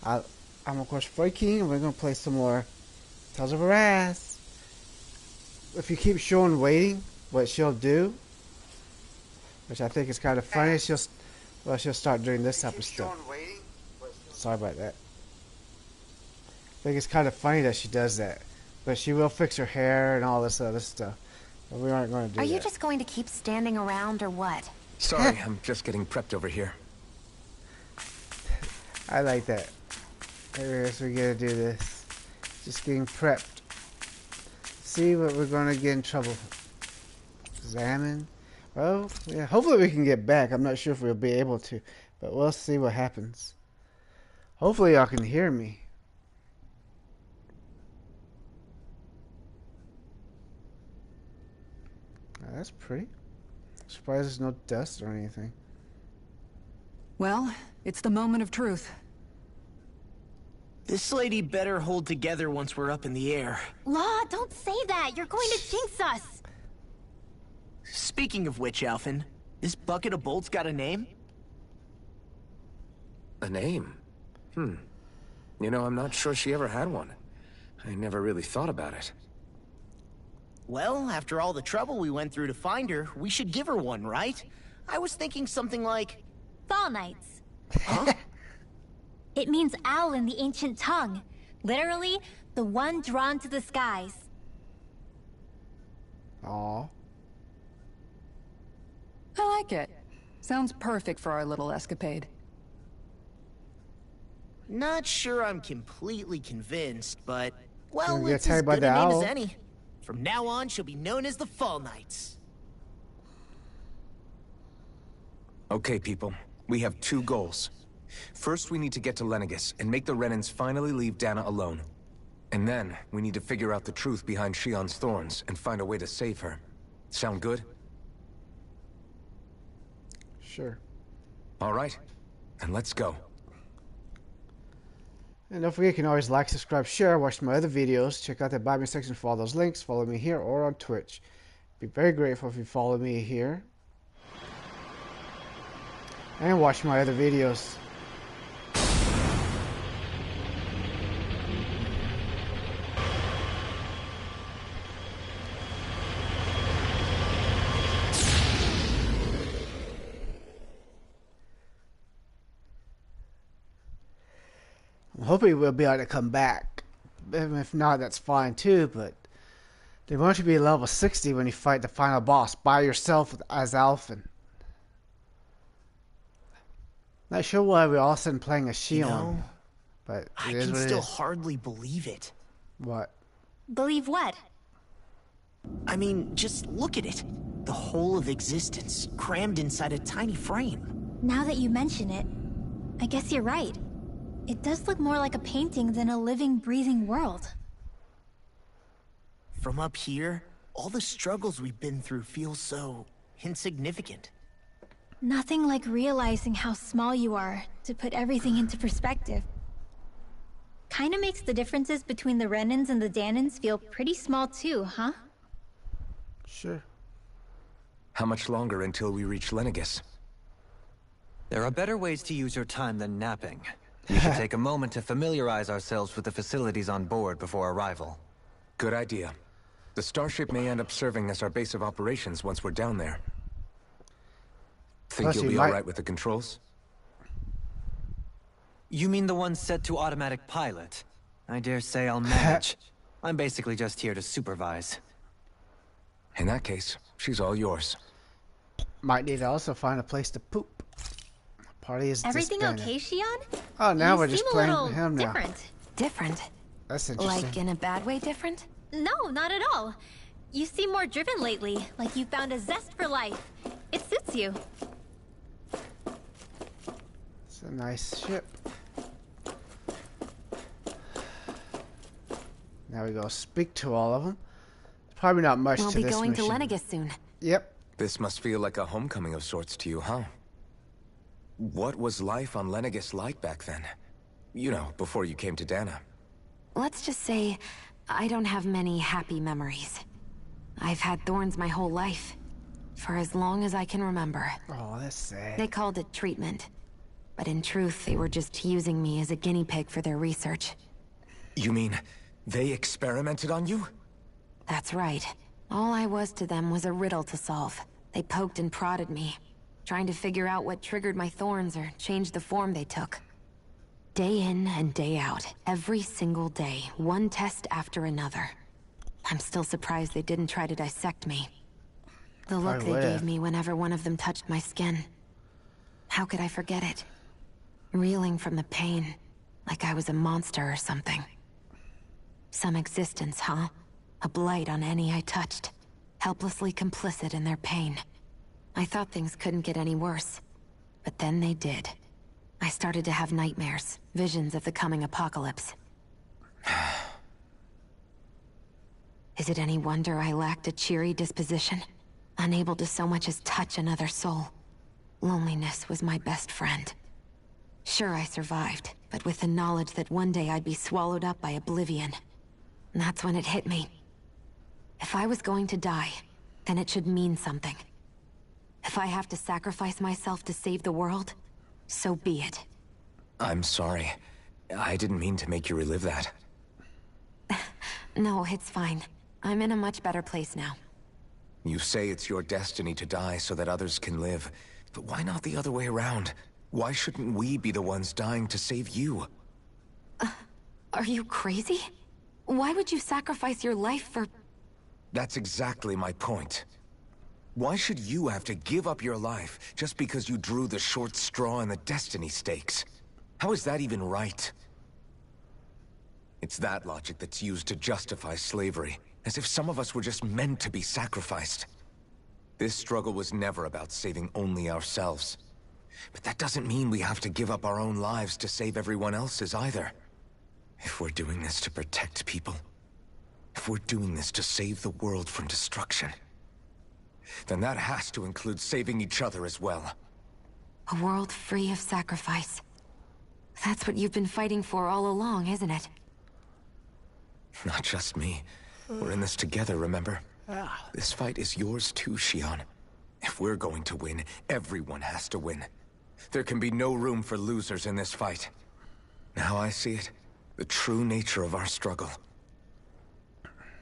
I, I'm of course Boy King, and we're gonna play some more Tales of Arise. If you keep Shionne waiting, what she'll do, which I think is kind of funny, she'll start doing this type of stuff. Sorry about that. I think it's kind of funny that she does that, but she will fix her hair and all this other stuff. But we aren't going to do that. Are you just going to keep standing around or what? Sorry, I'm just getting prepped over here. I like that. Anyways, we're gonna do this. Just getting prepped. See what we're gonna get in trouble. Examine. Well, yeah, hopefully we can get back. I'm not sure if we'll be able to, but we'll see what happens. Hopefully y'all can hear me. That's pretty. Surprised there's no dust or anything. Well, it's the moment of truth. This lady better hold together once we're up in the air. Law, don't say that. You're going to jinx us. Speaking of which, Alphen, this bucket of bolts got a name? A name? You know, I'm not sure she ever had one. I never really thought about it. Well, after all the trouble we went through to find her, we should give her one, right? I was thinking something like... Fall Knights. Huh? It means owl in the ancient tongue. Literally, the one drawn to the skies. Aww. I like it. Sounds perfect for our little escapade. Not sure I'm completely convinced, but... Well, Gonna get it's as attacked by good a the name owl. as any. From now on, she'll be known as the Fall Knights. Okay, people. We have two goals. First, we need to get to Lenegis and make the Renans finally leave Dana alone. And then, we need to figure out the truth behind Shionne's thorns and find a way to save her. Sound good? Sure. All right. And let's go. And don't forget, you can always like, subscribe, share, watch my other videos. Check out the Buy Me section for all those links. Follow me here or on Twitch. Be very grateful if you follow me here. And watch my other videos. I'm hoping we'll be able to come back. If not, that's fine too, but they want you to be level 60 when you fight the final boss by yourself as Alphen. Not sure why we're all of a sudden playing as Shionne, You know, but I it is can what it still is. hardly believe it. What? Believe what? I mean, just look at it. The whole of existence, crammed inside a tiny frame. Now that you mention it, I guess you're right. It does look more like a painting than a living, breathing world. From up here, all the struggles we've been through feel so insignificant. Nothing like realizing how small you are to put everything into perspective. Kinda makes the differences between the Renans and the Danans feel pretty small too, huh? Sure. How much longer until we reach Lenegis? There are better ways to use your time than napping. We should take a moment to familiarize ourselves with the facilities on board before arrival. Good idea. The starship may end up serving as our base of operations once we're down there. Think Plus you'll you be might- alright with the controls? You mean the one set to automatic pilot? I dare say I'll manage. I'm basically just here to supervise. In that case, she's all yours. Might need to also find a place to poop. Party is Everything disbanded. okay, Shionne? Oh, now You we're just seem a playing little him now. different. Different? That's interesting. Like in a bad way different? No, not at all. You seem more driven lately, like you found a zest for life. It suits you. It's a nice ship. Now we go speak to all of them. Probably not much We'll to be this going mission. to Lenegis soon. Yep. This must feel like a homecoming of sorts to you, huh? What was life on Lenegis like back then? You know, before you came to Dana. Let's just say, I don't have many happy memories. I've had thorns my whole life. For as long as I can remember. Oh, that's sad. They called it treatment. But in truth, they were just using me as a guinea pig for their research. You mean, they experimented on you? That's right. All I was to them was a riddle to solve. They poked and prodded me, trying to figure out what triggered my thorns or changed the form they took. Day in and day out, every single day, one test after another. I'm still surprised they didn't try to dissect me. The look they gave me whenever one of them touched my skin. How could I forget it? Reeling from the pain, like I was a monster or something. Some existence, huh? A blight on any I touched. Helplessly complicit in their pain. I thought things couldn't get any worse. But then they did. I started to have nightmares, visions of the coming apocalypse. Is it any wonder I lacked a cheery disposition? Unable to so much as touch another soul. Loneliness was my best friend. Sure, I survived, but with the knowledge that one day I'd be swallowed up by oblivion. And that's when it hit me. If I was going to die, then it should mean something. If I have to sacrifice myself to save the world, so be it. I'm sorry. I didn't mean to make you relive that. No, it's fine. I'm in a much better place now. You say it's your destiny to die so that others can live. But why not the other way around? Why shouldn't we be the ones dying to save you? Are you crazy? Why would you sacrifice your life for... That's exactly my point. Why should you have to give up your life just because you drew the short straw in the destiny stakes? How is that even right? It's that logic that's used to justify slavery, as if some of us were just meant to be sacrificed. This struggle was never about saving only ourselves. But that doesn't mean we have to give up our own lives to save everyone else's either. If we're doing this to protect people, if we're doing this to save the world from destruction, then that has to include saving each other as well. A world free of sacrifice. That's what you've been fighting for all along, isn't it? Not just me. We're in this together, remember? This fight is yours too, Shionne. If we're going to win, everyone has to win. There can be no room for losers in this fight. Now I see it. The true nature of our struggle.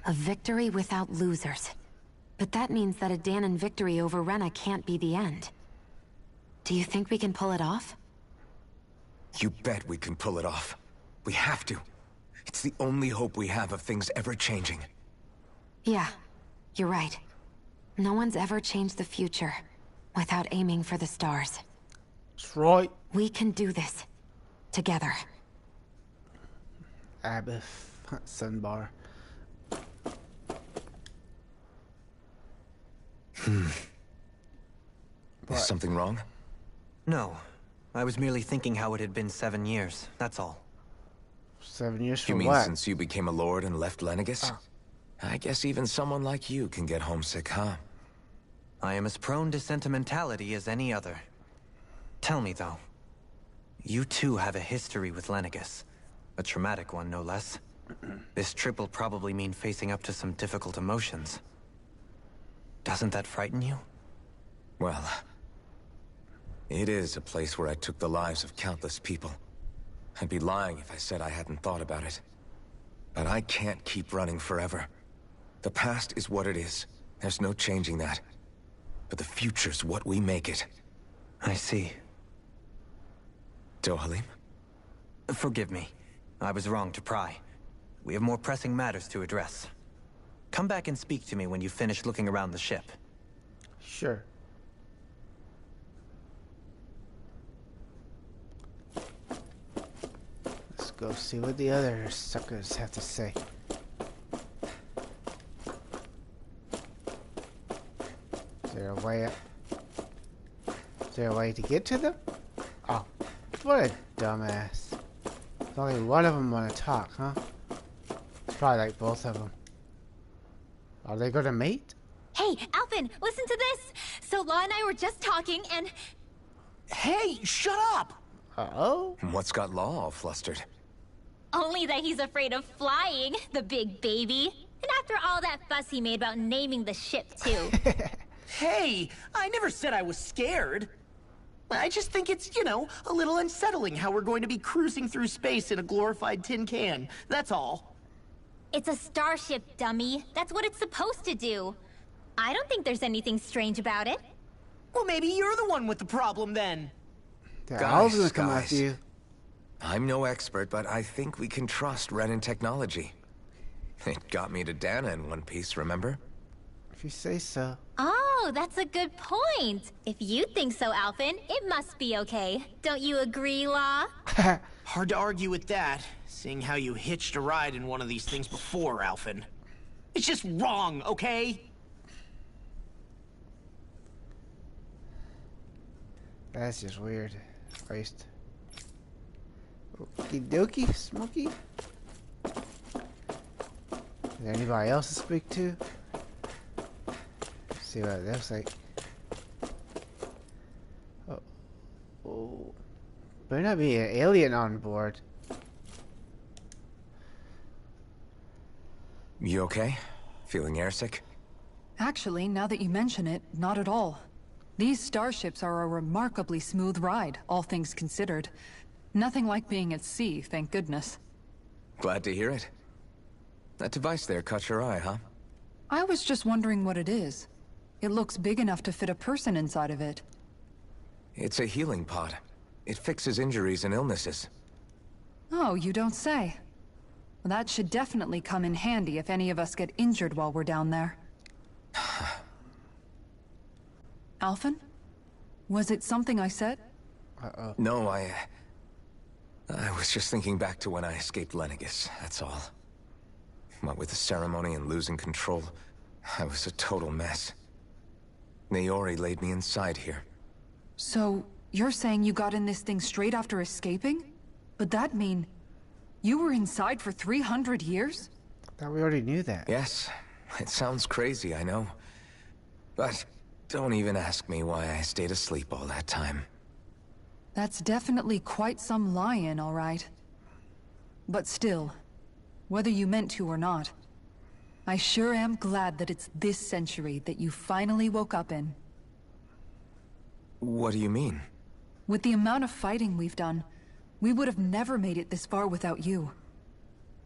A victory without losers. But that means that a Danon victory over Rena can't be the end. Do you think we can pull it off? You bet we can pull it off. We have to. It's the only hope we have of things ever changing. Yeah, you're right. No one's ever changed the future without aiming for the stars. That's right. We can do this. Together. Abbott, Sunbar. Is something wrong? No. I was merely thinking how it had been 7 years, that's all. 7 years You from mean what? since you became a lord and left Lenegis? I guess even someone like you can get homesick, huh? I am as prone to sentimentality as any other. Tell me, though. You too have a history with Lenegis. A traumatic one, no less. This trip will probably mean facing up to some difficult emotions. Doesn't that frighten you? Well, it is a place where I took the lives of countless people. I'd be lying if I said I hadn't thought about it. But I can't keep running forever. The past is what it is. There's no changing that. But the future's what we make it. I see. Dohalim? Forgive me. I was wrong to pry. We have more pressing matters to address. Come back and speak to me when you finish looking around the ship. Sure. Let's go see what the other suckers have to say. Is there a way up? Is there a way to get to them? Oh, what a dumbass. There's only one of them want to talk, huh? It's probably like both of them. Are they gonna mate? Hey, Alphen, listen to this! So Law and I were just talking and... Hey, shut up! Uh-oh. What's got Law all flustered? Only that he's afraid of flying, the big baby. And after all that fuss he made about naming the ship, too. Hey, I never said I was scared. I just think it's, you know, a little unsettling how we're going to be cruising through space in a glorified tin can. That's all. It's a starship, dummy. That's what it's supposed to do. I don't think there's anything strange about it. Well, maybe you're the one with the problem then. I was gonna come after you. I'm no expert, but I think we can trust Renin technology. It got me to Dana in one piece, remember? If you say so. Oh, that's a good point. If you think so, Alphen, it must be okay. Don't you agree, Law? Hard to argue with that, seeing how you hitched a ride in one of these things before, Alphen. It's just wrong, okay? That's just weird. Christ. Okie dokie, Smokey. Is there anybody else to speak to? See what it looks like. Oh. Better not be an alien on board. You okay? Feeling airsick? Actually, now that you mention it, not at all. These starships are a remarkably smooth ride, all things considered. Nothing like being at sea, thank goodness. Glad to hear it. That device there caught your eye, huh? I was just wondering what it is. It looks big enough to fit a person inside of it. It's a healing pod. It fixes injuries and illnesses. Oh, you don't say. Well, that should definitely come in handy if any of us get injured while we're down there. Alphen? Was it something I said? Uh-oh. No, I was just thinking back to when I escaped Lenegis, that's all. What with the ceremony and losing control, I was a total mess. Naori laid me inside here. So, you're saying you got in this thing straight after escaping? But that mean... you were inside for 300 years? I thought we already knew that. Yes, it sounds crazy, I know. But don't even ask me why I stayed asleep all that time. That's definitely quite some lie-in, all right. But still, whether you meant to or not, I sure am glad that it's this century that you finally woke up in. What do you mean? With the amount of fighting we've done, we would have never made it this far without you.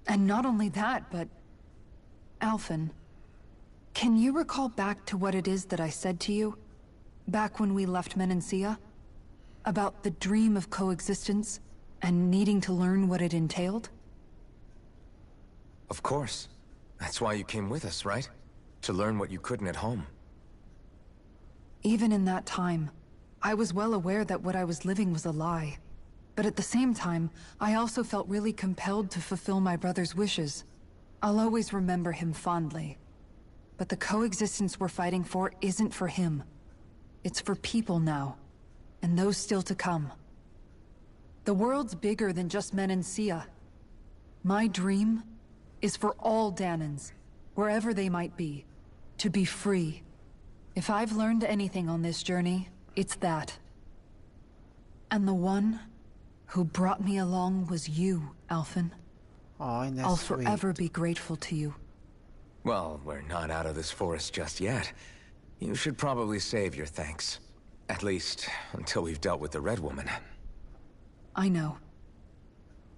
And not only that, but... Alphen, can you recall back to what it is that I said to you? Back when we left Menancia? About the dream of coexistence, and needing to learn what it entailed? Of course. That's why you came with us, right? To learn what you couldn't at home. Even in that time, I was well aware that what I was living was a lie. But at the same time, I also felt really compelled to fulfill my brother's wishes. I'll always remember him fondly. But the coexistence we're fighting for isn't for him. It's for people now. And those still to come. The world's bigger than just Menancia. My dream is for all Danans, wherever they might be, to be free. If I've learned anything on this journey, it's that. And the one who brought me along was you, Alphen. Oh, and that's I'll sweet. forever be grateful to you. Well, we're not out of this forest just yet. You should probably save your thanks. At least, until we've dealt with the Red Woman. I know.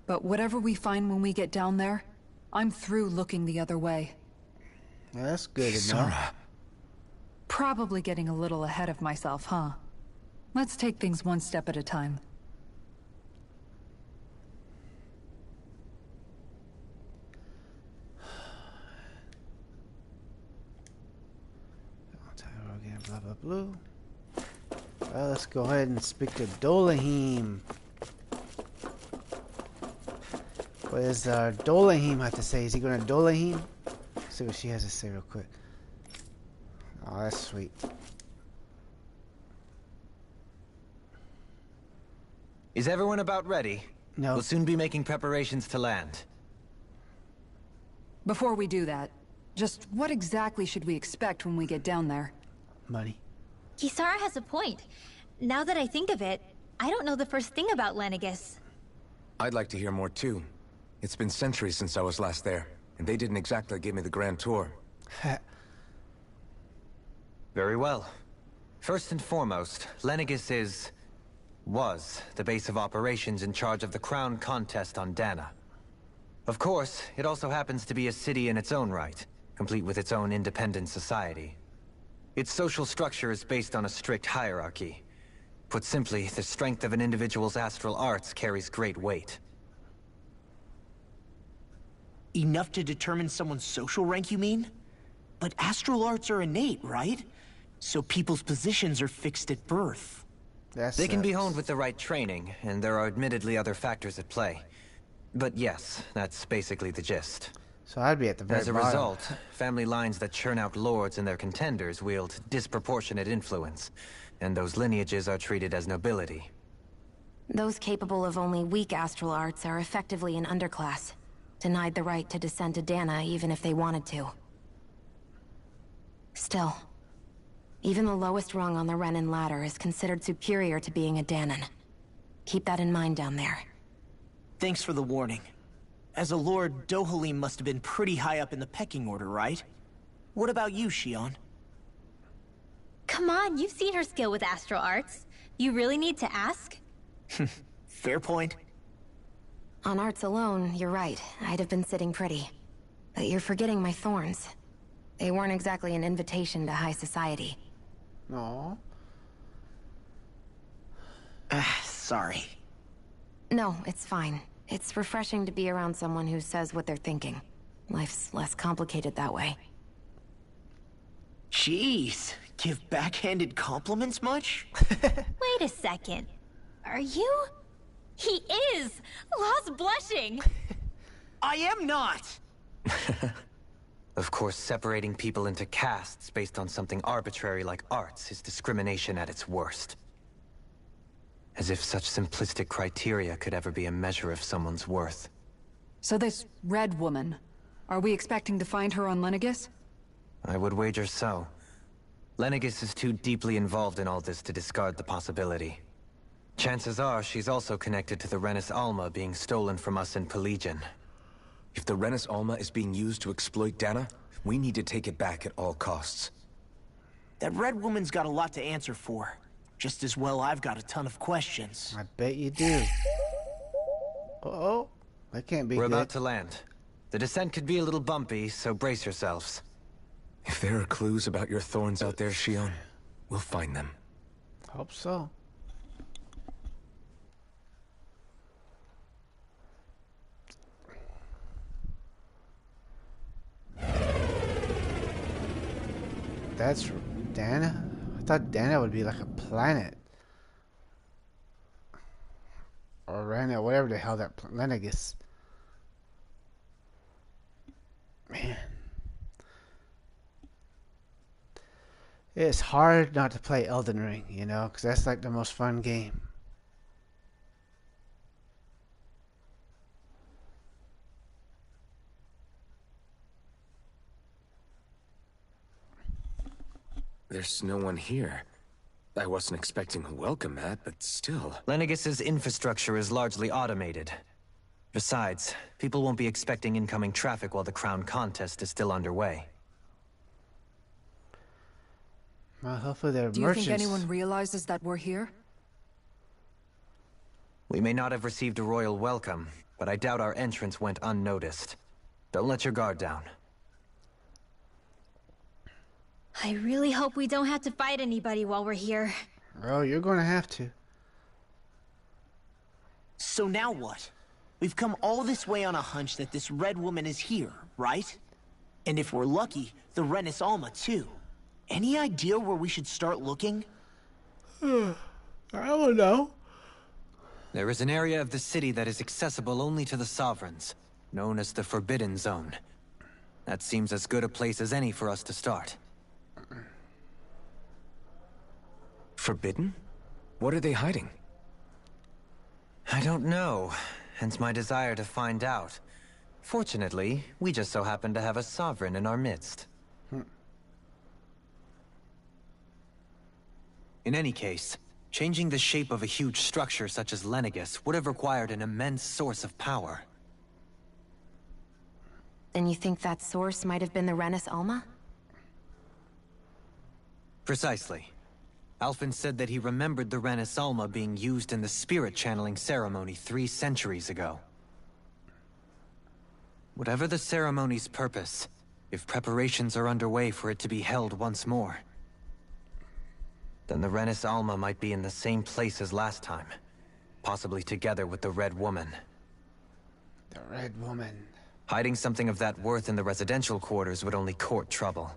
But whatever we find when we get down there, I'm through looking the other way. Yeah, that's good enough. Sora. Probably getting a little ahead of myself, huh? Let's take things one step at a time. Blah blah blue. Well, let's go ahead and speak to Dolahim. What does Dolahim have to say? Is he going to Dolahim? Let's see what she has to say real quick. Oh, that's sweet. Is everyone about ready? No. We'll soon be making preparations to land. Before we do that, just what exactly should we expect when we get down there? Money. Kisara has a point. Now that I think of it, I don't know the first thing about Lenegis. I'd like to hear more too. It's been centuries since I was last there, and they didn't exactly give me the grand tour. Very well. First and foremost, Lenegis is was the base of operations in charge of the crown contest on Dana. Of course, it also happens to be a city in its own right, complete with its own independent society. Its social structure is based on a strict hierarchy. Put simply, the strength of an individual's astral arts carries great weight. Enough to determine someone's social rank, you mean? But astral arts are innate, right? So people's positions are fixed at birth. They can be honed with the right training, and there are admittedly other factors at play. But yes, that's basically the gist. So I'd be at the very As a bottom. result, family lines that churn out lords and their contenders wield disproportionate influence, and those lineages are treated as nobility. Those capable of only weak astral arts are effectively an underclass, denied the right to descend to Dana even if they wanted to. Still, even the lowest rung on the Renin ladder is considered superior to being a Danon. Keep that in mind down there. Thanks for the warning. As a lord, Dohalim must have been pretty high up in the pecking order, right? What about you, Shionne? Come on, you've seen her skill with astral arts. You really need to ask? Fair point. On arts alone, you're right. I'd have been sitting pretty. But you're forgetting my thorns. They weren't exactly an invitation to high society. No. Sorry. No, it's fine. It's refreshing to be around someone who says what they're thinking. Life's less complicated that way. Jeez, give backhanded compliments much? Wait a second. Are you? He is! Lost blushing! I am not! Of course, separating people into castes based on something arbitrary like arts is discrimination at its worst. As if such simplistic criteria could ever be a measure of someone's worth. So this red woman, are we expecting to find her on Lenegis? I would wager so. Lenegis is too deeply involved in all this to discard the possibility. Chances are she's also connected to the Renis Alma being stolen from us in Pelegion. If the Renis Alma is being used to exploit Dana, we need to take it back at all costs. That red woman's got a lot to answer for. Just as well I've got a ton of questions. I bet you do. Uh-oh. That can't be We're good. about to land. The descent could be a little bumpy, so brace yourselves. If there are clues about your thorns out there, Shionne, we'll find them. Hope so. That's Dana? I thought Dana would be like a planet. Or Rana, whatever the hell that Lenegis. Man. It's hard not to play Elden Ring, you know, because that's like the most fun game. There's no one here. I wasn't expecting a welcome mat, but still. Lenegis's infrastructure is largely automated. Besides, people won't be expecting incoming traffic while the crown contest is still underway. Well, hopefully they're Do you merchants. think anyone realizes that we're here? We may not have received a royal welcome, but I doubt our entrance went unnoticed. Don't let your guard down. I really hope we don't have to fight anybody while we're here. Oh, you're going to have to. So now what? We've come all this way on a hunch that this red woman is here, right? And if we're lucky, the Renis Alma too. Any idea where we should start looking? I don't know. There is an area of the city that is accessible only to the Sovereigns, known as the Forbidden Zone. That seems as good a place as any for us to start. Forbidden? What are they hiding? I don't know, hence my desire to find out. Fortunately, we just so happen to have a Sovereign in our midst. In any case, changing the shape of a huge structure such as Lenegis would have required an immense source of power. Then you think that source might have been the Renis Alma? Precisely. Alphen said that he remembered the Renis Alma being used in the spirit channeling ceremony 3 centuries ago. Whatever the ceremony's purpose, if preparations are underway for it to be held once more, then the Renis Alma might be in the same place as last time. Possibly together with the Red Woman. The Red Woman. Hiding something of that worth in the residential quarters would only court trouble.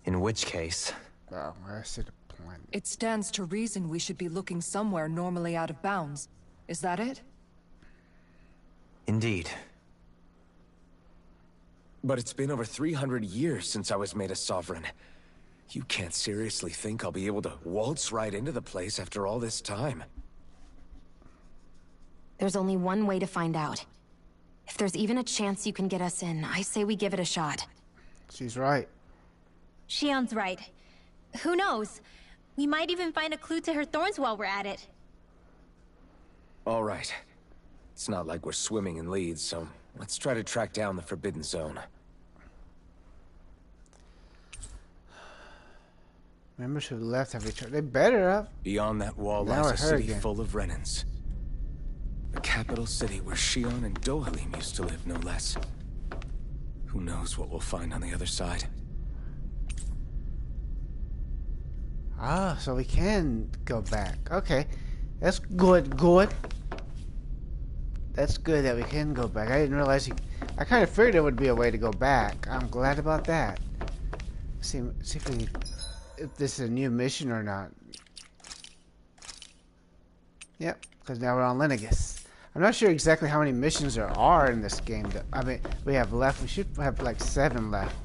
In which case... Oh, I see the point. It stands to reason we should be looking somewhere normally out of bounds. Is that it? Indeed. But it's been over 300 years since I was made a sovereign. You can't seriously think I'll be able to waltz right into the place after all this time. There's only one way to find out. If there's even a chance you can get us in, I say we give it a shot. She's right. Shionne's right. Who knows? We might even find a clue to her thorns while we're at it. All right. It's not like we're swimming in leads, so let's try to track down the Forbidden Zone. Members who left have returned. They better have. Beyond that wall Now lies a I heard city again. full of Renins. The capital city where Shionne and Dohalim used to live, no less. Who knows what we'll find on the other side? Ah, so we can go back. Okay. That's good, That's good that we can go back. I didn't realize I kind of figured there would be a way to go back. I'm glad about that. See if this is a new mission or not. Yep, because now we're on Lenegis. I'm not sure exactly how many missions there are in this game. I mean, we have left. We should have like 7 left.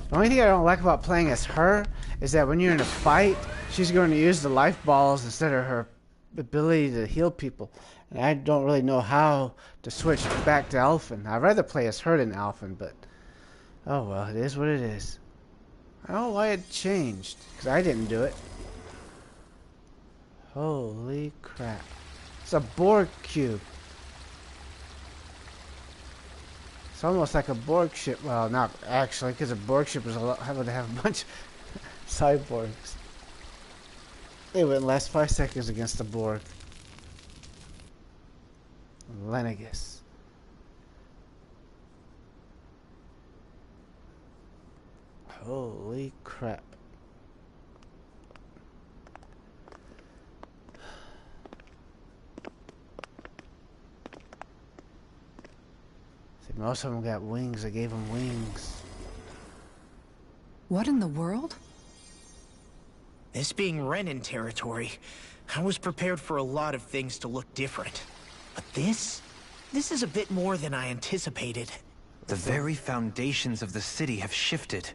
The only thing I don't like about playing as her is that when you're in a fight, she's going to use the life balls instead of her ability to heal people. And I don't really know how to switch back to Alphen. I'd rather play as her than Alphen, but oh well, it is what it is. I don't know why it changed, because I didn't do it. Holy crap. It's a Borg cube. It's almost like a Borg ship. Well, not actually, because a Borg ship is would have a bunch of cyborgs. They wouldn't last 5 seconds against the Borg. Lenegis. Holy crap. See, most of them got wings. I gave them wings. What in the world? This being Renin territory, I was prepared for a lot of things to look different. But this is a bit more than I anticipated. The very foundations of the city have shifted.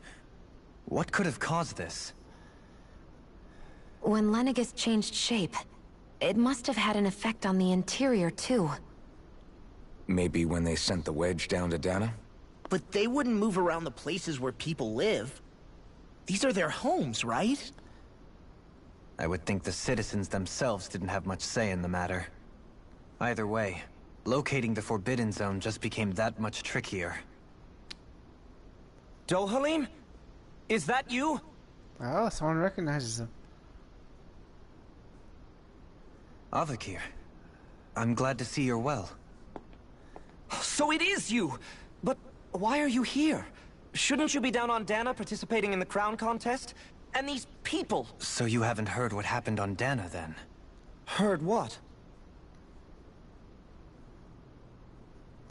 What could have caused this? When Lenegis changed shape, it must have had an effect on the interior too. Maybe when they sent the wedge down to Dana? But they wouldn't move around the places where people live. These are their homes, right? I would think the citizens themselves didn't have much say in the matter. Either way, locating the Forbidden Zone just became that much trickier. Dohalim? Is that you? Oh, someone recognizes them. Avakir, I'm glad to see you're well. So it is you! But why are you here? Shouldn't you be down on Dana participating in the crown contest? And these people! So you haven't heard what happened on Dana, then? Heard what?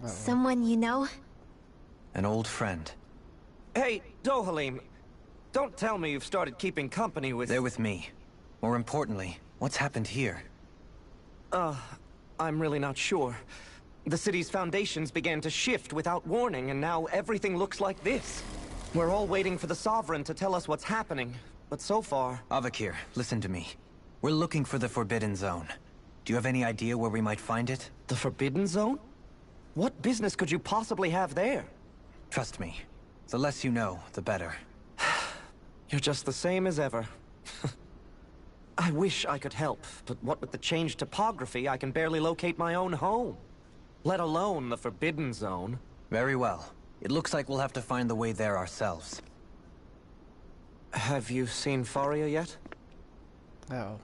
Someone you know? An old friend. Hey, Dohalim, don't tell me you've started keeping company with... They're with me. More importantly, what's happened here? I'm really not sure. The city's foundations began to shift without warning, and now everything looks like this. We're all waiting for the Sovereign to tell us what's happening, but so far... Avakir, listen to me. We're looking for the Forbidden Zone. Do you have any idea where we might find it? The Forbidden Zone? What business could you possibly have there? Trust me. The less you know, the better. You're just the same as ever. I wish I could help, but what with the changed topography, I can barely locate my own home. Let alone the Forbidden Zone. Very well. It looks like we'll have to find the way there ourselves. Have you seen Faria yet? Uh-oh.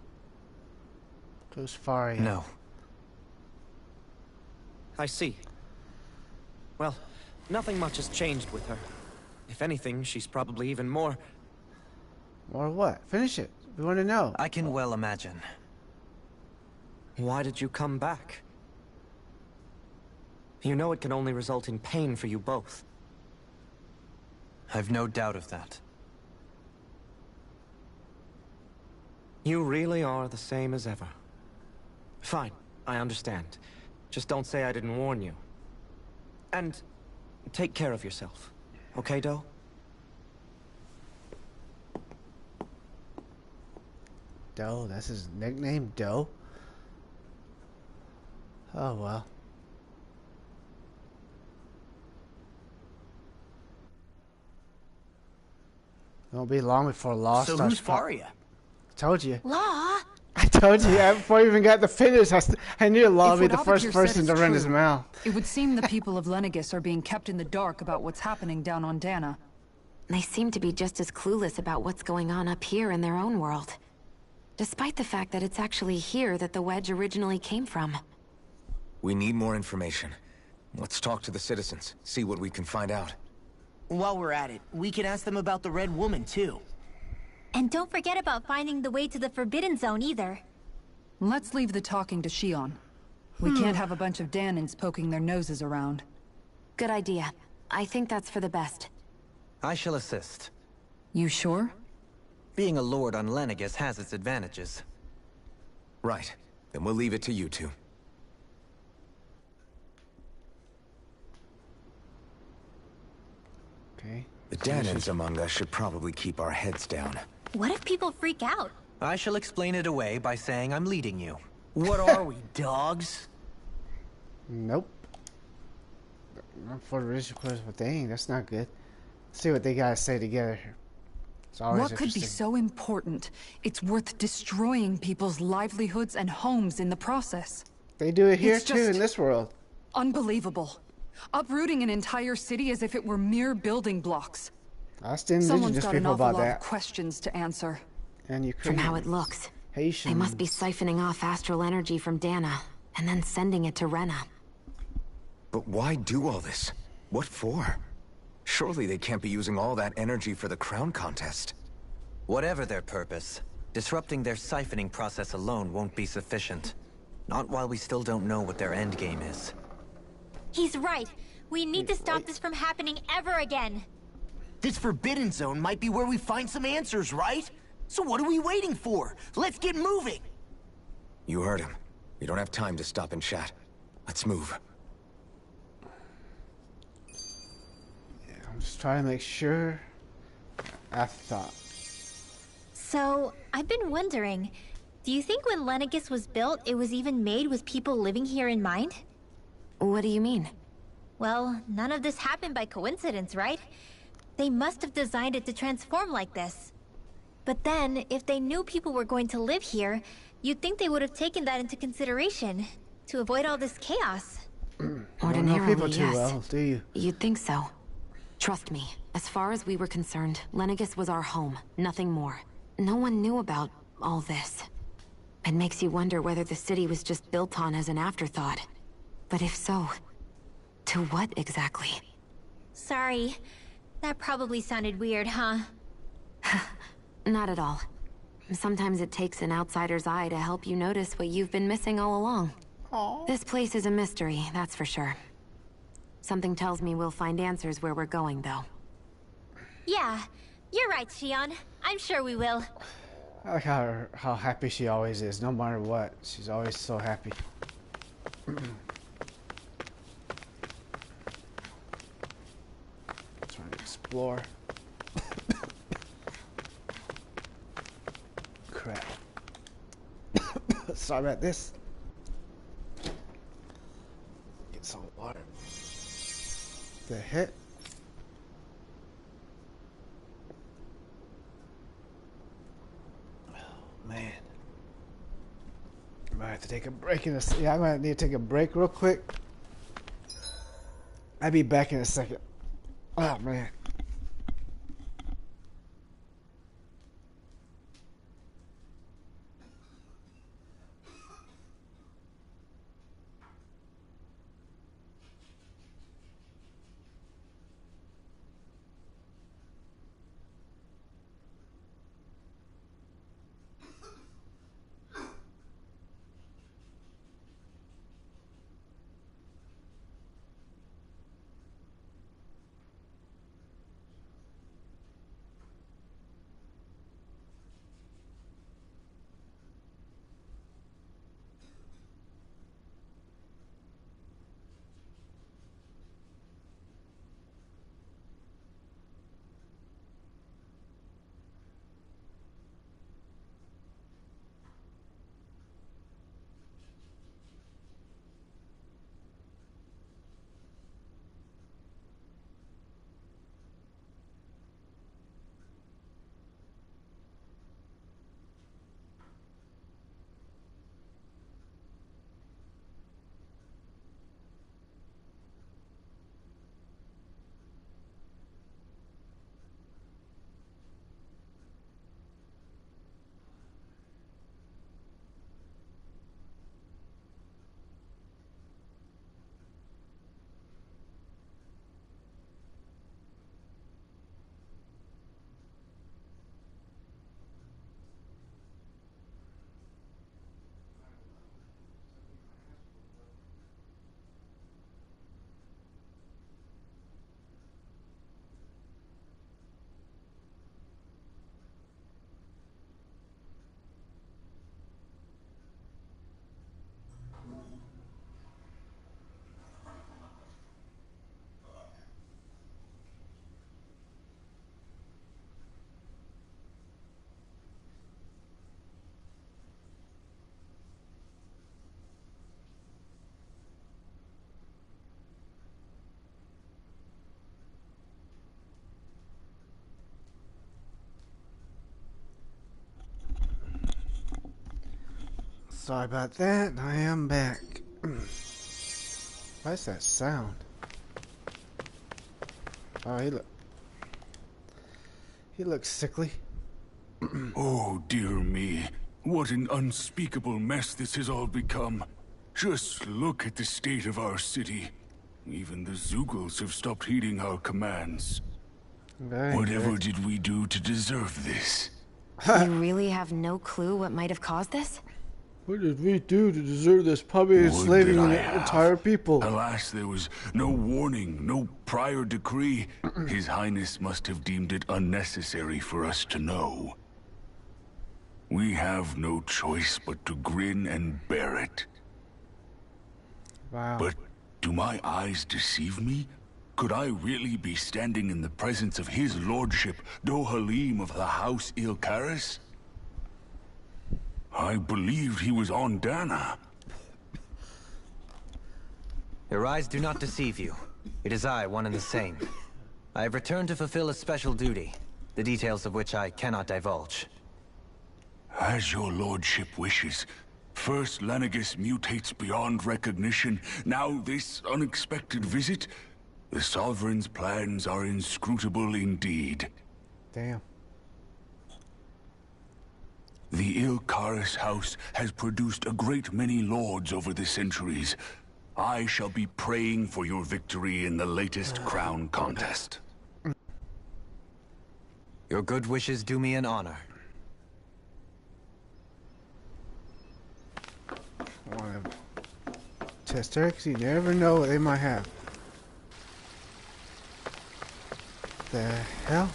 Who's Faria? No. I see. Well, nothing much has changed with her. If anything, she's probably even more... Or what? Finish it. We want to know. I can well imagine. Why did you come back? You know it can only result in pain for you both. I've no doubt of that. You really are the same as ever. Fine, I understand. Just don't say I didn't warn you. And take care of yourself. Okay, Doe? Doe? That's his nickname? Doe? Oh, well. It won't be long before Law So starts... who's Faria? Told you. Law? I told you. Before I even got the finish, I knew Law would be the If what first Abakir person said to is run his true, mouth. It would seem the people of Lenegis are being kept in the dark about what's happening down on Dana. They seem to be just as clueless about what's going on up here in their own world. Despite the fact that it's actually here that the wedge originally came from. We need more information. Let's talk to the citizens, see what we can find out. While we're at it, we can ask them about the Red Woman, too. And don't forget about finding the way to the Forbidden Zone either. Let's leave the talking to Shionne. We can't have a bunch of Danans poking their noses around. Good idea. I think that's for the best. I shall assist. You sure? Being a lord on Lenegis has its advantages. Right. Then we'll leave it to you two. Okay. The Danans among us should probably keep our heads down. What if people freak out? I shall explain it away by saying I'm leading you. What are we, dogs? Nope. Not for the rich person, but dang, that's not good. Let's see what they gotta say together. It's always What could be so important? It's worth destroying people's livelihoods and homes in the process. They do it here It's too, just in this world. Unbelievable. Uprooting an entire city as if it were mere building blocks. Ask the Someone's indigenous got an people awful about lot of that. questions to answer. And From Ukrainians. how it looks, Haitians. they must be siphoning off astral energy from Dana, and then sending it to Rena. But why do all this? What for? Surely they can't be using all that energy for the crown contest. Whatever their purpose, disrupting their siphoning process alone won't be sufficient. Not while we still don't know what their endgame is. He's right. We need to stop this from happening ever again. This Forbidden Zone might be where we find some answers, right? So what are we waiting for? Let's get moving! You heard him. We don't have time to stop and chat. Let's move. Yeah, I'm just trying to make sure. I thought. So, I've been wondering, do you think when Lenegis was built, it was even made with people living here in mind? What do you mean? Well, none of this happened by coincidence, right? They must have designed it to transform like this. But then, if they knew people were going to live here, you'd think they would have taken that into consideration to avoid all this chaos. Don't know Ordinarily, people too yes. well, do you? You'd think so. Trust me, as far as we were concerned, Lenegis was our home, nothing more. No one knew about all this. It makes you wonder whether the city was just built on as an afterthought. But if so, to what exactly? Sorry. That probably sounded weird, huh? Not at all. Sometimes it takes an outsider's eye to help you notice what you've been missing all along. This place is a mystery, that's for sure. Something tells me we'll find answers where we're going, though. Yeah, you're right, Shionne. I'm sure we will. I like how happy she always is, no matter what. She's always so happy. Trying to explore. Crap. Sorry about this. Get some water. The hit. Man. I might have to take a break in a second. Yeah, I might need to take a break real quick. I'll be back in a second. Oh, man. Sorry about that. I am back. What's that sound? Oh, he looks sickly. Oh, dear me. What an unspeakable mess this has all become. Just look at the state of our city. Even the Zeugles have stopped heeding our commands. Whatever did we do to deserve this? You really have no clue what might have caused this? What did we do to deserve this? Probably enslaving the entire people. Alas, there was no warning, no prior decree. His Highness must have deemed it unnecessary for us to know. We have no choice but to grin and bear it. Wow. But do my eyes deceive me? Could I really be standing in the presence of his lordship, Dohalim of the House Ilkaris? I believed he was on Dana. Your eyes do not deceive you. It is I, one and the same. I have returned to fulfill a special duty, the details of which I cannot divulge. As your lordship wishes. First Lenegis mutates beyond recognition, now this unexpected visit. The Sovereign's plans are inscrutable indeed. Damn. The Ilkaris house has produced a great many lords over the centuries. I shall be praying for your victory in the latest crown contest. Your good wishes do me an honor. I want to test her because you never know what they might have. The hell?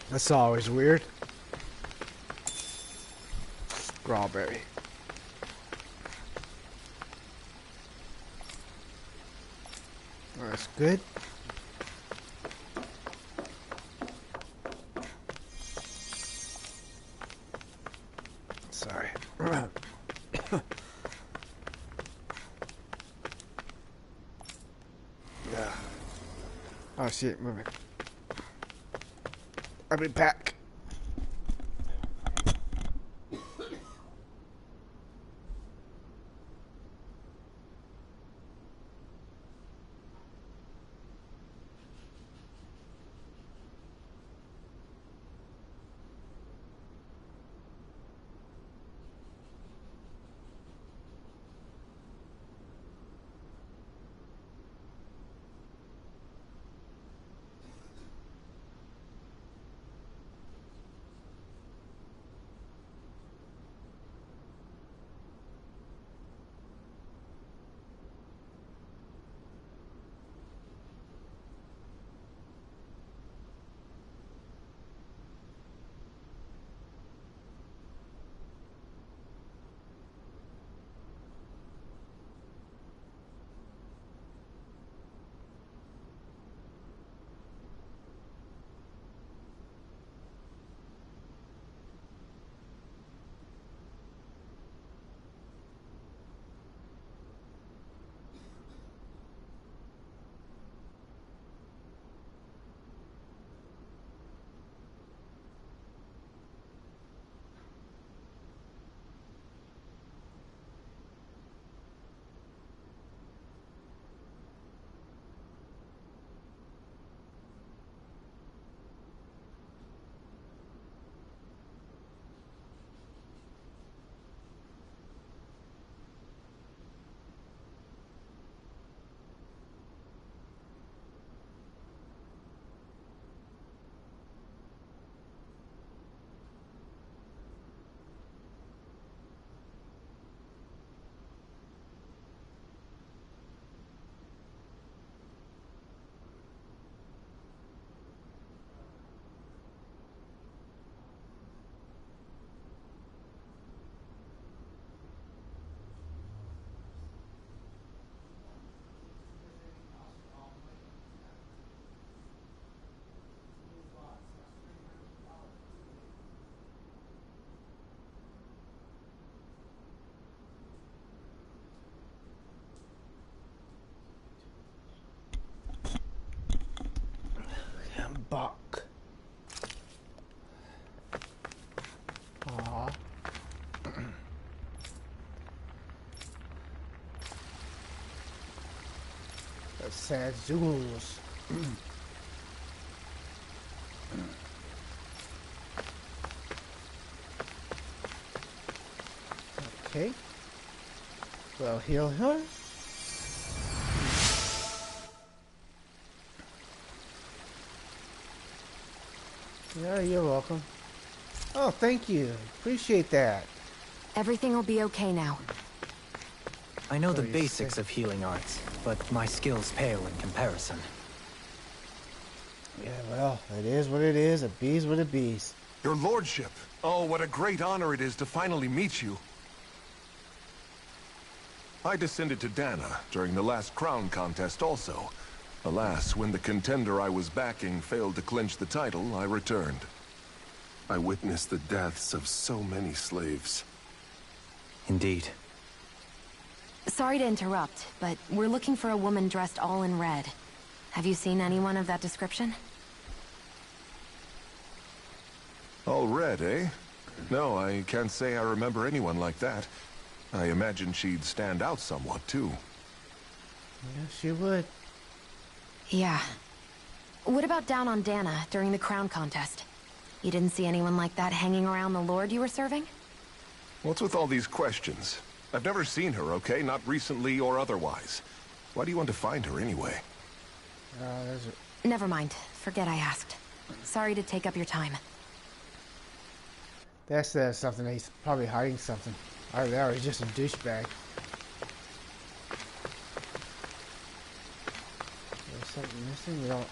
That's always weird. Strawberry. That's good. Sorry. Yeah. Oh shit, moving. I'll be back. Sad Zools. Okay. Well, heal her. Yeah, you're welcome. Oh, thank you. Appreciate that. Everything will be okay now. I know the you basics say? of healing arts, but my skills pale in comparison. Yeah, well, it is what it is. A bee's what it bees. Your lordship. Oh, what a great honor it is to finally meet you. I descended to Dana during the last crown contest also. Alas, when the contender I was backing failed to clinch the title, I returned. I witnessed the deaths of so many slaves. Indeed. Sorry to interrupt, but we're looking for a woman dressed all in red. Have you seen anyone of that description? All red, eh? No, I can't say I remember anyone like that. I imagine she'd stand out somewhat, too. Yeah, she would. Yeah. What about down on Dana during the crown contest? You didn't see anyone like that hanging around the lord you were serving? What's with all these questions? I've never seen her, okay? Not recently or otherwise. Why do you want to find her anyway? Never mind. Forget I asked. Sorry to take up your time. That's something. He's probably hiding something. Either that or he's just a douchebag. There's something missing? We don't...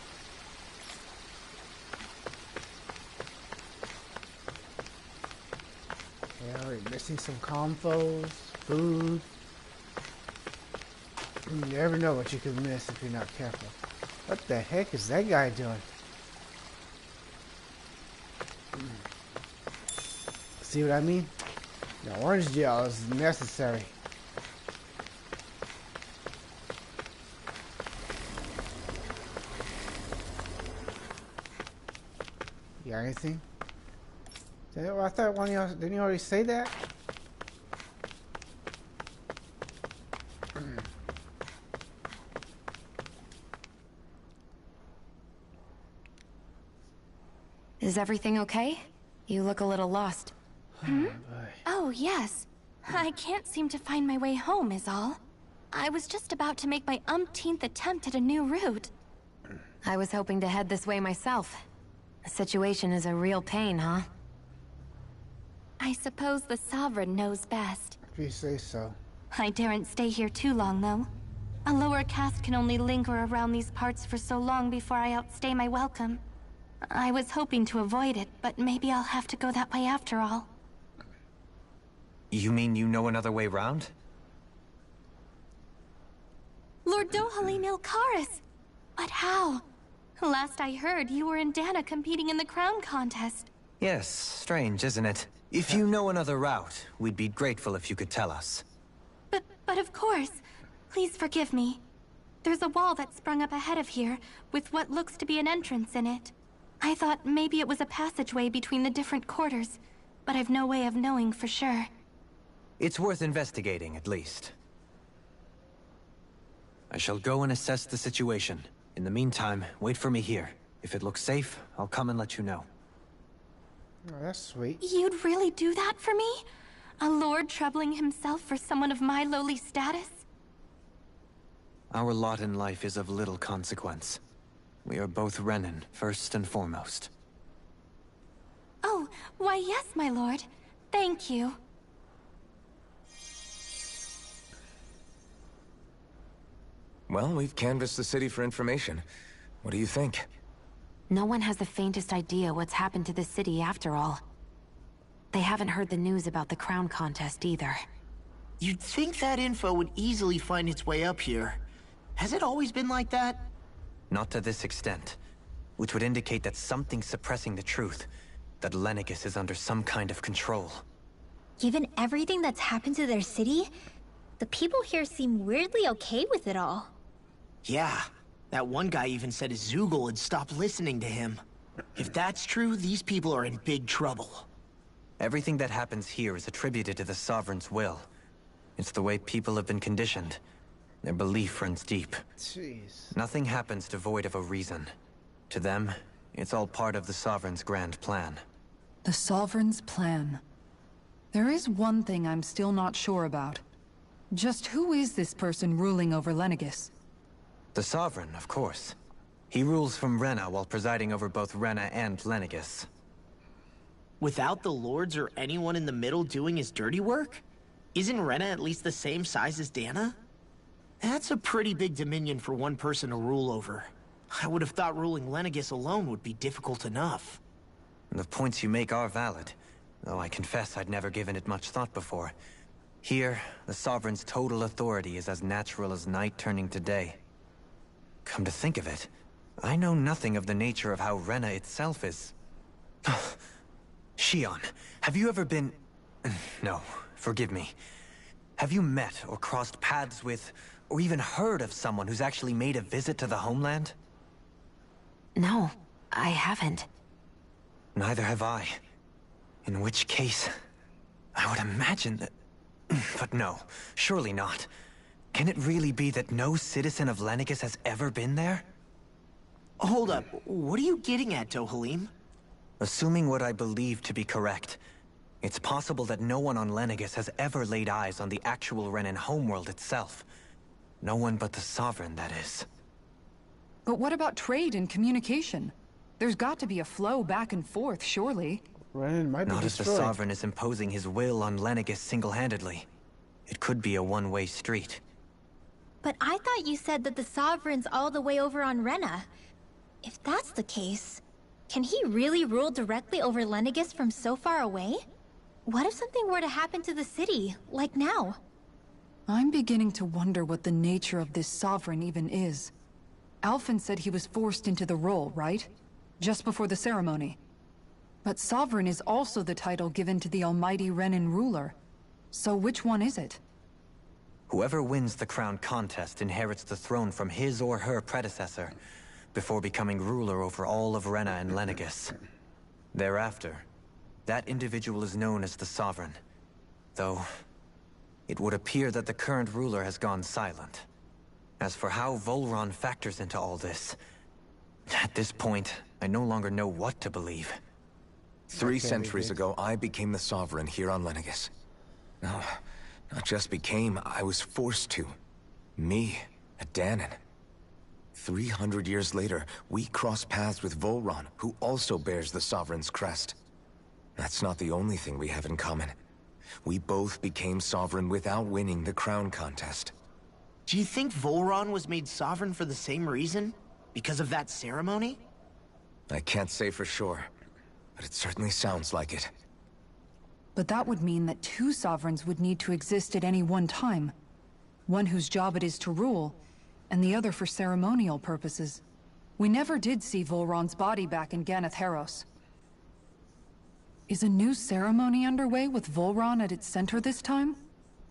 Yeah, we're missing some confos, food. You never know what you could miss if you're not careful. What the heck is that guy doing? See what I mean? The orange gel is necessary. You got anything? I thought one of y'all, didn't you already say that? Is everything okay? You look a little lost. Oh, yes. I can't seem to find my way home, is all. I was just about to make my umpteenth attempt at a new route. I was hoping to head this way myself. The situation is a real pain, huh? I suppose the Sovereign knows best. If you say so. I daren't stay here too long, though. A lower caste can only linger around these parts for so long before I outstay my welcome. I was hoping to avoid it, but maybe I'll have to go that way after all. You mean you know another way round? Lord Dohalim Ilkaris! But how? Last I heard, you were in Dana competing in the crown contest. Yes, strange, isn't it? If you know another route, we'd be grateful if you could tell us. But of course. Please forgive me. There's a wall that sprung up ahead of here, with what looks to be an entrance in it. I thought maybe it was a passageway between the different quarters, but I've no way of knowing for sure. It's worth investigating, at least. I shall go and assess the situation. In the meantime, wait for me here. If it looks safe, I'll come and let you know. Oh, that's sweet. You'd really do that for me? A lord troubling himself for someone of my lowly status? Our lot in life is of little consequence. We are both Renin, first and foremost. Oh, why yes, my lord. Thank you. Well, we've canvassed the city for information. What do you think? No one has the faintest idea what's happened to the city after all. They haven't heard the news about the crown contest either. You'd think that info would easily find its way up here. Has it always been like that? Not to this extent. Which would indicate that something's suppressing the truth. That Lenegis is under some kind of control. Given everything that's happened to their city, the people here seem weirdly okay with it all. Yeah. That one guy even said his Zoogle had stopped listening to him. If that's true, these people are in big trouble. Everything that happens here is attributed to the Sovereign's will. It's the way people have been conditioned. Their belief runs deep. Jeez. Nothing happens devoid of a reason. To them, it's all part of the Sovereign's grand plan. The Sovereign's plan. There is one thing I'm still not sure about. Just who is this person ruling over Lenegis? The Sovereign, of course. He rules from Rena while presiding over both Rena and Lenegis. Without the lords or anyone in the middle doing his dirty work? Isn't Rena at least the same size as Dana? That's a pretty big dominion for one person to rule over. I would have thought ruling Lenegis alone would be difficult enough. The points you make are valid, though I confess I'd never given it much thought before. Here, the Sovereign's total authority is as natural as night turning to day. Come to think of it, I know nothing of the nature of how Rena itself is. Shionne, have you ever been... No, forgive me. Have you met or crossed paths with, or even heard of someone who's actually made a visit to the homeland? No, I haven't. Neither have I. In which case, I would imagine that... But no, surely not. Can it really be that no citizen of Lenegis has ever been there? Hold up, what are you getting at, Dohalim? Assuming what I believe to be correct, it's possible that no one on Lenegis has ever laid eyes on the actual Renan homeworld itself. No one but the Sovereign, that is. But what about trade and communication? There's got to be a flow back and forth, surely. Renan might be Not if the destroyed. Sovereign is imposing his will on Lenegis single-handedly. It could be a one-way street. But I thought you said that the Sovereign's all the way over on Rena. If that's the case, can he really rule directly over Lenegis from so far away? What if something were to happen to the city, like now? I'm beginning to wonder what the nature of this Sovereign even is. Alphen said he was forced into the role, right? Just before the ceremony. But Sovereign is also the title given to the almighty Renan ruler. So which one is it? Whoever wins the crown contest inherits the throne from his or her predecessor, before becoming ruler over all of Rena and Lenegis. Thereafter, that individual is known as the Sovereign. Though, it would appear that the current ruler has gone silent. As for how Volron factors into all this, at this point, I no longer know what to believe. 3 centuries ago, I became the Sovereign here on Lenegis. No, not just became, I was forced to. Me, a Danon. 300 years later, we cross paths with Volron, who also bears the Sovereign's crest. That's not the only thing we have in common. We both became Sovereign without winning the crown contest. Do you think Volron was made sovereign for the same reason? Because of that ceremony? I can't say for sure, but it certainly sounds like it. But that would mean that 2 sovereigns would need to exist at any one time. One whose job it is to rule, and the other for ceremonial purposes. We never did see Volron's body back in Ganeth Haros. Is a new ceremony underway with Volron at its center this time?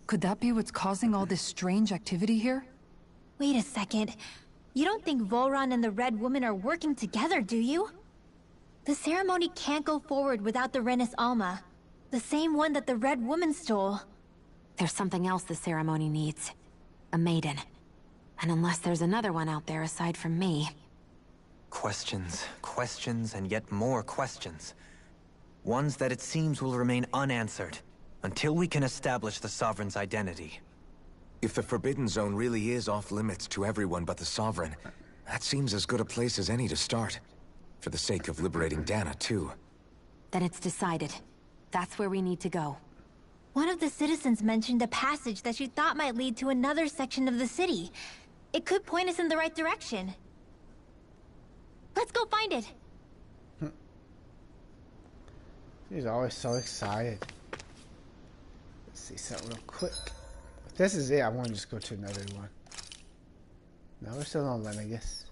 Could that be what's causing all this strange activity here? Wait a second. You don't think Volron and the Red Woman are working together, do you? The ceremony can't go forward without the Renis Alma. The same one that the Red Woman stole. There's something else the ceremony needs. A Maiden. And unless there's another one out there aside from me... Questions, questions, and yet more questions. Ones that it seems will remain unanswered, until we can establish the Sovereign's identity. If the Forbidden Zone really is off-limits to everyone but the Sovereign, that seems as good a place as any to start. For the sake of liberating Dana, too. Then it's decided. That's where we need to go. One of the citizens mentioned a passage that she thought might lead to another section of the city. It could point us in the right direction. Let's go find it! She's always so excited. Let's see something real quick. If this is it, I want to just go to another one. No, we're still on Lenegis.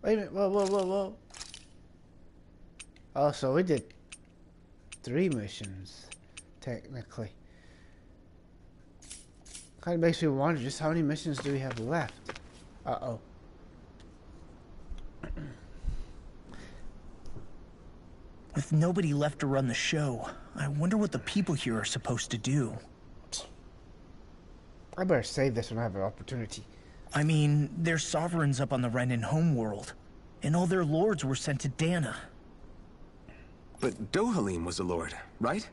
Wait a minute. Whoa, whoa, whoa, whoa. Oh, so we did 3 missions, technically. Kind of makes me wonder just how many missions do we have left? Uh-oh. With nobody left to run the show, I wonder what the people here are supposed to do. I better save this when I have an opportunity. I mean, they're sovereigns up on the Renin homeworld, and all their lords were sent to Dana. But Dohalim was a lord, right?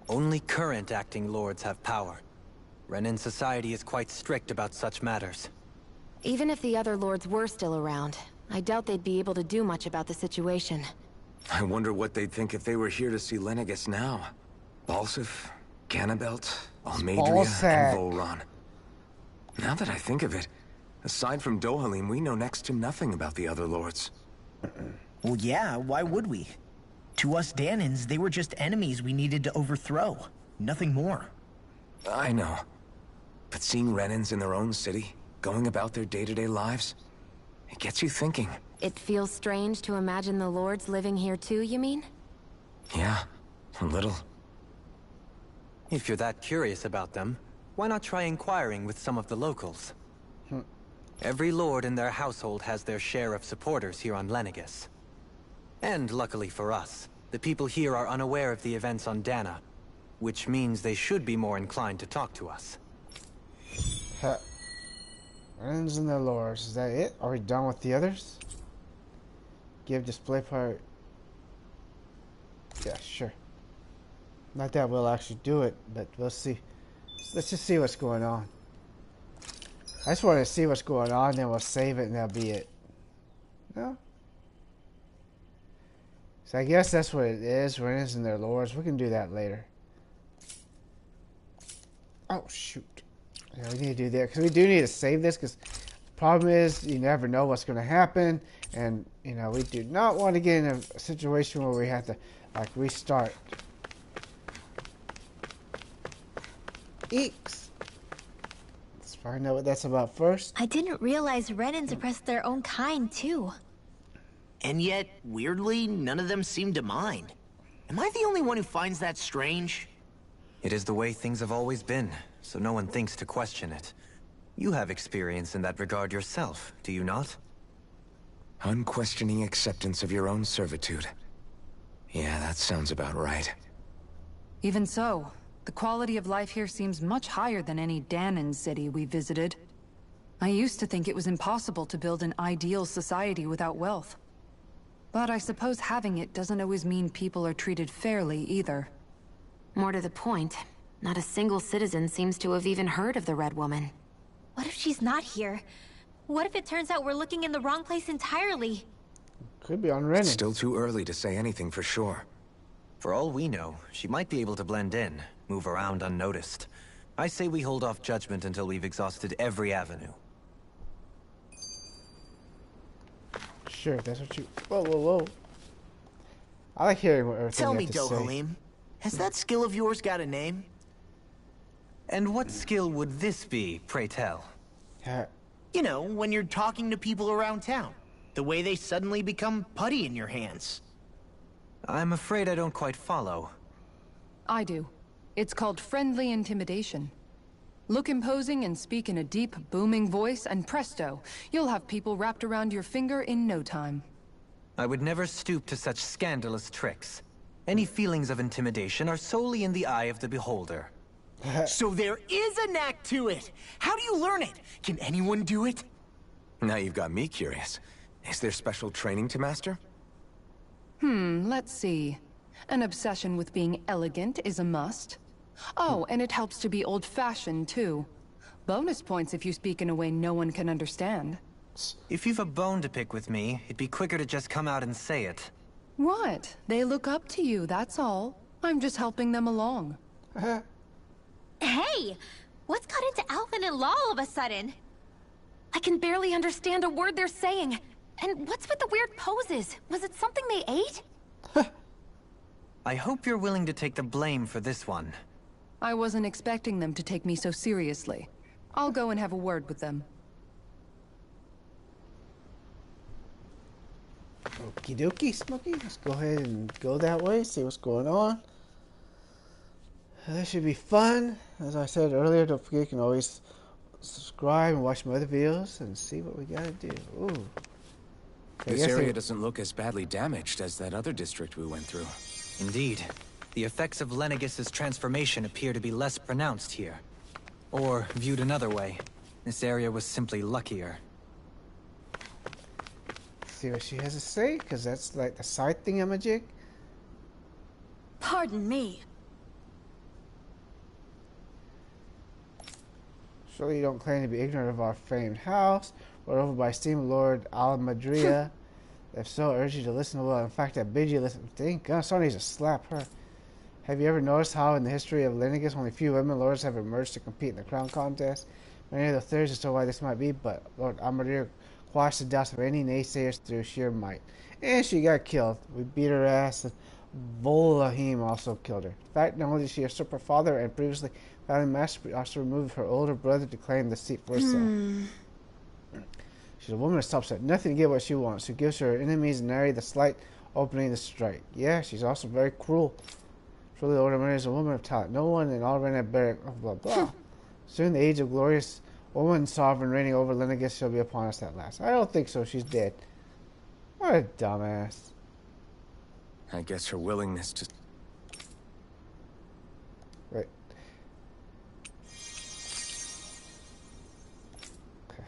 Only current acting lords have power. Renin society is quite strict about such matters. Even if the other lords were still around, I doubt they'd be able to do much about the situation. I wonder what they'd think if they were here to see Lenegis now. Balsif, Ganabelt, Almadria, and Volron. Now that I think of it, aside from Dohalim, we know next to nothing about the other lords. Well, yeah, why would we? To us Danans, they were just enemies we needed to overthrow. Nothing more. I know. But seeing Renins in their own city, going about their day-to-day lives, it gets you thinking. It feels strange to imagine the lords living here too, you mean? Yeah, a little. If you're that curious about them, why not try inquiring with some of the locals? Every lord in their household has their share of supporters here on Lenegis. And luckily for us, the people here are unaware of the events on Dana, which means they should be more inclined to talk to us. Renins and their lords, is that it? Are we done with the others? Give display part. Yeah, sure. Not that we'll actually do it, but we'll see. Let's just see what's going on. I just want to see what's going on, then we'll save it and that'll be it. No? So I guess that's what it is. Renins and their lords. We can do that later. Oh, shoot. Yeah, we need to do that because we do need to save this because the problem is you never know what's going to happen. And, you know, we do not want to get in a situation where we have to, like, restart. Eeks. Let's find out what that's about first. I didn't realize Renins oppressed their own kind, too. And yet, weirdly, none of them seem to mind. Am I the only one who finds that strange? It is the way things have always been, so no one thinks to question it. You have experience in that regard yourself, do you not? Unquestioning acceptance of your own servitude. Yeah, that sounds about right. Even so, the quality of life here seems much higher than any Danan city we visited. I used to think it was impossible to build an ideal society without wealth. But I suppose having it doesn't always mean people are treated fairly either. More to the point, not a single citizen seems to have even heard of the Red Woman. What if she's not here? What if it turns out we're looking in the wrong place entirely? Could be on Renin. It's still too early to say anything for sure. For all we know, she might be able to blend in, move around unnoticed. I say we hold off judgment until we've exhausted every avenue. Sure, that's what you... Whoa, whoa, whoa. I like hearing what everything Tell you me, have to say. Dohalim, has that skill of yours got a name? And what skill would this be, pray tell? You know, when you're talking to people around town. The way they suddenly become putty in your hands. I'm afraid I don't quite follow. I do. It's called friendly intimidation. Look imposing and speak in a deep, booming voice, and presto, you'll have people wrapped around your finger in no time. I would never stoop to such scandalous tricks. Any feelings of intimidation are solely in the eye of the beholder. So there is a knack to it! How do you learn it? Can anyone do it? Now you've got me curious. Is there special training to master? Let's see. An obsession with being elegant is a must. Oh, and it helps to be old-fashioned, too. Bonus points if you speak in a way no one can understand. If you've a bone to pick with me, it'd be quicker to just come out and say it. What? They look up to you, that's all. I'm just helping them along. Hey! What's got into Alphen and Law all of a sudden? I can barely understand a word they're saying. And what's with the weird poses? Was it something they ate? I hope you're willing to take the blame for this one. I wasn't expecting them to take me so seriously. I'll go and have a word with them. Okie dokie, Smokey. Let's go ahead and go that way, see what's going on. This should be fun. As I said earlier, don't forget you can always subscribe and watch my other videos and see what we gotta do. Ooh. This area doesn't look as badly damaged as that other district we went through. Indeed. The effects of Lenegis' transformation appear to be less pronounced here. Or, viewed another way, This area was simply luckier. See what she has to say, because that's like the side thingamajig. Pardon me. Surely you don't claim to be ignorant of our famed house, ruled over by esteemed Lord Almadria. If so, I urge you to listen to well. In fact, I bid you listen. Dang God, someone needs to slap her. Have you ever noticed how in the history of Lenegis only few women lords have emerged to compete in the crown contest? Many of the theories as to why this might be, but Lord Almadria quashed the doubts of any naysayers through sheer might. And she got killed. We beat her ass, and Volahim also killed her. In fact, not only did she usurp her father and previously founding master, but also removed her older brother to claim the seat for herself. She's a woman who stops at nothing to get what she wants, who gives her enemies nary the slight opening to strike. Yeah, she's also very cruel. Truly, the Lord of Mary is a woman of talent. No one in all Rena better. Blah blah. Soon, the age of glorious woman sovereign reigning over Lenegis shall be upon us at last. I don't think so. She's dead. What a dumbass. I guess her willingness to... Right. Okay.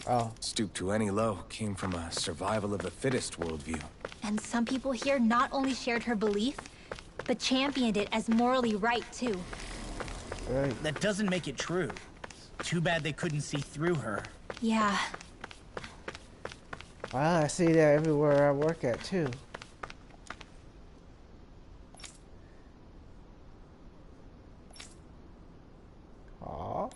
Oh. Stoop to any low came from a survival of the fittest worldview. And some people here not only shared her belief, but championed it as morally right, too. Right. That doesn't make it true. Too bad they couldn't see through her. Yeah. Well, I see that everywhere I work at, too. Aww.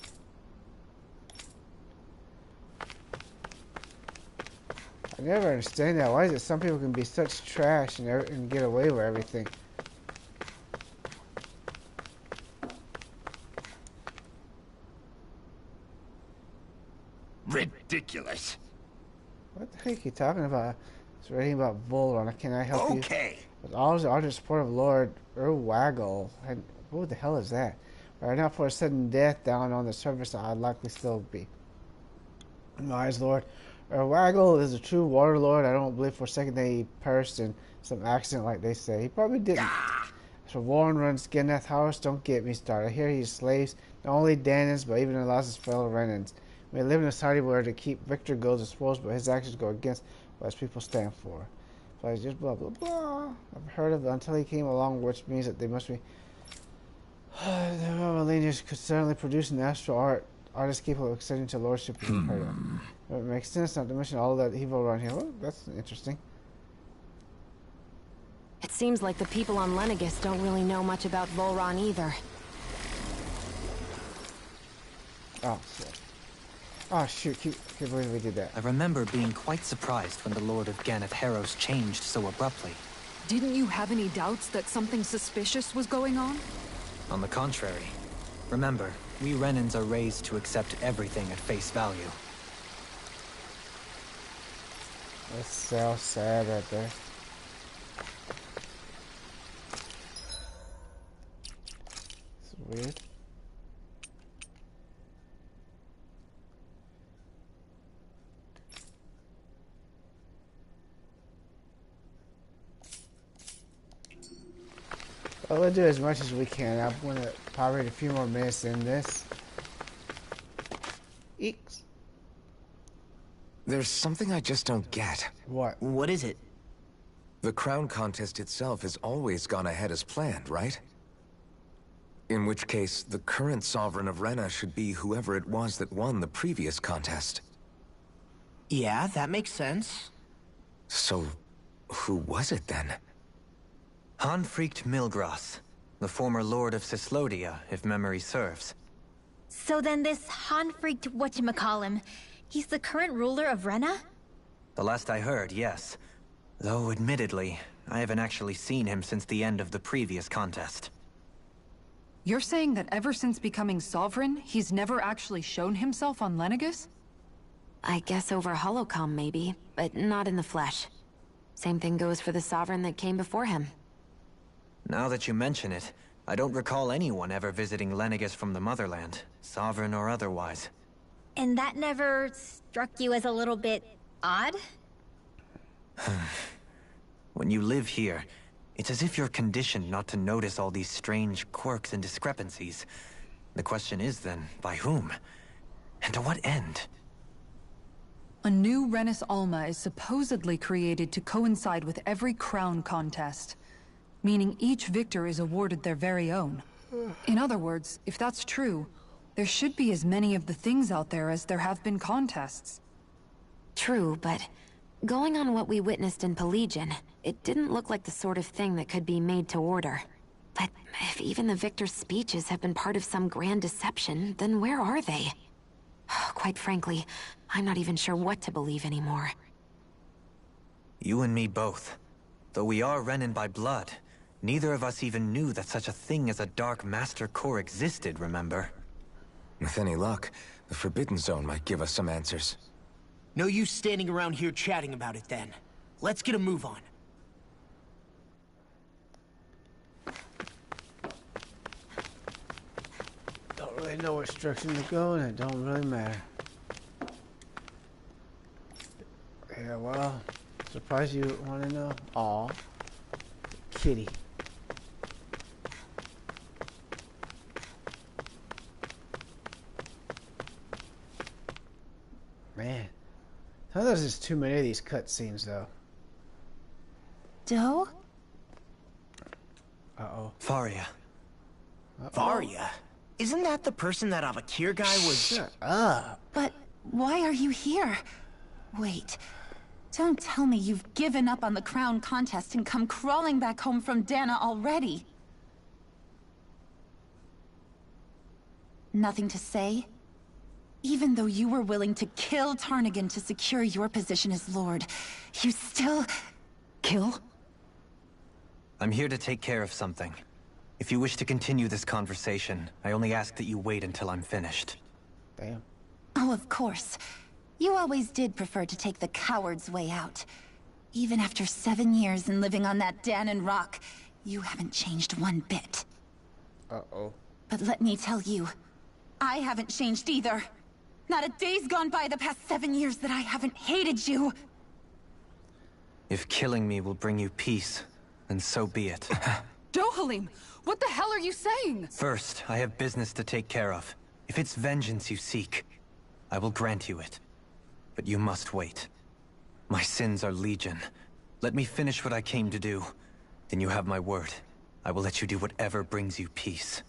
I never understand that. Why is it some people can be such trash and get away with everything? Ridiculous. What the heck are you talking about? It's writing about Volron. Can I help you? Okay. With all the ardent support of Lord Urwaggle. What the hell is that? Right now, for a sudden death down on the surface, I'd likely still be. In my eyes, Lord Urwaggle is a true water lord. I don't believe for a second that he perished in some accident like they say. He probably didn't. So Warren runs Genneth House. Don't get me started. I hear he slaves not only Danans, but even allows his fellow Renans. We live in a society where to keep victor goes exposed, but his actions go against what his people stand for. So I just blah blah blah. I've heard of it until he came along, which means that they must be. The lineage could certainly produce an astral artist capable of extending to lordship is unheard of. It makes sense not to mention all that evil around here. Well, that's interesting. It seems like the people on Lenegis don't really know much about Volron either. Oh, shit. Oh, shoot. Can't believe we did that. I remember being quite surprised when the Lord of Ganneth Harros changed so abruptly. Didn't you have any doubts that something suspicious was going on? On the contrary. Remember, we Renans are raised to accept everything at face value. That's so sad right there. It's weird. Well, we'll do as much as we can. I'm going to tolerate a few more minutes in this. Eeks. There's something I just don't get. What? What is it? The crown contest itself has always gone ahead as planned, right? In which case, the current sovereign of Rena should be whoever it was that won the previous contest. Yeah, that makes sense. So, who was it then? Hanfried Milgras, the former Lord of Cislodia, if memory serves. So then this Hanfried whatchamacallem, he's the current ruler of Rena? The last I heard, yes. Though, admittedly, I haven't actually seen him since the end of the previous contest. You're saying that ever since becoming sovereign, he's never actually shown himself on Lenegis? I guess over holocom maybe, but not in the flesh. Same thing goes for the sovereign that came before him. Now that you mention it, I don't recall anyone ever visiting Lenegis from the motherland, sovereign or otherwise. And that never struck you as a little bit odd? When you live here, it's as if you're conditioned not to notice all these strange quirks and discrepancies. The question is then, by whom? And to what end? A new Renis Alma is supposedly created to coincide with every crown contest, meaning each victor is awarded their very own. In other words, if that's true, there should be as many of the things out there as there have been contests. True, but going on what we witnessed in Pelagian, it didn't look like the sort of thing that could be made to order. But if even the victor's speeches have been part of some grand deception, then where are they? Quite frankly, I'm not even sure what to believe anymore. You and me both. Though we are Renin by blood, neither of us even knew that such a thing as a Dark Master Core existed, remember? With any luck, the Forbidden Zone might give us some answers. No use standing around here chatting about it then. Let's get a move on. Don't really know which direction to go, and it don't really matter. Yeah, well, surprised you want to know. Aw, kitty. Man, sometimes there's just too many of these cutscenes, though. Doe? Uh-oh. Faria. Varia? Isn't that the person that Avakir guy was... Shut up. But why are you here? Wait. Don't tell me you've given up on the crown contest and come crawling back home from Dana already. Nothing to say? Even though you were willing to kill Tarnigan to secure your position as Lord, you still... Kill? I'm here to take care of something. If you wish to continue this conversation, I only ask that you wait until I'm finished. Damn. Oh, of course. You always did prefer to take the coward's way out. Even after 7 years and living on that Danon rock, you haven't changed one bit. Uh-oh. But let me tell you, I haven't changed either. Not a day's gone by the past 7 years that I haven't hated you. If killing me will bring you peace, then so be it. Dohalim, what the hell are you saying? First, I have business to take care of. If it's vengeance you seek, I will grant you it. But you must wait. My sins are legion. Let me finish what I came to do. Then you have my word. I will let you do whatever brings you peace.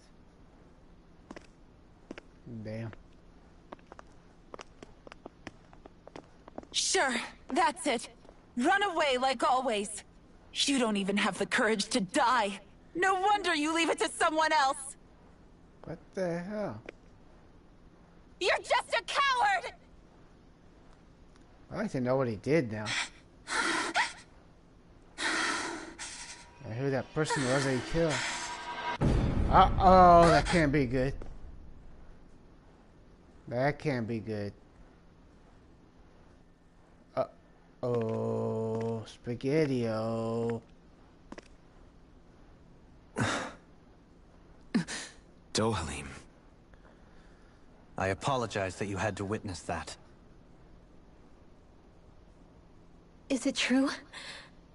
Damn. Sure, that's it. Run away like always. You don't even have the courage to die. No wonder you leave it to someone else. What the hell? You're just a coward! I like to know what he did now. And who that person was that he killed. Uh-oh, that can't be good. That can't be good. Uh-oh, Spaghetti-O. Dohalim. I apologize that you had to witness that. Is it true?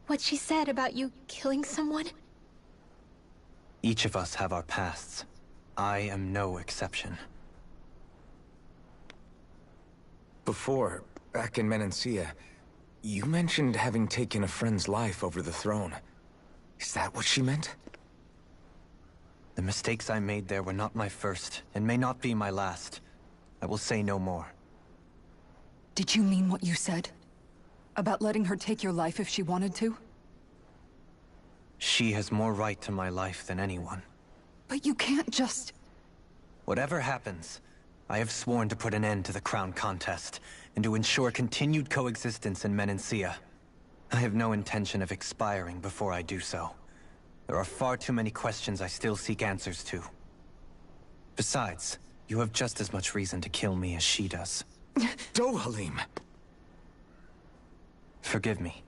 What she said about you killing someone? Each of us have our pasts. I am no exception. Before, back in Menancia, you mentioned having taken a friend's life over the throne. Is that what she meant? The mistakes I made there were not my first, and may not be my last. I will say no more. Did you mean what you said? About letting her take your life if she wanted to? She has more right to my life than anyone. But you can't just... Whatever happens, I have sworn to put an end to the crown contest, and to ensure continued coexistence in Menancia. I have no intention of expiring before I do so. There are far too many questions I still seek answers to. Besides, you have just as much reason to kill me as she does. Dohalim! Forgive me.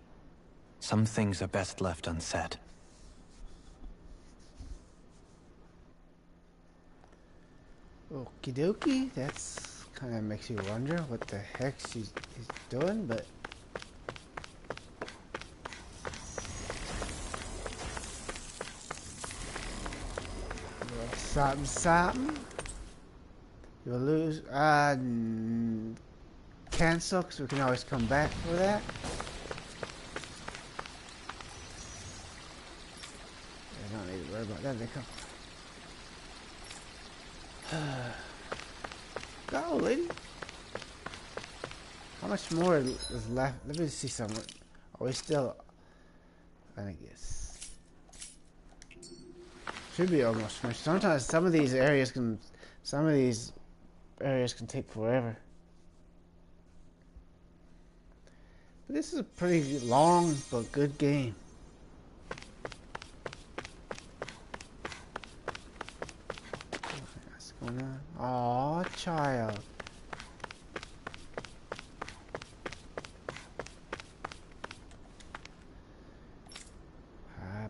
Some things are best left unsaid. Okie dokie, that's kind of makes you wonder what the heck she's doing, but... Something, something. You'll lose. Cancel, because we can always come back for that. I don't need to worry about that. They come. Go, lady. How much more is left? Let me see something. Are we still? I guess. Should be almost finished. Sometimes some of these areas can take forever. But this is a pretty long but good game. What's going on? Aw, child.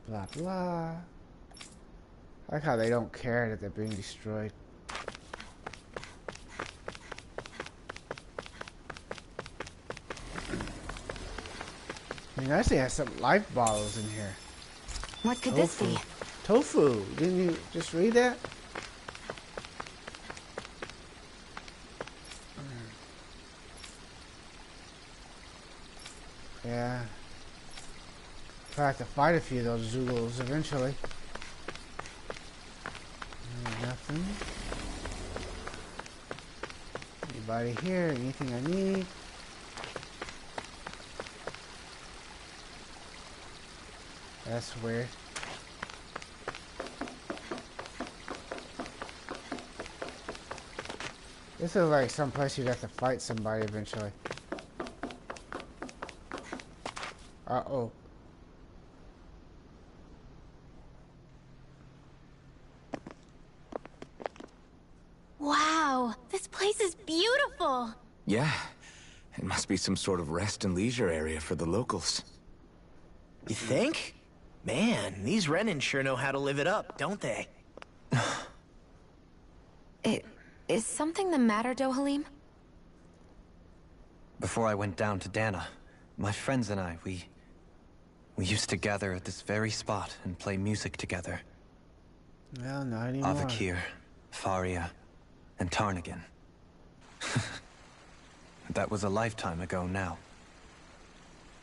Blah blah. I like how they don't care that they're being destroyed. I mean, I actually have some life bottles in here. What could this be? Tofu. Didn't you just read that? Yeah. I'll have to fight a few of those Zoogles eventually. Nothing. Anybody here? Anything I need? That's weird. This is like some place you'd have to fight somebody eventually. Uh-oh. Wow, this place is beautiful. Yeah, it must be some sort of rest and leisure area for the locals. You think? Man, these Renin sure know how to live it up, don't they? Is something the matter, Dohalim? Before I went down to Dana, my friends and I, we used to gather at this very spot and play music together. Well, not anymore. Avakir, Faria, and Tarnagin. That was a lifetime ago now.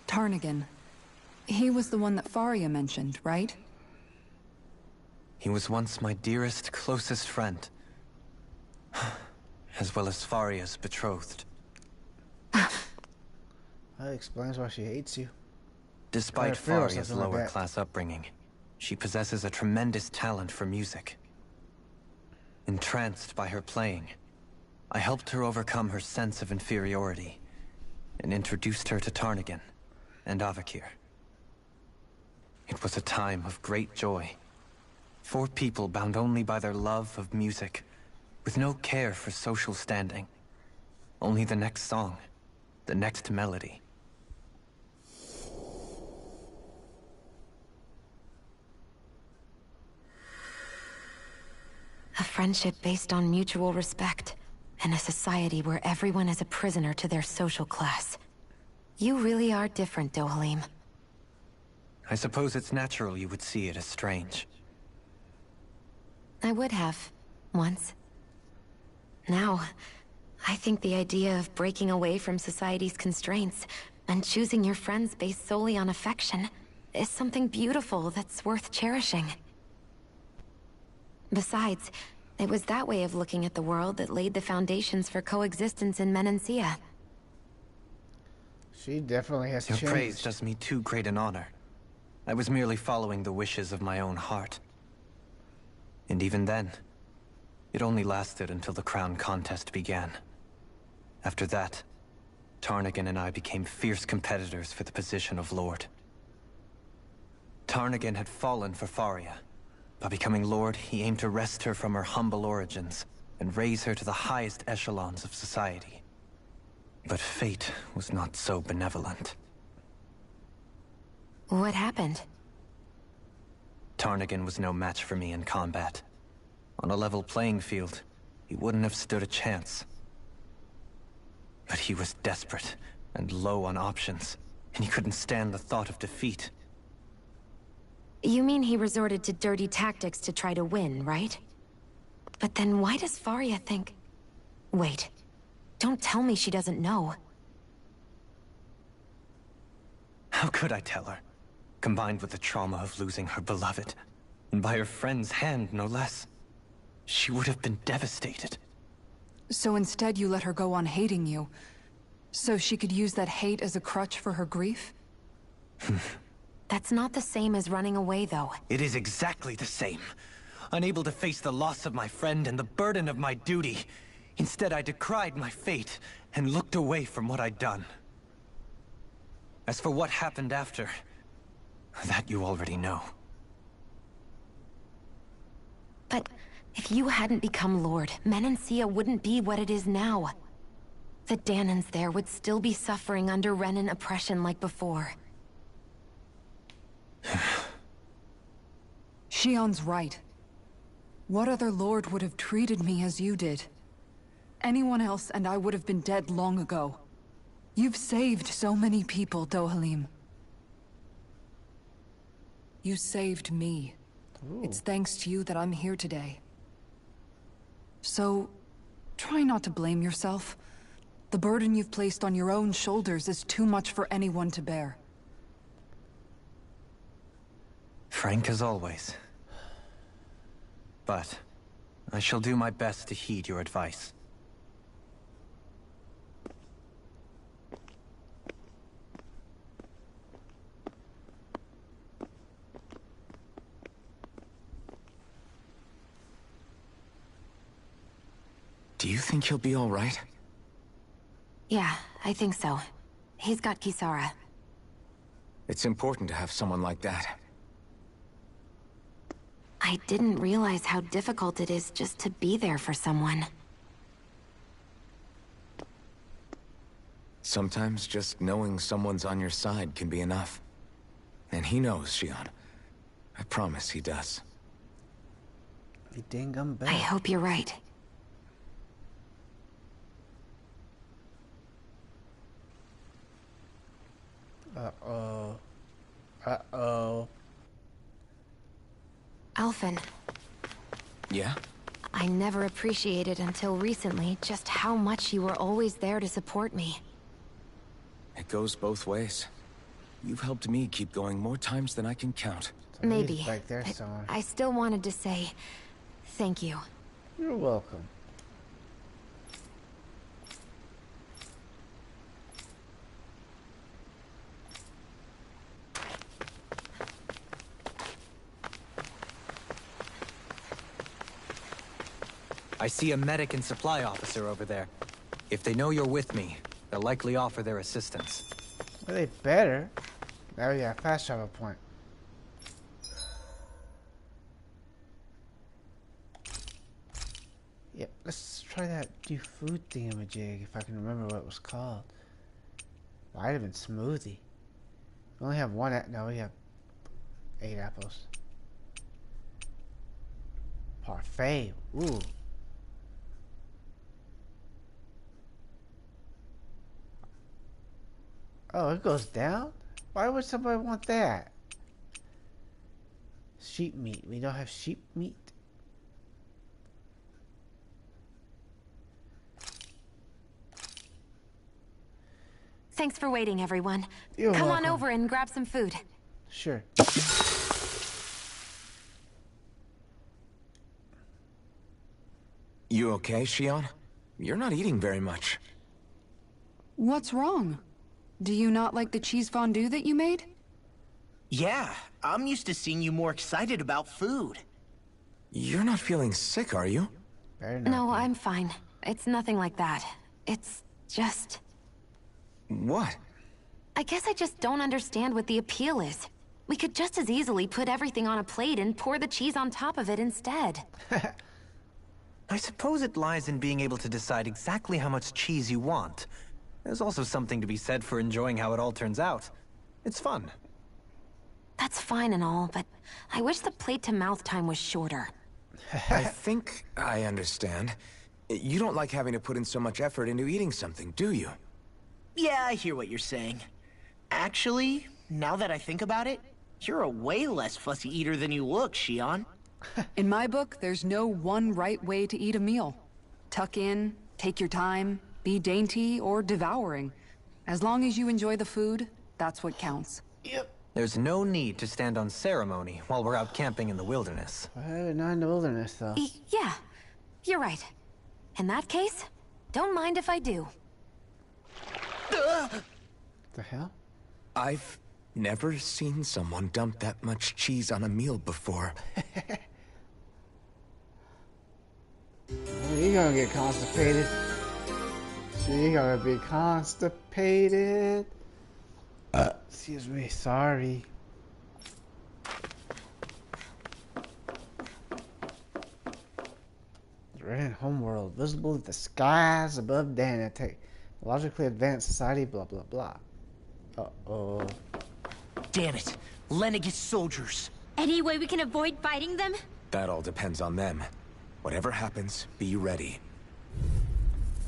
Tarnagin. He was the one that Faria mentioned, right? He was once my dearest, closest friend. As well as Faria's betrothed. That explains why she hates you. Despite Faria's lower-class upbringing, she possesses a tremendous talent for music. Entranced by her playing, I helped her overcome her sense of inferiority and introduced her to Tarnagin and Avakir. It was a time of great joy. 4 people bound only by their love of music, with no care for social standing. Only the next song, the next melody. A friendship based on mutual respect, and a society where everyone is a prisoner to their social class. You really are different, Dohalim. I suppose it's natural you would see it as strange. I would have, once. Now, I think the idea of breaking away from society's constraints and choosing your friends based solely on affection is something beautiful that's worth cherishing. Besides, it was that way of looking at the world that laid the foundations for coexistence in Menancia. She definitely has changed. Your praise does me too great an honor. I was merely following the wishes of my own heart. And even then, it only lasted until the crown contest began. After that, Tarnagin and I became fierce competitors for the position of Lord. Tarnagin had fallen for Faria. By becoming Lord, he aimed to wrest her from her humble origins and raise her to the highest echelons of society. But fate was not so benevolent. What happened? Tarnagin was no match for me in combat. On a level playing field, he wouldn't have stood a chance. But he was desperate and low on options, and he couldn't stand the thought of defeat. You mean he resorted to dirty tactics to try to win, right? But then why does Faria think... Wait. Don't tell me she doesn't know. How could I tell her? Combined with the trauma of losing her beloved, and by her friend's hand, no less. She would have been devastated. So instead you let her go on hating you, so she could use that hate as a crutch for her grief? That's not the same as running away, though. It is exactly the same. Unable to face the loss of my friend and the burden of my duty. Instead, I decried my fate and looked away from what I'd done. As for what happened after, that you already know. But if you hadn't become Lord, Menancia wouldn't be what it is now. The Danans there would still be suffering under Renan oppression like before. Shionne's right. What other lord would have treated me as you did? Anyone else and I would have been dead long ago. You've saved so many people, Dohalim. You saved me. Ooh. It's thanks to you that I'm here today. So, try not to blame yourself. The burden you've placed on your own shoulders is too much for anyone to bear. Frank as always. But I shall do my best to heed your advice. Do you think he'll be all right? Yeah, I think so. He's got Kisara. It's important to have someone like that. I didn't realize how difficult it is just to be there for someone. Sometimes just knowing someone's on your side can be enough. And he knows, Shionne. I promise he does. You dingum I bell. hope you're right. Uh-oh. Uh-oh. Alphen, Yeah? I never appreciated until recently just how much you were always there to support me. It goes both ways. You've helped me keep going more times than I can count. Maybe, He's back there but somewhere. I still wanted to say thank you. You're welcome. I see a medic and supply officer over there. If they know you're with me, they'll likely offer their assistance. Well, they better. Now we got a fast travel point. Yeah, let's try that do food thingamajig if I can remember what it was called. Might have been smoothie. We only have one. No, we have 8 apples. Parfait. Ooh. Oh, it goes down? Why would somebody want that? Sheep meat. We don't have sheep meat. Thanks for waiting, everyone. You're Come on welcome. over and grab some food. Sure. You okay, Shionne? You're not eating very much. What's wrong? Do you not like the cheese fondue that you made? Yeah, I'm used to seeing you more excited about food. You're not feeling sick, are you? Better not No, be. I'm fine. It's nothing like that. It's just... What? I guess I just don't understand what the appeal is. We could just as easily put everything on a plate and pour the cheese on top of it instead. I suppose it lies in being able to decide exactly how much cheese you want. There's also something to be said for enjoying how it all turns out. It's fun. That's fine and all, but I wish the plate-to-mouth time was shorter. I think I understand. You don't like having to put in so much effort into eating something, do you? Yeah, I hear what you're saying. Actually, now that I think about it, you're a way less fussy eater than you look, Shionne. In my book, there's no one right way to eat a meal. Tuck in, Take your time, be dainty or devouring. As long as you enjoy the food, that's what counts. There's no need to stand on ceremony while we're out camping in the wilderness. Not in the wilderness, though. Yeah, you're right. In that case, don't mind if I do. The hell? I've never seen someone dump that much cheese on a meal before. You're gonna get constipated. You're gonna be constipated. Excuse me, sorry. Red homeworld, visible in the skies above Dana. Technologically advanced society, blah blah blah. Uh-oh. Damn it. Lenegis soldiers. Any way we can avoid fighting them? That all depends on them. Whatever happens, be ready.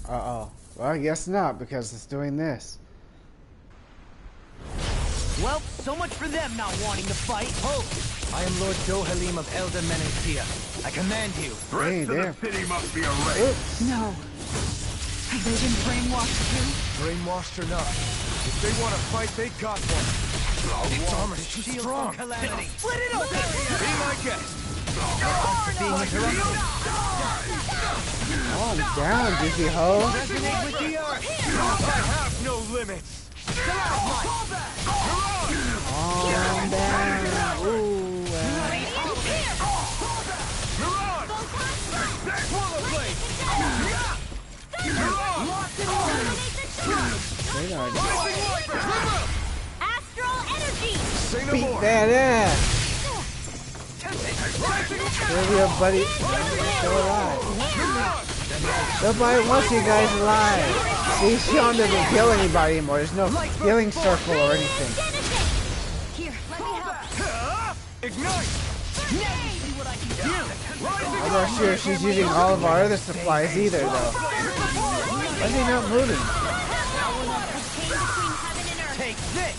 Uh-oh. Well, I guess not, because it's doing this. Well, so much for them not wanting to fight. Ho! I am Lord Dohalim of Elda Menencia. I command you. Hey, The city must be erased. No. Have they been brainwashed too? Brainwashed or not, if they want to fight, they got one. Its armor's too strong. Calamity. Split it open! Be my guest. Being interrupted. Calm down, goofy hoe. Resonate with the earth. I have no limits. Calm down. Ooh. Astral energy! Say no Beat more. that ass. There we are, buddy. Still alive. Nobody wants you guys alive. See, Shionne doesn't kill anybody anymore. There's no healing circle or anything. Here, let me help. Ignite. I'm not sure if she's using all of our other supplies either, though. Why is he not moving? Take this!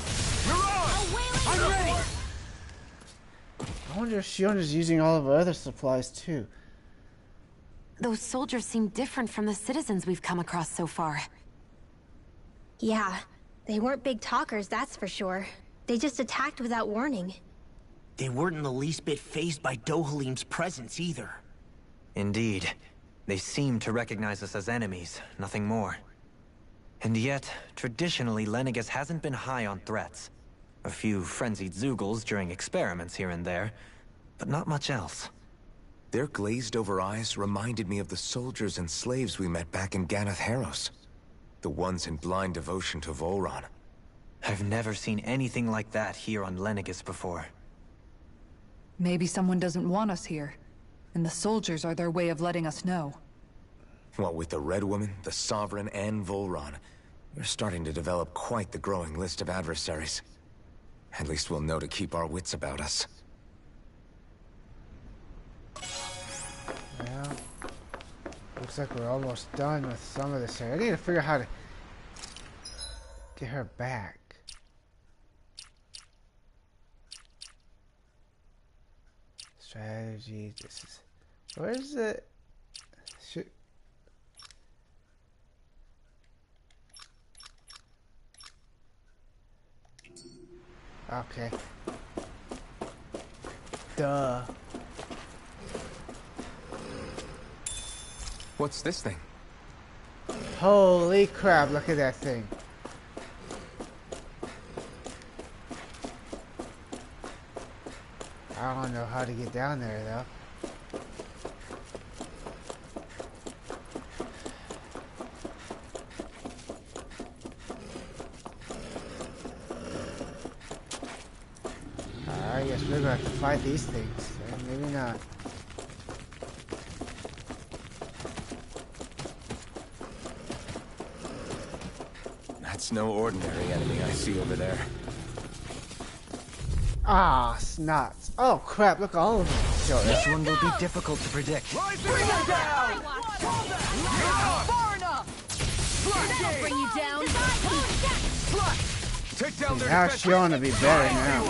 I'm ready. I wonder if Shionne is using all of our other supplies too. Those soldiers seem different from the citizens we've come across so far. Yeah, they weren't big talkers, that's for sure. They just attacked without warning. They weren't in the least bit fazed by Dohalim's presence either. Indeed. They seem to recognize us as enemies, nothing more. And yet, traditionally, Lenegis hasn't been high on threats. A few frenzied Zeugles during experiments here and there, but not much else. Their glazed-over eyes reminded me of the soldiers and slaves we met back in Ganath Haros. The ones in blind devotion to Volron. I've never seen anything like that here on Lenegis before. Maybe someone doesn't want us here, and the soldiers are their way of letting us know. Well, with the Red Woman, the Sovereign, and Volron, we're starting to develop quite the growing list of adversaries. At least we'll know to keep our wits about us. Well, looks like we're almost done with some of this here. I need to figure out how to get her back. Strategy. This is. Where's it? Should. Okay. Duh. What's this thing? Holy crap, look at that thing. I don't know how to get down there though. I guess we're gonna have to fight these things. Maybe not. That's no ordinary enemy I see over there. Ah, snots. Oh crap, look at all of them. This one will be difficult to predict. Bring her down! Far enough! That'll bring you down! Take down their Now Shionne will be better now.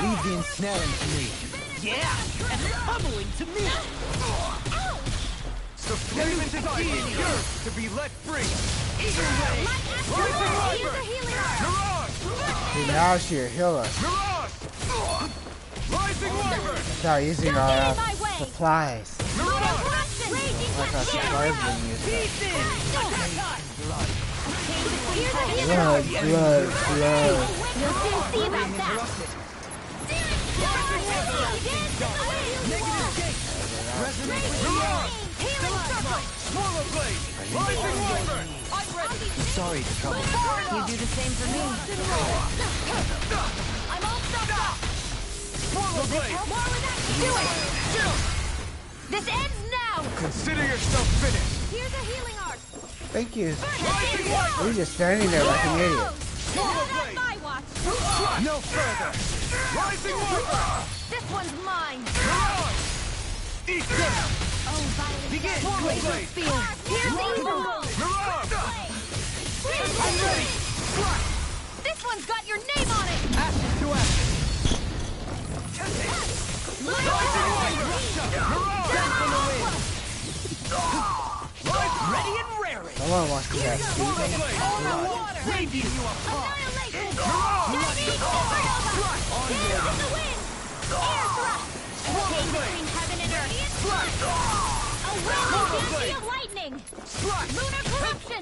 Leave the ensnaring to me. Yeah, and pummeling to me. The flame inside me yearns to be let free. See, now she'll heal us without using our supplies. Like our supplies being used. Blood. You'll soon see about that. Sorry to trouble. You do the same for me. I'm all stuffed up. Do it. This ends now. Consider yourself finished. Here's a healing arc. Thank you. You're just standing there like an idiot. Not on my watch. No further. Rising Warper. This one's mine. Eat this. Oh, Violet. Begin. Blade. Here's evil. I'm ready. This one's got your name on it. Ashes to ashes. Ready and raring. I want to watch that speed. Raging you apart. Annihilation. Supernova. Hands in the wind. Air thrust. Cage between heaven and earth. A whirling fancy of lightning. Lunar corruption.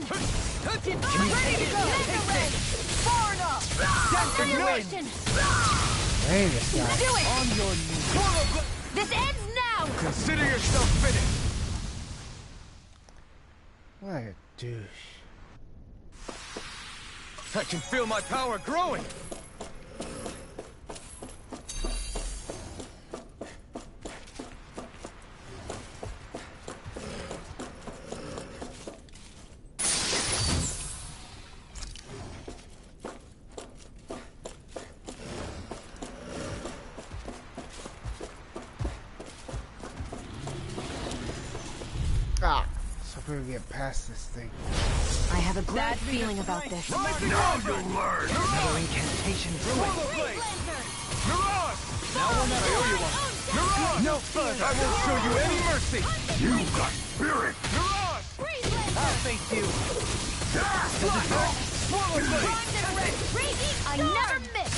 Ready to go. Mega ray. Far enough. Annihilation. Hey, this guy. Do it. On your knees. This ends now. Consider yourself finished. What a douche. I can feel my power growing. So if we can get past this thing. I have a bad feeling about this. Now you'll learn. Another incantation brewing. No further. I won't show you any mercy. You got spirit. I'll face you. I never miss.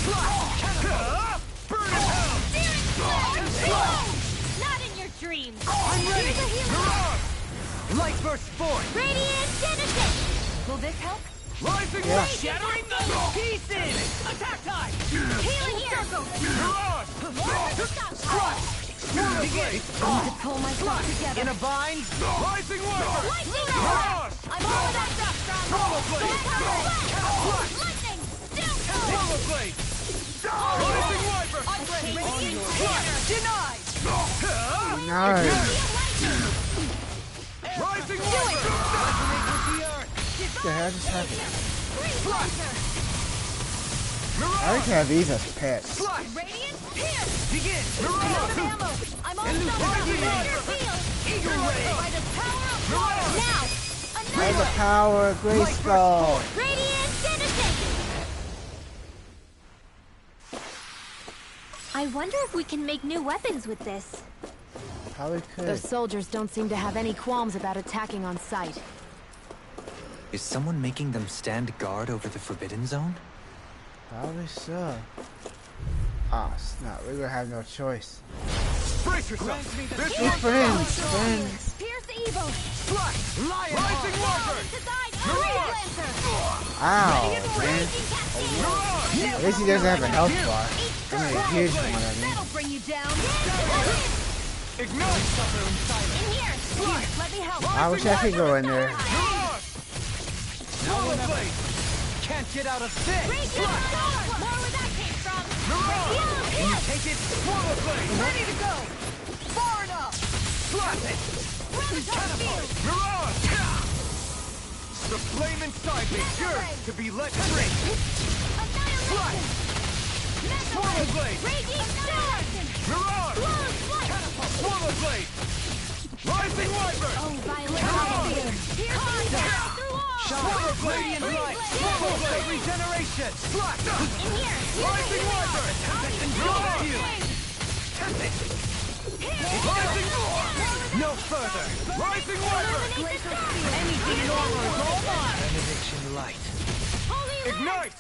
Burn in hell. Not in your dreams. I'm ready. Light burst forth. Radiant Genesis. Will this help? Rising Yeah. Shattering the pieces. Attack time. Healing here. Begin. To pull myself together. In a bind. Rising Warper. Lightning rod. I'm all that stuff, strong. Lightning. Still. Rollerblade. Rising Wiper. Denied. Nice. Rising Wiper. What the hell just happened? I like to have these as pets. Radiant here. Begin. I'm out of ammo. I'm all stuffed up. Eager by the power of water. Now. By the power of Grayskull. Radiant Genesis. I wonder if we can make new weapons with this. Probably could. Those soldiers don't seem to have any qualms about attacking on sight. Is someone making them stand guard over the Forbidden Zone? Probably so. Ah, snap. We're gonna have no choice. Brace yourself. This Hey, friends. Pierce evil. Rising Warper. Ow, man. At least he doesn't have a health bar. I mean, a huge one, I mean. That'll bring you down. Ignite. In here. Let me help. I wish I could go in there. Rollerblade. Can't get out of this. Raging sword. More where that came from. Take it. Rollerblade. Ready to go. Far enough. Slap it. Mirage. The flame inside me yearns to be let free. Rollerblade. Raging sword. Mirage. Rollerblade. Rising Wiper. Oh, Violet. Rollerblade. Rollerblade. Regeneration. In here. Rising Wiper. Raging No further! Rising Wyvern! Anything normal is all mine! Benediction light. Ignite!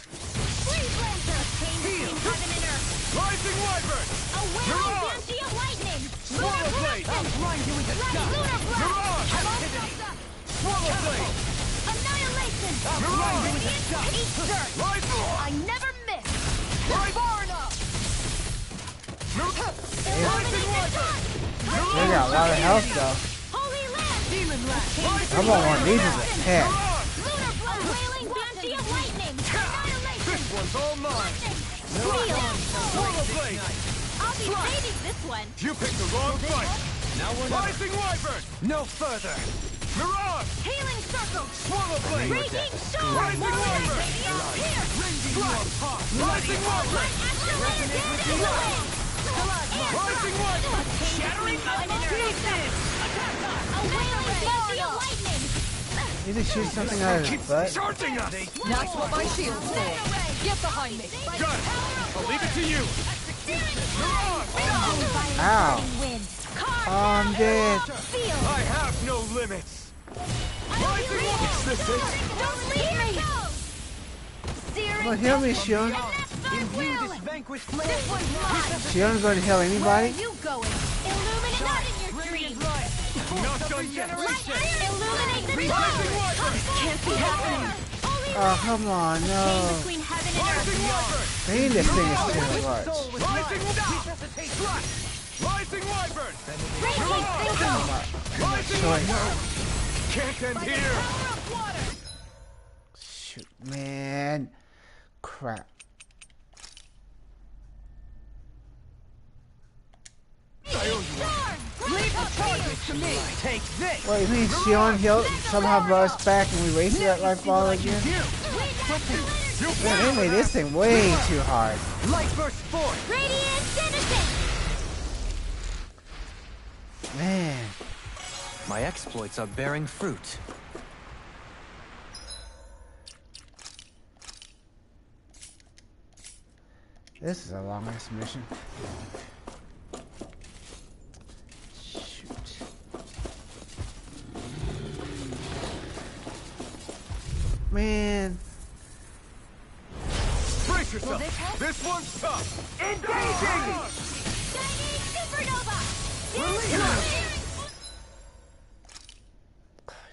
Freeze Lancer! Chain between heaven and earth! Rising Wyvern! A wailing banshee of lightning! Swallow blade! I'll grind you into dust! Lunar blast! Mirage! Captivity! Swallow blade! Annihilation! I'll grind you into dust! Eat dirt! I never miss! You're far enough! Rising Wyvern! They got a lot of health though. Holy land! Demon Lash! I'm on one of these as a pet. Lunar blast! Wailing banshee of lightning! Annihilation! This one's all mine! Steel! Swallow blade! I'll be saving this one! You picked the wrong fight! Now we're Rising Wyvern! No further! Mirage! Healing circle! Swallow blade! Raging storm! Rising Wyvern! Here! Rising Wyvern! Rising Wyvern! Shattering pieces! A wailing banshee of lightning! You just shoot something out of his butt. Charging us! That's what my shield's for! Get behind me! Got it! I'll leave it to you! Ow. I'm dead. I have no limits! Rising Wyvern! Is this it? Don't leave me! Come on, heal me, Shionne. Imbue this vanquished flame! Shionne's going to heal anybody? Where are you going? Illuminate not in your dreams! Not done yet! Illuminate the Rising Wyvern! Can't be happening! Oh, come on, no. Between heaven and earth! Rising Wyvern! Dang, this thing is too much. Rising Wyvern! Rising Wyvern! Rising Wyvern! Can't end here! Shoot, man. Crap. Leave the target to me! Take this! Wait, you mean Shionne healed, somehow brought us back and we wasted that life ball again? Man, they made this thing way too hard. Light burst forth! Radiant citizen! Man. My exploits are bearing fruit. This is a long ass mission. Shoot. Man. Brace yourself! This one's tough! Engaging! Supernova!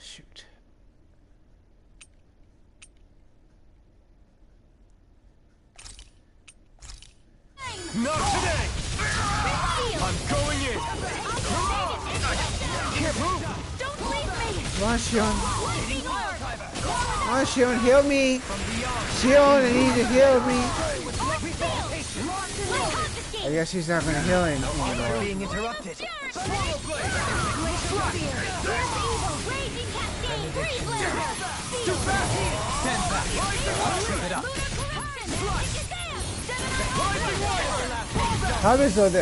Shoot. Not today! I'm going in! Can't move! Don't leave me! Come on, Shionne. Come on, Shionne, heal me. Shionne, I need to heal me. I guess he's not going to heal him anymore. Being interrupted! Stand back! Keep it up! How does it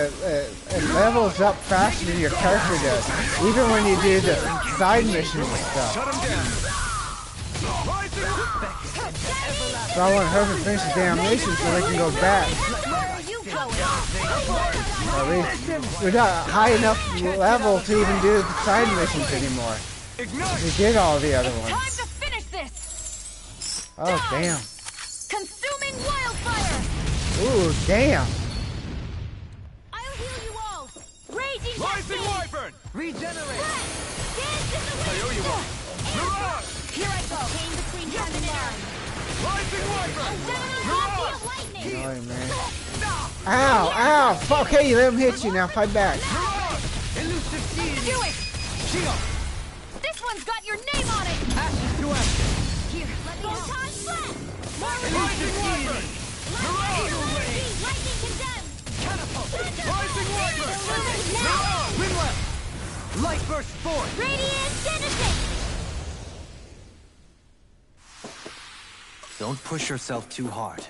levels up faster than your character does, even when you do the side missions and stuff. Shut him down! So I want her to finish the damn mission so they can go back. At least we're not high enough level to even do the side missions anymore. We did all the other Time ones. to finish this! Oh damn. Consuming wildfire! Ooh, damn. I'll heal you all! Raging Rising cascade! Wyvern! Regenerate! Dance in the wind! I owe you one! Mirage! Here I go! Chain between heaven and earth! Rising Wyvern! Mirage! Of lightning! Annoying, man. Ow, ow. Okay, you let him hit you now. Fight back. Elusive deity! Do it! Shield! This one's got your name on it! Ashes to ashes! Here, let me time flat! Elusive deity! Lightning condemned! Catapult! Rising Wyvern! Mirage! Wind left! Light burst forth! Radiant citizen! Don't push yourself too hard.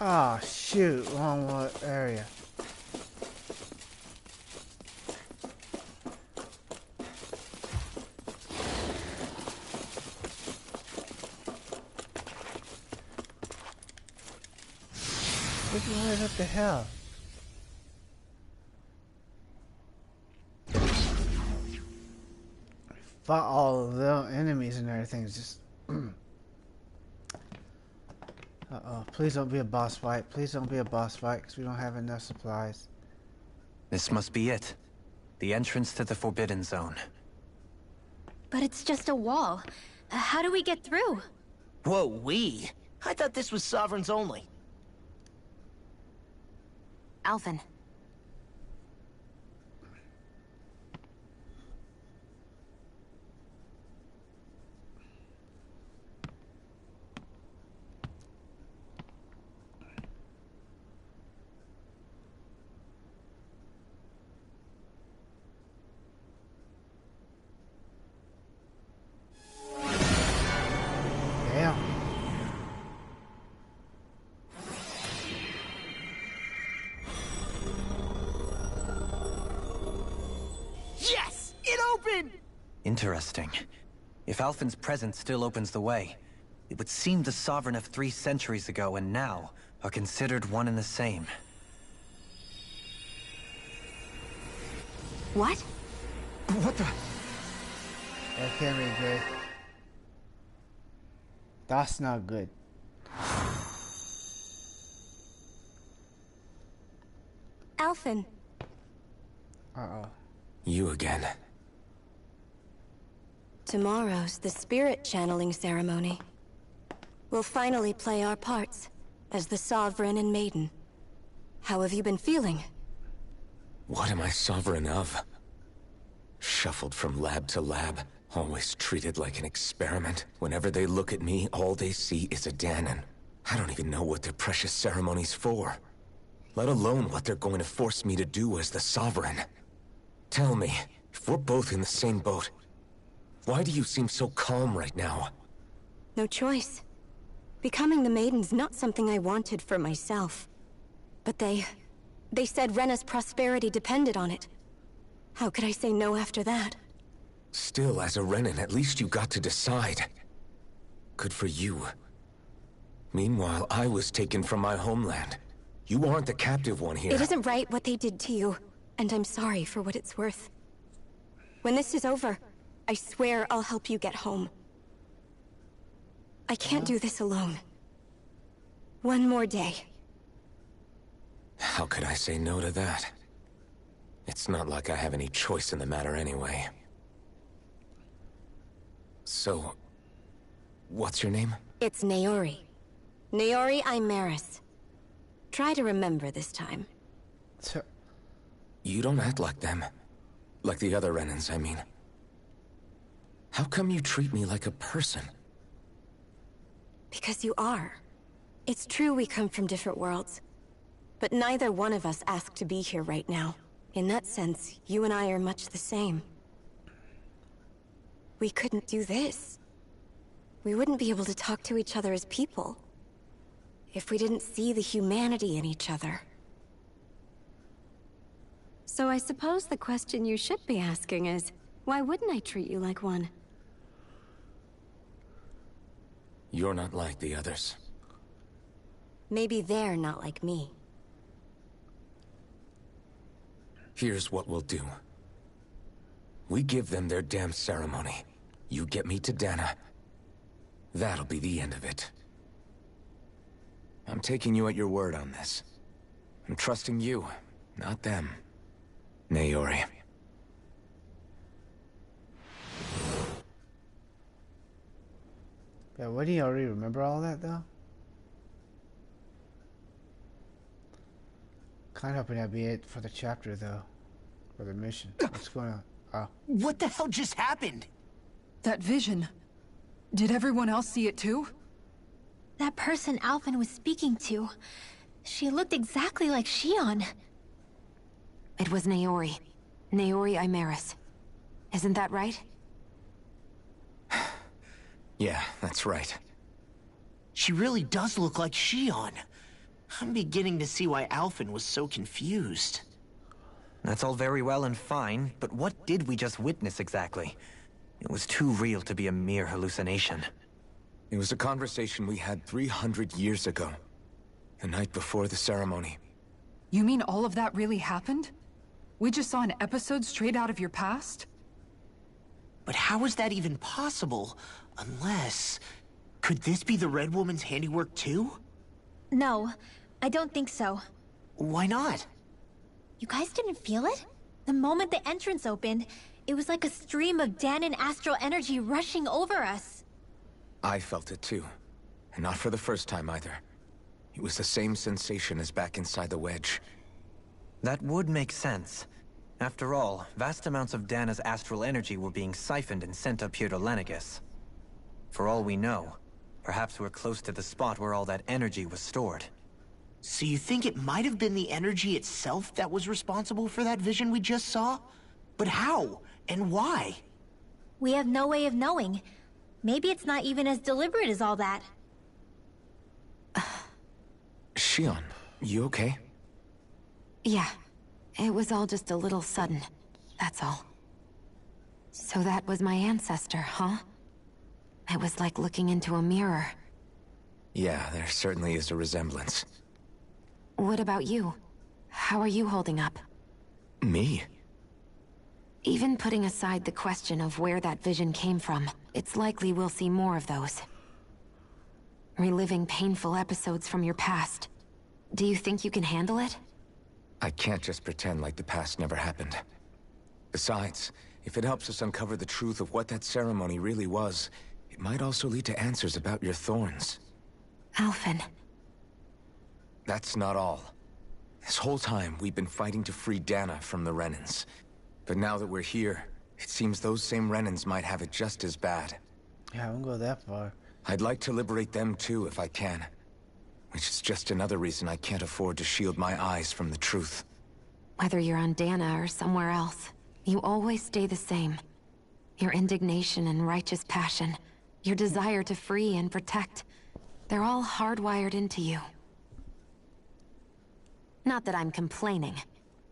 Oh, shoot. Wrong area. What the hell? Fought all of the enemies and everything. It's just. Uh-oh. Please don't be a boss fight. Please don't be a boss fight, because we don't have enough supplies. This must be it. The entrance to the Forbidden Zone. But it's just a wall. How do we get through? Whoa, we? I thought this was Sovereigns only. Alphen. Damn. Yes! It opened! Interesting. If Alphen's presence still opens the way, it would seem the Sovereign of 3 centuries ago and now are considered one and the same. What? What the? That can't be good. That's not good. Alphen. Uh-oh. You again. Tomorrow's the spirit channeling ceremony. We'll finally play our parts as the Sovereign and Maiden. How have you been feeling? What am I sovereign of? Shuffled from lab to lab, always treated like an experiment. Whenever they look at me, all they see is a Danon. I don't even know what their precious ceremony's for. Let alone what they're going to force me to do as the Sovereign. Tell me, if we're both in the same boat, why do you seem so calm right now? No choice. Becoming the Maiden's not something I wanted for myself. But they said Rena's prosperity depended on it. How could I say no after that? Still, as a Renan, at least you got to decide. Good for you. Meanwhile, I was taken from my homeland. You aren't the captive one here. It isn't right what they did to you, and I'm sorry for what it's worth. When this is over, I swear I'll help you get home. I can't do this alone. One more day. How could I say no to that? It's not like I have any choice in the matter anyway. So, what's your name? It's Naori. Naori Imaris. Try to remember this time. You don't act like them. Like the other Renans, I mean. How come you treat me like a person? Because you are. It's true we come from different worlds. But neither one of us asked to be here right now. In that sense, you and I are much the same. We couldn't do this. We wouldn't be able to talk to each other as people. If we didn't see the humanity in each other. So I suppose the question you should be asking is, why wouldn't I treat you like one? You're not like the others. Maybe they're not like me. Here's what we'll do. We give them their damn ceremony. You get me to Dana. That'll be the end of it. I'm taking you at your word on this. I'm trusting you, not them. Naori. Yeah, wouldn't you already remember all that, though? Kinda hoping that'd be it for the chapter, though. For the mission. What's going on? Oh. What the hell just happened? That vision. Did everyone else see it too? That person Alphen was speaking to, she looked exactly like Shionne. It was Naori. Naori Imaris. Isn't that right? Yeah, that's right. She really does look like Shionne. I'm beginning to see why Alphen was so confused. That's all very well and fine, but what did we just witness exactly? It was too real to be a mere hallucination. It was a conversation we had 300 years ago. The night before the ceremony. You mean all of that really happened? We just saw an episode straight out of your past? But how is that even possible? Unless... Could this be the Red Woman's handiwork too? No, I don't think so. Why not? You guys didn't feel it? The moment the entrance opened, it was like a stream of Danon astral energy rushing over us. I felt it too. And not for the first time either. It was the same sensation as back inside the wedge. That would make sense. After all, vast amounts of Dana's astral energy were being siphoned and sent up here to Lenegis. For all we know, perhaps we're close to the spot where all that energy was stored. So you think it might have been the energy itself that was responsible for that vision we just saw? But how? And why? We have no way of knowing. Maybe it's not even as deliberate as all that. Shionne, you okay? Yeah. It was all just a little sudden. That's all. So that was my ancestor, huh? It was like looking into a mirror. Yeah, there certainly is a resemblance. What about you? How are you holding up? Me? Even putting aside the question of where that vision came from, it's likely we'll see more of those. Reliving painful episodes from your past. Do you think you can handle it? I can't just pretend like the past never happened. Besides, if it helps us uncover the truth of what that ceremony really was, it might also lead to answers about your thorns. Alphen. That's not all. This whole time, we've been fighting to free Dana from the Renans. But now that we're here, it seems those same Renans might have it just as bad. Yeah, I won't go that far. I'd like to liberate them too, if I can. Which is just another reason I can't afford to shield my eyes from the truth. Whether you're on Dana or somewhere else, you always stay the same. Your indignation and righteous passion, your desire to free and protect, they're all hardwired into you. Not that I'm complaining.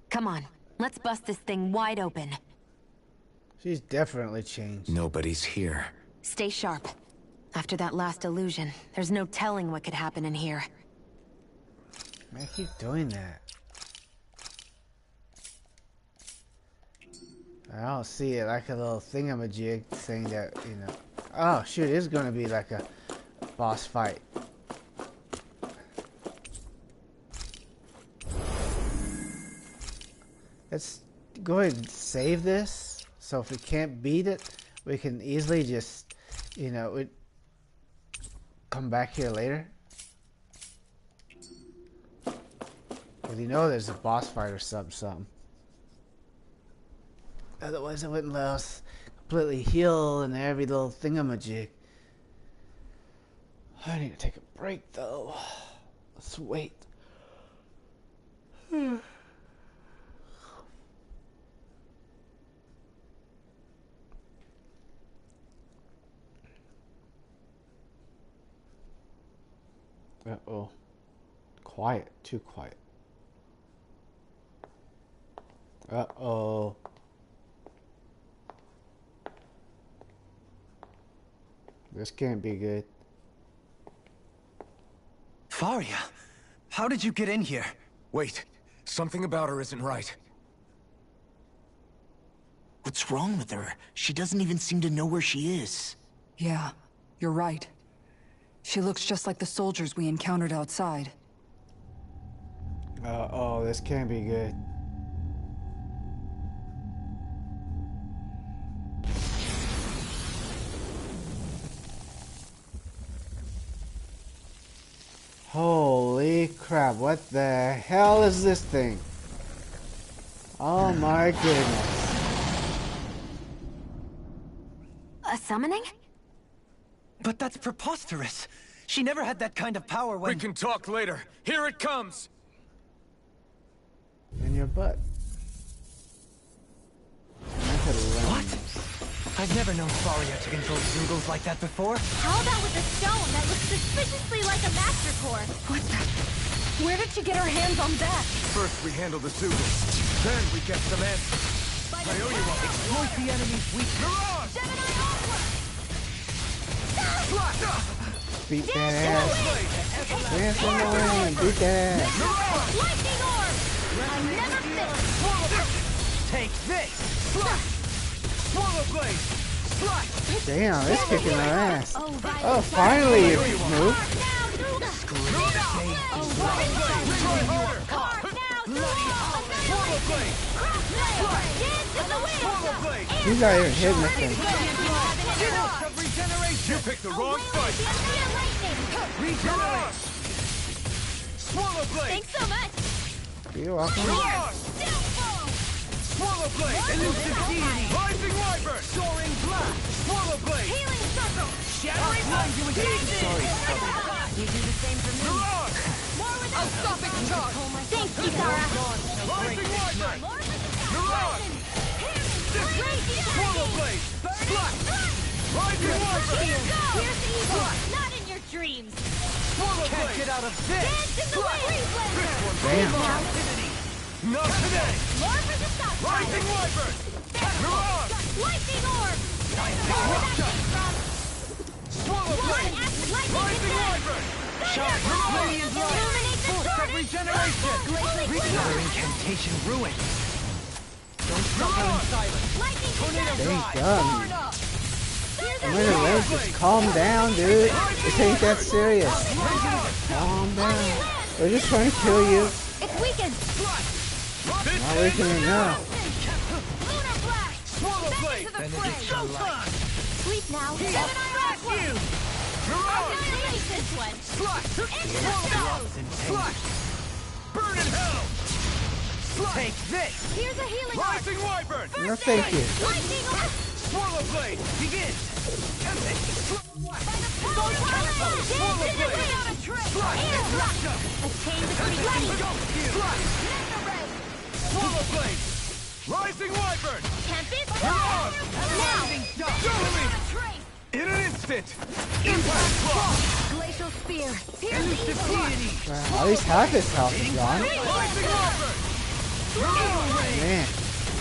Come on, let's bust this thing wide open. She's definitely changed. Nobody's here. Stay sharp. After that last illusion, there's no telling what could happen in here. Man, I keep doing that. I don't see it like a little thingamajig saying that, you know. Oh, shoot, it's gonna be like a boss fight. Let's go ahead and save this. So if we can't beat it, we can easily just, you know, come back here later. Because you know there's a boss fight or something. Otherwise I wouldn't let us completely heal and every little thingamajig. I need to take a break though. Let's wait. Uh-oh. Quiet. Too quiet. Uh-oh. This can't be good. Faria, how did you get in here? Wait, something about her isn't right. What's wrong with her? She doesn't even seem to know where she is. Yeah, you're right. She looks just like the soldiers we encountered outside. Uh-oh, this can't be good. Holy crap, what the hell is this thing? Oh my goodness. A summoning? But that's preposterous. She never had that kind of power when... We can talk later. Here it comes! In your butt. What? I've never known Faria to control Zoogles like that before. How about with a stone that looks suspiciously like a master core? What the? Where did she get her hands on that? First we handle the Zoogles, then we get some answers. I owe you one. Exploit the enemy's weakness. Mirage! Gemini Aqua! Beat that ass. Dance in the wind. Beat that ass. Lightning orb! I never fail. Take this! Swallow blade! Damn, it's kicking our ass. Oh, finally you move. He's not even hitting the thing. You picked the wrong fight. Regenerate. Swallow blade. Thanks so much. You're welcome. Swallow blade. Elusive deity. Rising wyvern. Soaring blast. Swallow blade. Healing circle. Shattering blade. You Sorry. You do the same for me. More with us. Stopping charge. Thanks, Kisara. Rising wyvern. Mirage. Swallow blade. Slash. Rising wyvern. Here's evil. Not in your dreams. Swallow blade. Can't get out of this! Dance in the wind. Damn. Not today. More for the stop. Rising wyvern. Mirage. Lightning orb. Swallow blade. Rising wyvern. Radiant light. Force of regeneration! Another incantation ruined! Don't suffer in silence! Thank God. I'm gonna let just calm down, dude. This ain't that serious. Calm down. We're just trying to kill you. It's weakened. Not weakened enough. Lunar blast. Swallow blade. Benediction light. Sleep now. Distract you. This one. Slash. Burn in hell. Take this! Here's a healing orb. Rising wyvern. No, thank you. Lightning orb. Swallow blade. Begin. Swallow blade. Rising wyvern. In an instant. Impact block. Glacial spear. Wow, at least half his health is gone. Rising wyvern. Man.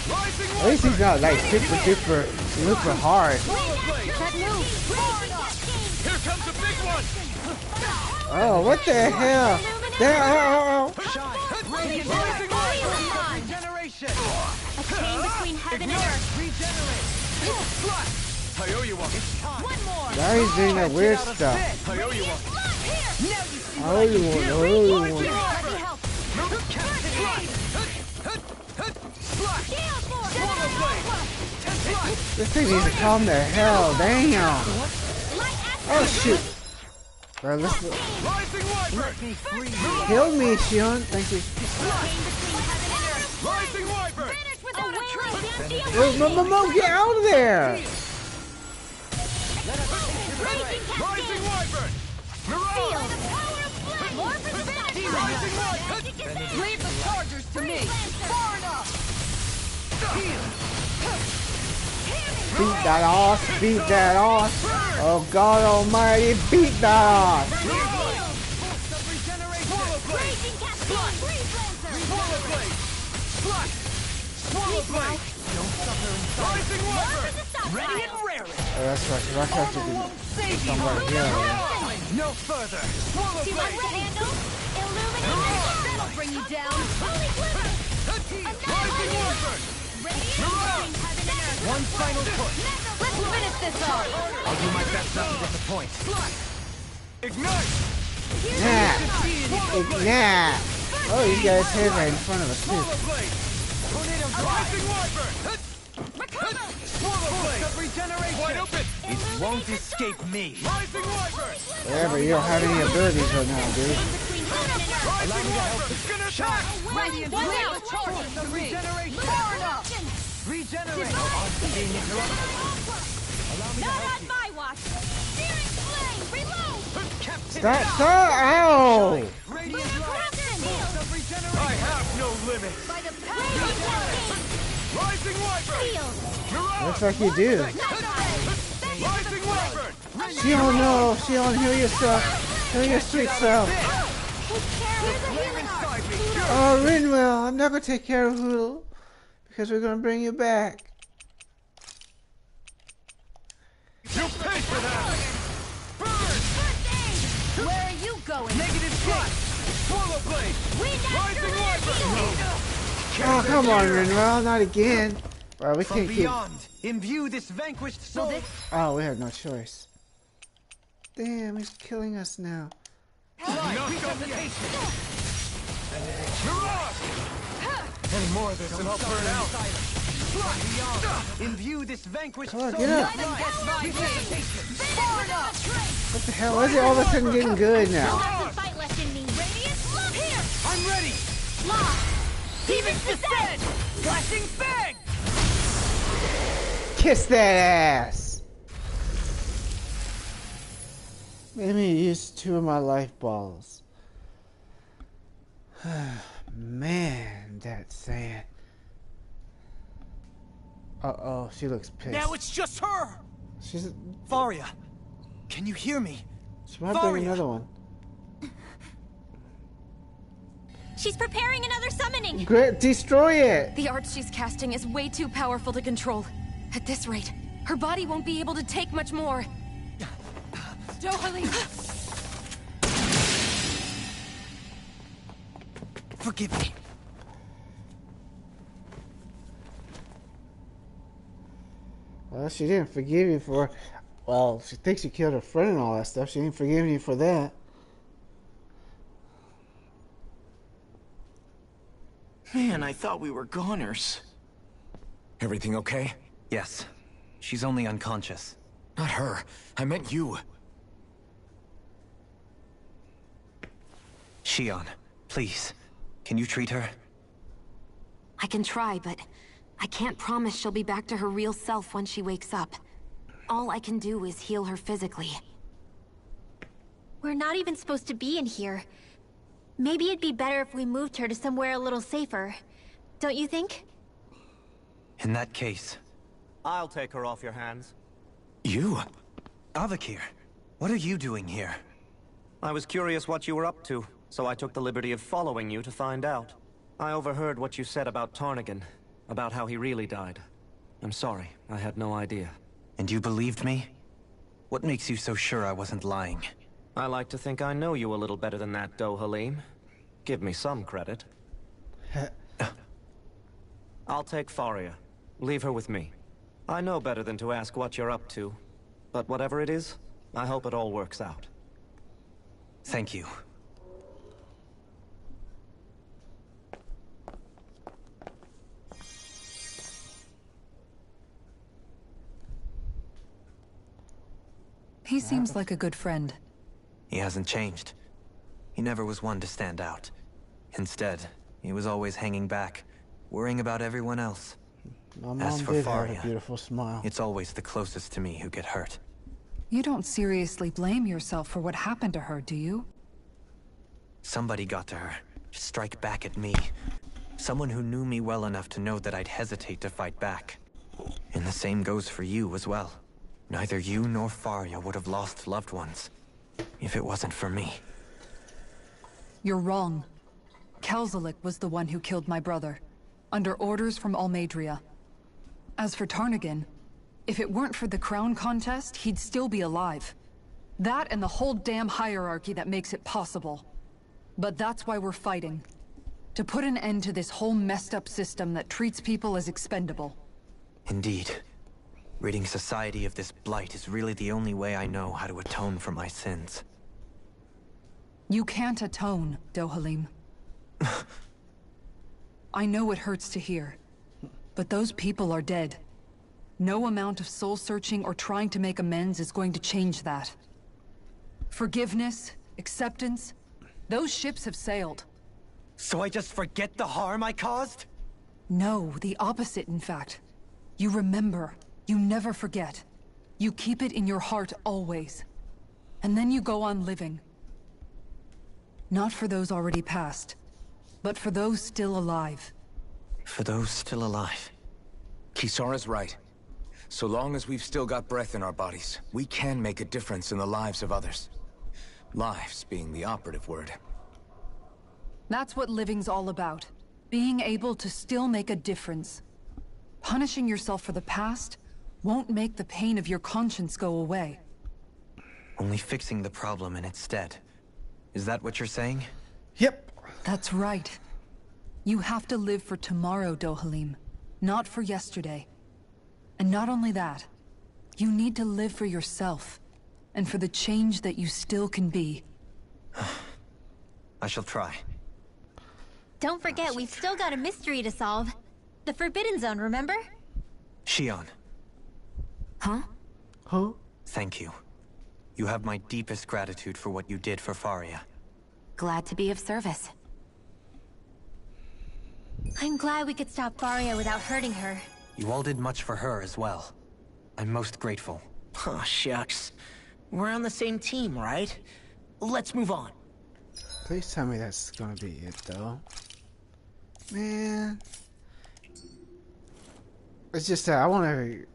Rising At least he's not like super hard. Here comes a big one. Oh, what the hell? Rising wyvern. Regeneration! A chain between heaven and earth. I owe you one. One more. Now he's doing that weird stuff. I owe you one. Oh, you want. Heavy help. This thing needs to calm the hell down. Oh, shoot. Well, let's Rising wyvern. kill me, Shionne. Thank you. Rising wyvern. Mom, get out of there. Rising wyvern. Mirage. Leave the chargers to me. Far enough. Beat that ass. Beat that ass. Oh, God almighty. Beat that ass. Swallow blade. Rising wyvern. Ready and raring. Oh, that's right. So I have to do somebody here. No further! Swallow See blade. my handle? Illuminate. That'll bring you down. Holy glitter. Rising wyvern. One final push! Let's finish this off. I'll do my best not to disappoint. Ignite. Nah. Oh, you guys hit right in front of us, too. Swallow blade. Rising wyvern. Swallow blade. Regeneration! Wide open. It won't escape me! Rising wyvern. Yeah, but you don't have any abilities right now, dude. Rising wyvern. It's gonna attack. Radiant now. Force of regeneration! Far enough! Regenerate! Being interrupted. Allow me to Not help on you. my watch. Steering flame. Reload. Captain! Stop! Ow! Radiant light! Force of I regeneration! have no limit. By the power of Alphen. Rising wyvern. Shield. Looks like you do. Rising wyvern. Shionne, no. Shionne, heal yourself. Heal your sweet self. Oh, Rinwell, I'm not going to take care of Hoodle. Because we're going to bring you back. You pay for that. Burn. Oh, come on, Rinwell, not again. Well, we can't keep... Imbue this vanquished soul. Oh, we have no choice. Damn, he's killing us now. Any more of this and I'll burn out. Imbue this vanquished soul. Get up. What the hell? Why is it all of a sudden getting good now? Fight left in me. Here. I'm ready. Demons descend! Flashing fang! Kiss that ass! Let me use 2 of my life balls. Man, that's sad. Uh-oh, she looks pissed. Now it's just her! She's... Faria, can you hear me? She might bring another one. She's preparing another summoning. Great, destroy it! The art she's casting is way too powerful to control. At this rate, her body won't be able to take much more. Dohalim! Forgive me. Well, she didn't forgive you for... Well, she thinks you killed her friend and all that stuff. She didn't forgive you for that. Man, I thought we were goners. Everything okay? Yes. She's only unconscious. Not her. I meant you. Shionne, please. Can you treat her? I can try, but I can't promise she'll be back to her real self when she wakes up. All I can do is heal her physically. We're not even supposed to be in here. Maybe it'd be better if we moved her to somewhere a little safer. Don't you think? In that case... I'll take her off your hands. You? Avakir, what are you doing here? I was curious what you were up to, so I took the liberty of following you to find out. I overheard what you said about Tarnigan, about how he really died. I'm sorry, I had no idea. And you believed me? What makes you so sure I wasn't lying? I like to think I know you a little better than that, Dohalim. Give me some credit. I'll take Faria. Leave her with me. I know better than to ask what you're up to. But whatever it is, I hope it all works out. Thank you. He seems like a good friend. He hasn't changed. He never was one to stand out. Instead, he was always hanging back, worrying about everyone else. My mom As for did Faria, have a beautiful smile. it's always the closest to me who get hurt. You don't seriously blame yourself for what happened to her, do you? Somebody got to her, to strike back at me. Someone who knew me well enough to know that I'd hesitate to fight back. And the same goes for you as well. Neither you nor Faria would have lost loved ones, if it wasn't for me. You're wrong. Kelzelik was the one who killed my brother, under orders from Almadria. As for Tarnigan, if it weren't for the crown contest, he'd still be alive. That and the whole damn hierarchy that makes it possible. But that's why we're fighting. To put an end to this whole messed up system that treats people as expendable. Indeed. Ridding society of this blight is really the only way I know how to atone for my sins. You can't atone, Dohalim. I know it hurts to hear, but those people are dead. No amount of soul-searching or trying to make amends is going to change that. Forgiveness, acceptance, those ships have sailed. So I just forget the harm I caused? No, the opposite, in fact. You remember. You never forget. You keep it in your heart always. And then you go on living. Not for those already passed, but for those still alive. For those still alive. Kisara's right. So long as we've still got breath in our bodies, we can make a difference in the lives of others. Lives being the operative word. That's what living's all about. Being able to still make a difference. Punishing yourself for the past won't make the pain of your conscience go away. Only fixing the problem in its stead. Is that what you're saying? Yep. That's right. You have to live for tomorrow, Dohalim, not for yesterday. And not only that, you need to live for yourself, and for the change that you still can be. I shall try. Don't forget, we've still got a mystery to solve. The Forbidden Zone, remember? Shionne. Huh? Who? Thank you. You have my deepest gratitude for what you did for Faria. Glad to be of service. I'm glad we could stop Faria without hurting her. You all did much for her as well. I'm most grateful. Oh, shucks. We're on the same team, right? Let's move on. Please tell me that's gonna be it, though. Man. It's just that I want to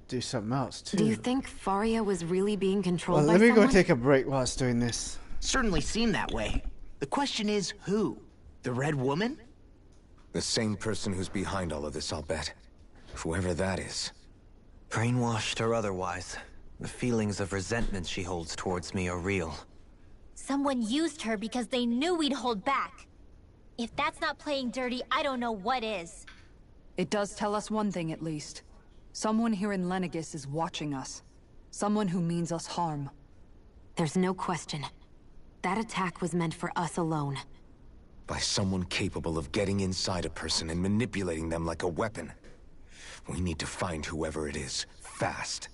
do something else, too. Do you think Faria was really being controlled Well, by let me someone? go take a break while it's doing this. Certainly seemed that way. The question is, who? The Red Woman? The same person who's behind all of this, I'll bet. Whoever that is. Brainwashed or otherwise, the feelings of resentment she holds towards me are real. Someone used her because they knew we'd hold back. If that's not playing dirty, I don't know what is. It does tell us one thing at least. Someone here in Lenegis is watching us. Someone who means us harm. There's no question. That attack was meant for us alone. By someone capable of getting inside a person and manipulating them like a weapon. We need to find whoever it is, fast.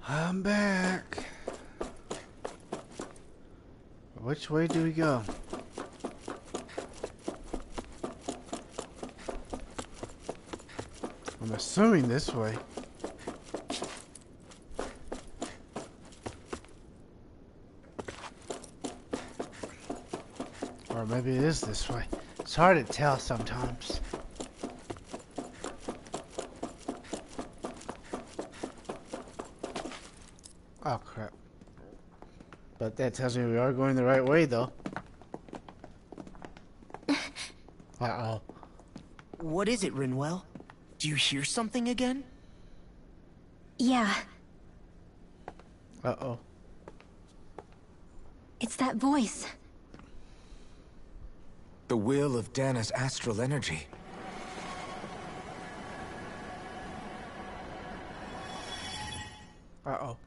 I'm back. Which way do we go? I'm assuming this way. Or maybe it is this way. It's hard to tell sometimes. Oh crap. But that tells me we are going the right way though. Uh-oh. What is it, Rinwell? Do you hear something again? Yeah, Uh-oh. it's that voice. The will of Dana's astral energy. Uh-oh.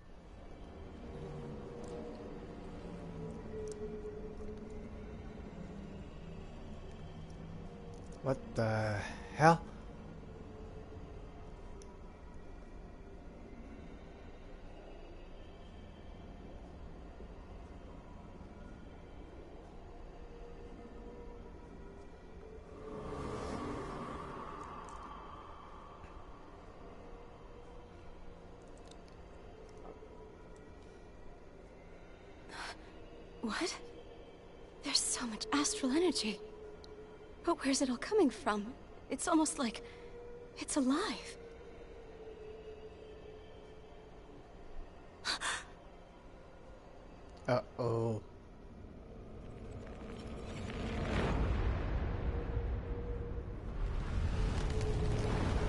What the hell? What? There's so much astral energy. But where's it all coming from? It's almost like it's alive. Uh-oh.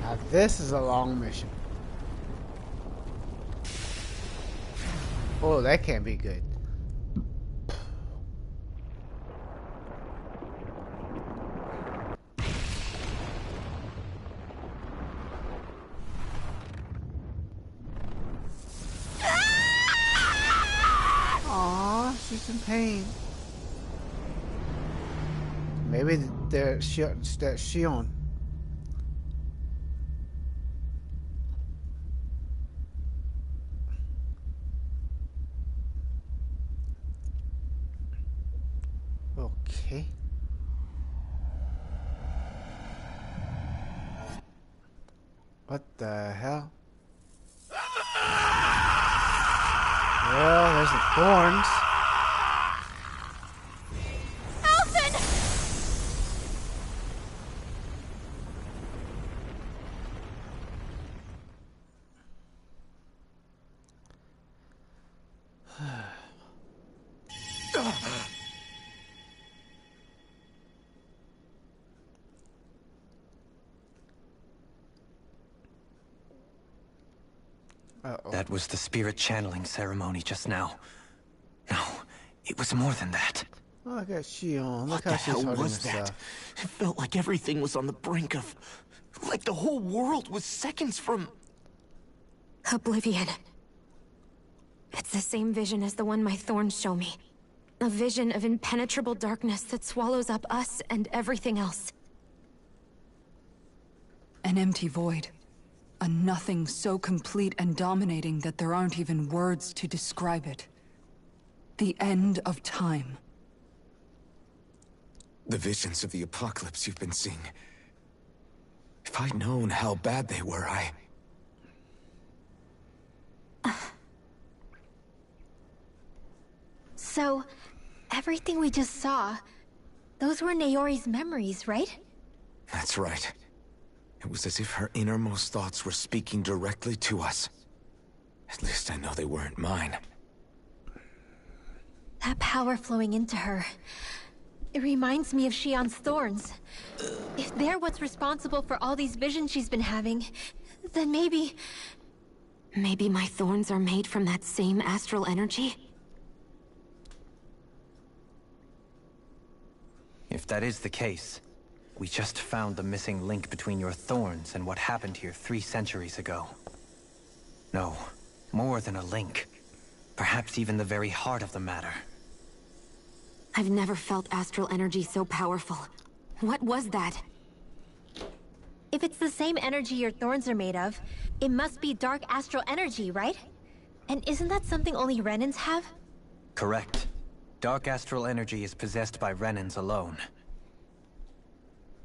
Now this is a long mission. Oh, that can't be good. Aw, she's in pain. Maybe that's Shionne. Okay. What the hell? Well, there's the thorns. Alphen! Uh-oh. That was the spirit channeling ceremony just now. No, it was more than that. Oh, look at Shionne. Look What how the she's hell holding was that? herself. It felt like everything was on the brink of... like the whole world was seconds from... Oblivion. It's the same vision as the one my thorns show me. A vision of impenetrable darkness that swallows up us and everything else. An empty void. A nothing so complete and dominating that there aren't even words to describe it. The end of time. The visions of the apocalypse you've been seeing. If I'd known how bad they were, So, everything we just saw, those were Naori's memories, right? That's right. It was as if her innermost thoughts were speaking directly to us. At least I know they weren't mine. That power flowing into her. It reminds me of Shionne's thorns. If they're what's responsible for all these visions she's been having, then maybe... Maybe my thorns are made from that same astral energy? If that is the case, we just found the missing link between your thorns and what happened here 3 centuries ago. No, more than a link. Perhaps even the very heart of the matter. I've never felt astral energy so powerful. What was that? If it's the same energy your thorns are made of, it must be dark astral energy, right? And isn't that something only Renans have? Correct. Dark astral energy is possessed by Renans alone.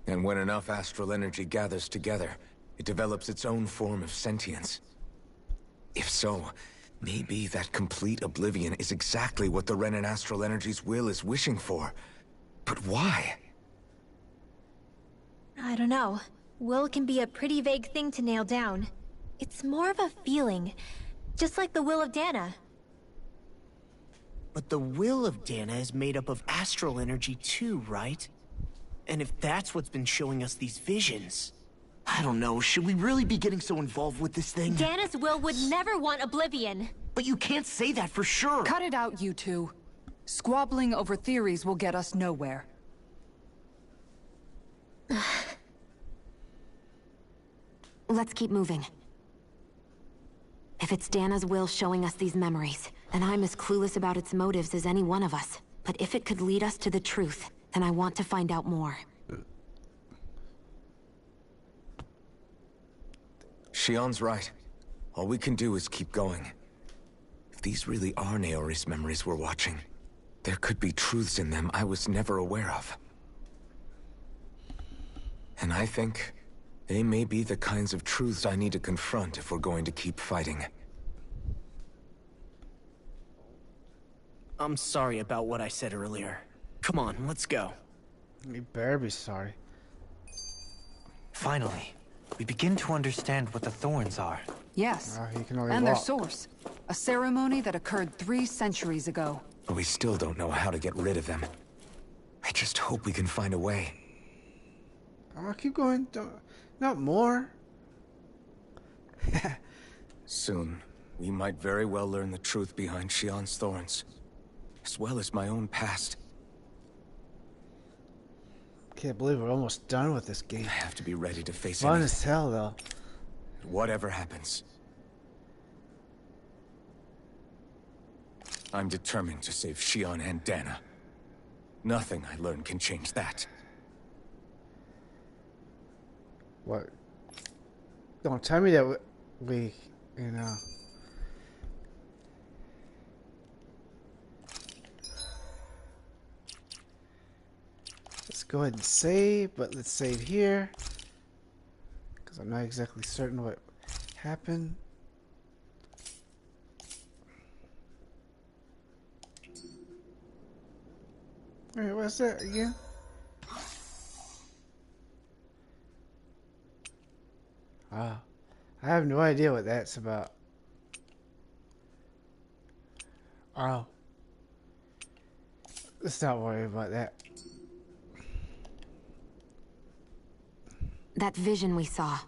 And when enough astral energy gathers together, it develops its own form of sentience. If so, maybe that complete oblivion is exactly what the Renan astral energy's will is wishing for. But why? I don't know. Will can be a pretty vague thing to nail down. It's more of a feeling, just like the will of Dana. But the will of Dana is made up of astral energy too, right? And if that's what's been showing us these visions... I don't know, should we really be getting so involved with this thing? Dana's will would never want oblivion. But you can't say that for sure! Cut it out, you two. Squabbling over theories will get us nowhere. Let's keep moving. If it's Dana's will showing us these memories, then I'm as clueless about its motives as any one of us. But if it could lead us to the truth, then I want to find out more. Shionne's right. All we can do is keep going. If these really are Naori's memories we're watching, there could be truths in them I was never aware of. And I think they may be the kinds of truths I need to confront if we're going to keep fighting. I'm sorry about what I said earlier. Come on, let's go. You better be sorry. Finally, we begin to understand what the thorns are. Yes, He can only and their walk. source. A ceremony that occurred 3 centuries ago. But we still don't know how to get rid of them. I just hope we can find a way. I'm gonna keep going. Not more. Soon, we might very well learn the truth behind Shionne's thorns, as well as my own past. Can't believe we're almost done with this game. I have to be ready to face Fun anything. as hell, though. Whatever happens. I'm determined to save Shionne and Dana. Nothing I learn can change that. What? Don't tell me that we you know. Let's go ahead and save, but let's save here. Because I'm not exactly certain what happened. Wait, what's that again? Ah, I have no idea what that's about. Oh. Let's not worry about that. That vision we saw.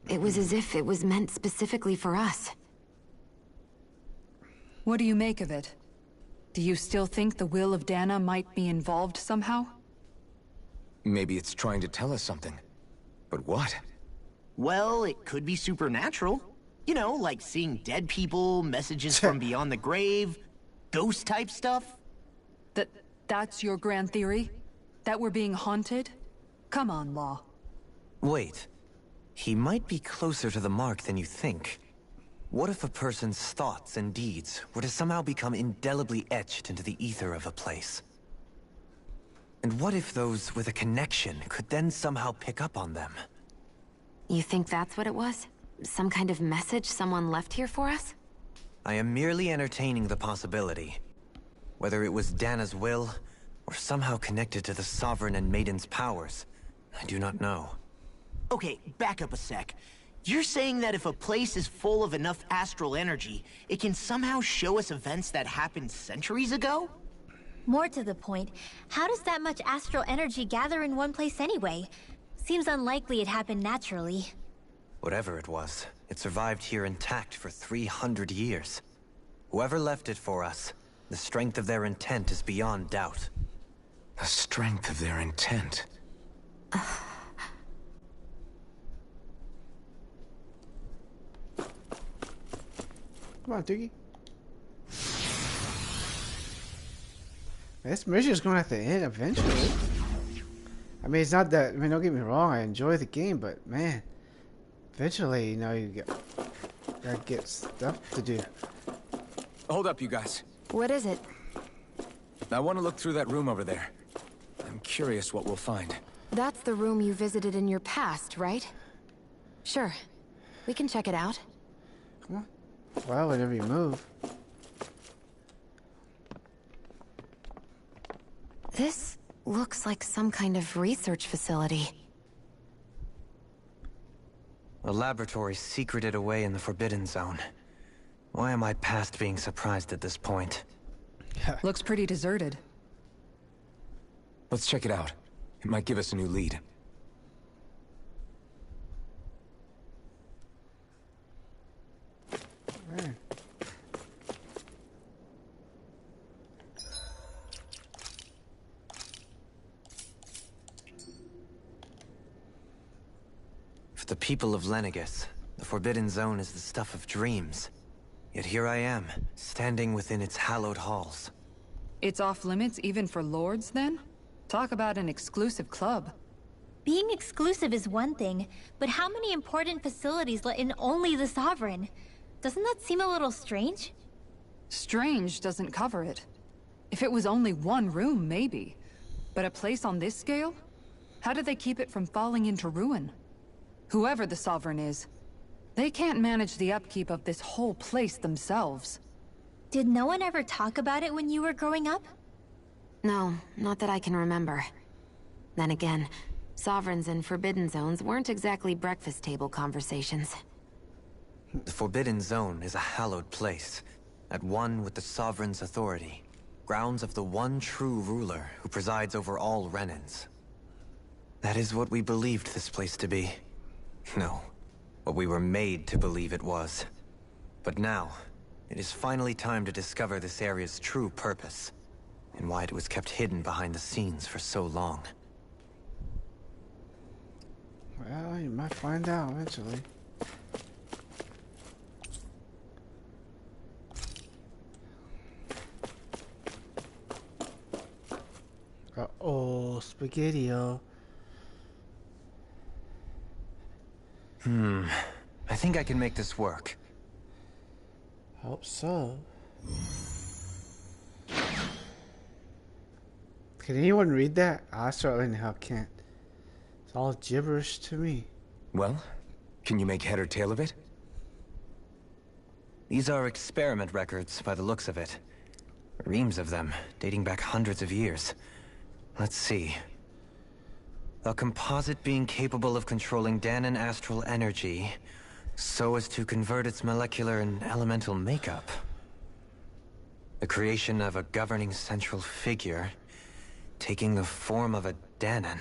It was as if it was meant specifically for us. What do you make of it? Do you still think the will of Dana might be involved somehow? Maybe it's trying to tell us something. But what? Well, it could be supernatural. You know, like seeing dead people, messages from beyond the grave, ghost-type stuff. That's your grand theory? That we're being haunted? Come on, Law. Wait. He might be closer to the mark than you think. What if a person's thoughts and deeds were to somehow become indelibly etched into the ether of a place? And what if those with a connection could then somehow pick up on them? You think that's what it was? Some kind of message someone left here for us? I am merely entertaining the possibility. Whether it was Dana's will, or somehow connected to the Sovereign and Maiden's powers, I do not know. Okay, back up a sec. You're saying that if a place is full of enough astral energy, it can somehow show us events that happened centuries ago? More to the point, how does that much astral energy gather in one place anyway? Seems unlikely it happened naturally. Whatever it was, it survived here intact for 300 years. Whoever left it for us, the strength of their intent is beyond doubt. The strength of their intent. Come on, Doogie. This mission is going to have to end eventually. I mean, it's not that... I mean, don't get me wrong. I enjoy the game, but, man. Eventually, you know, you gotta get stuff to do. Hold up, you guys. What is it? I want to look through that room over there. I'm curious what we'll find. That's the room you visited in your past, right? Sure. We can check it out. Come on. Well, whenever you move. This looks like some kind of research facility. A laboratory secreted away in the Forbidden Zone. Why am I past being surprised at this point? Looks pretty deserted. Let's check it out. It might give us a new lead. Man. For the people of Lenegis, the Forbidden Zone is the stuff of dreams. Yet here I am, standing within its hallowed halls. It's off limits even for lords, then? Talk about an exclusive club. Being exclusive is one thing, but how many important facilities let in only the Sovereign? Doesn't that seem a little strange? Strange doesn't cover it. If it was only one room, maybe. But a place on this scale? How do they keep it from falling into ruin? Whoever the Sovereign is, they can't manage the upkeep of this whole place themselves. Did no one ever talk about it when you were growing up? No, not that I can remember. Then again, sovereigns in Forbidden Zones weren't exactly breakfast table conversations. The Forbidden Zone is a hallowed place, at one with the Sovereign's authority. Grounds of the one true ruler who presides over all Renans. That is what we believed this place to be. No, what we were made to believe it was. But now, it is finally time to discover this area's true purpose, and why it was kept hidden behind the scenes for so long. Well, you might find out eventually. Uh-oh, Spaghetti-O. I think I can make this work. Hope so. Can anyone read that? I certainly the hell can't. It's all gibberish to me. Well, can you make head or tail of it? These are experiment records by the looks of it. Reams of them, dating back hundreds of years. Let's see. A composite being capable of controlling Danan astral energy so as to convert its molecular and elemental makeup. The creation of a governing central figure, taking the form of a Danan.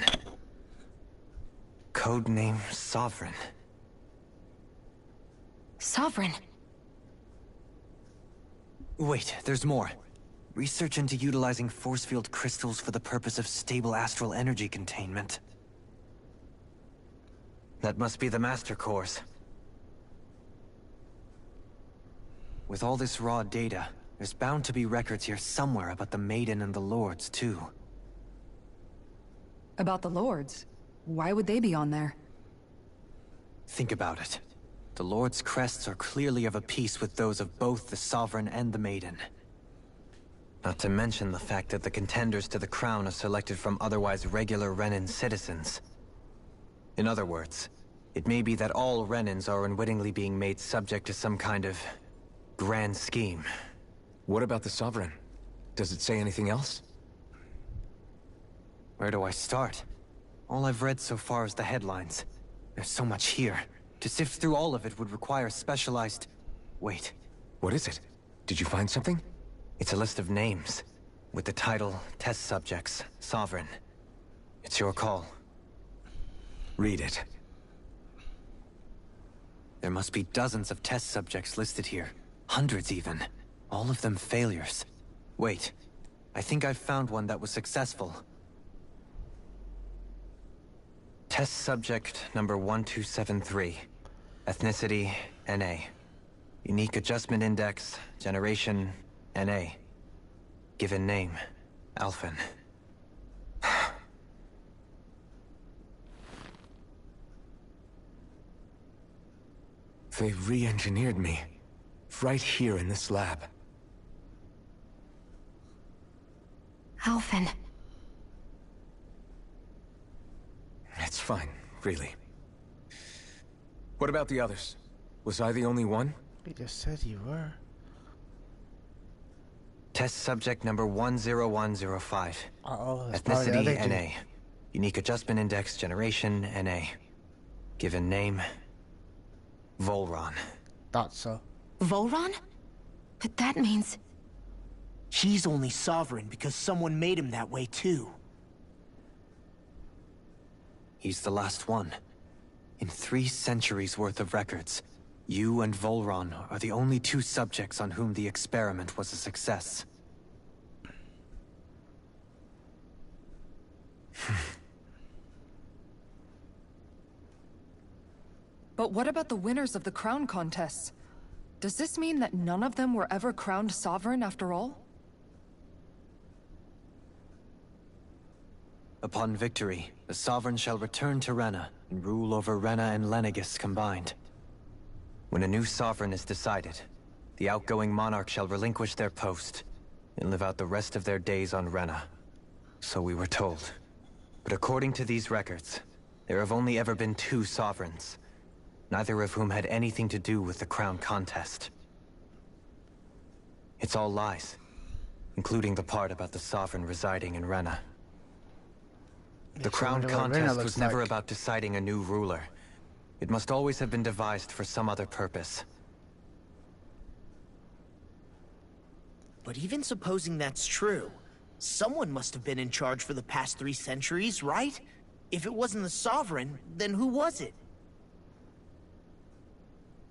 Codename Sovereign. Sovereign? Wait, there's more. Research into utilizing force field crystals for the purpose of stable astral energy containment. That must be the Master Course. With all this raw data, there's bound to be records here somewhere about the Maiden and the Lords, too. About the Lords? Why would they be on there? Think about it. The Lord's crests are clearly of a piece with those of both the Sovereign and the Maiden. Not to mention the fact that the contenders to the crown are selected from otherwise regular Renan citizens. In other words, it may be that all Renans are unwittingly being made subject to some kind of grand scheme. What about the Sovereign? Does it say anything else? Where do I start? All I've read so far is the headlines. There's so much here. To sift through all of it would require specialized... Wait. What is it? Did you find something? It's a list of names, with the title, Test Subjects, Sovereign. It's your call. Read it. There must be dozens of test subjects listed here. Hundreds even. All of them failures. Wait. I think I've found one that was successful. Test subject number 1273. Ethnicity, NA. Unique adjustment index, generation, NA. Given name, Alphen. They re-engineered me. Right here in this lab. Alphen. It's fine, really. What about the others? Was I the only one? You just said you were. Test subject number 10105. Uh-oh, that's probably the other Ethnicity, dude. NA. Unique adjustment index, generation, NA. Given name, Volron. Thought so. Volron? But that means... He's only sovereign because someone made him that way too. He's the last one. In 3 centuries worth of records, you and Volron are the only 2 subjects on whom the experiment was a success. But what about the winners of the crown contests? Does this mean that none of them were ever crowned sovereign after all? Upon victory, the Sovereign shall return to Rena and rule over Rena and Lenegis combined. When a new Sovereign is decided, the outgoing monarch shall relinquish their post and live out the rest of their days on Rena. So we were told. But according to these records, there have only ever been 2 Sovereigns, neither of whom had anything to do with the crown contest. It's all lies, including the part about the Sovereign residing in Rena. The crown contest was never about deciding a new ruler. It must always have been devised for some other purpose. But even supposing that's true, someone must have been in charge for the past 3 centuries, right? If it wasn't the Sovereign, then who was it?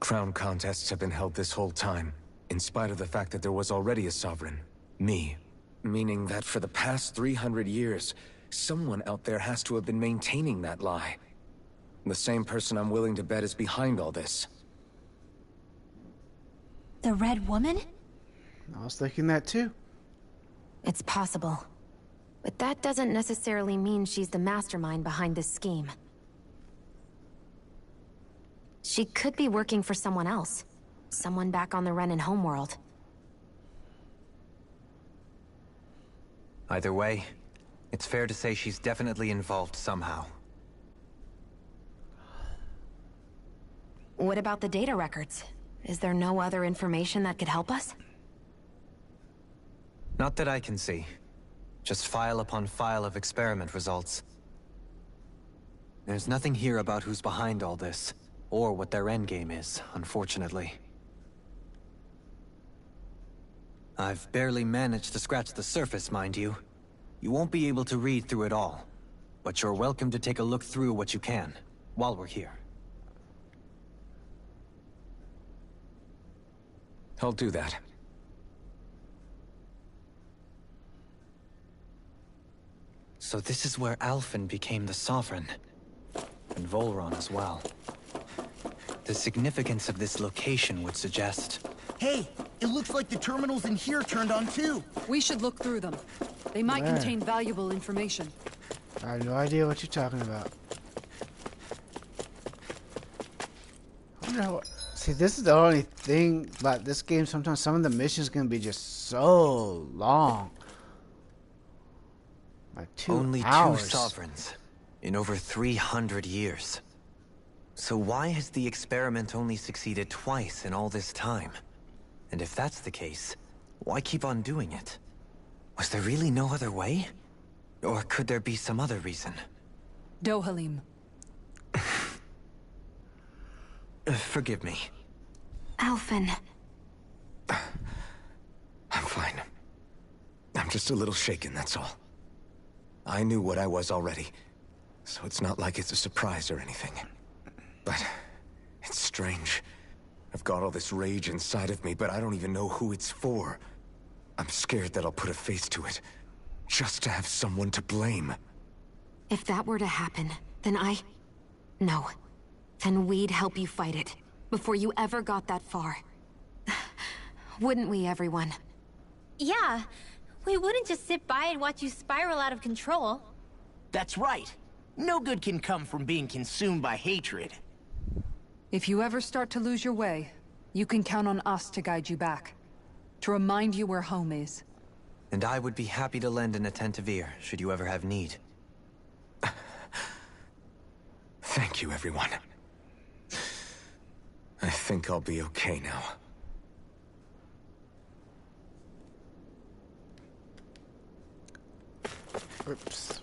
Crown contests have been held this whole time, in spite of the fact that there was already a Sovereign. Me. Meaning that for the past 300 years, someone out there has to have been maintaining that lie. The same person I'm willing to bet is behind all this. The Red Woman? I was thinking that too. It's possible. But that doesn't necessarily mean she's the mastermind behind this scheme. She could be working for someone else. Someone back on the Renan homeworld. Either way, it's fair to say she's definitely involved somehow. What about the data records? Is there no other information that could help us? Not that I can see. Just file upon file of experiment results. There's nothing here about who's behind all this, or what their endgame is, unfortunately. I've barely managed to scratch the surface, mind you. You won't be able to read through it all, but you're welcome to take a look through what you can, while we're here. I'll do that. So this is where Alphen became the Sovereign. And Volron as well. The significance of this location would suggest... Hey, it looks like the terminals in here turned on too. We should look through them. They might Where? contain valuable information. I have no idea what you're talking about. I wonder how... See, this is the only thing about this game. Sometimes some of the missions can be just so long. Like 2 Only hours. 2 sovereigns in over 300 years. So why has the experiment only succeeded twice in all this time? And if that's the case, why keep on doing it? Was there really no other way? Or could there be some other reason? Dohalim. Forgive me. Alphen. I'm fine. I'm just a little shaken, that's all. I knew what I was already, so it's not like it's a surprise or anything. But it's strange. I've got all this rage inside of me, but I don't even know who it's for. I'm scared that I'll put a face to it, just to have someone to blame. If that were to happen, then No. Then we'd help you fight it, before you ever got that far. Wouldn't we, everyone? Yeah. We wouldn't just sit by and watch you spiral out of control. That's right. No good can come from being consumed by hatred. If you ever start to lose your way, you can count on us to guide you back. To remind you where home is. And I would be happy to lend an attentive ear, should you ever have need. Thank you, everyone. I think I'll be okay now. Oops.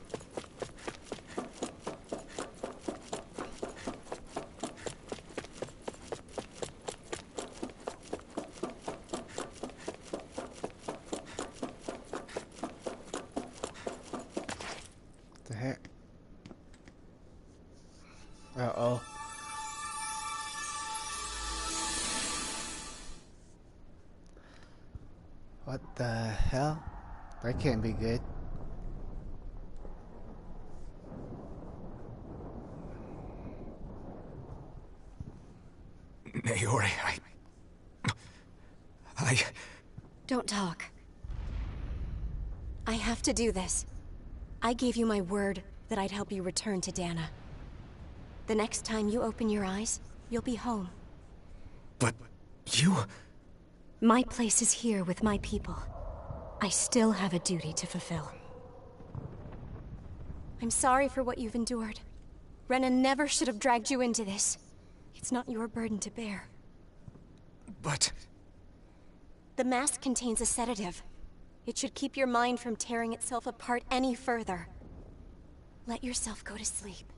The heck? Uh-oh. What the hell? That can't be good. Naori, I... Don't talk. I have to do this. I gave you my word that I'd help you return to Dana. The next time you open your eyes, you'll be home. But you... My place is here with my people. I still have a duty to fulfill. I'm sorry for what you've endured. Renan never should have dragged you into this. It's not your burden to bear. But... The mask contains a sedative. It should keep your mind from tearing itself apart any further. Let yourself go to sleep.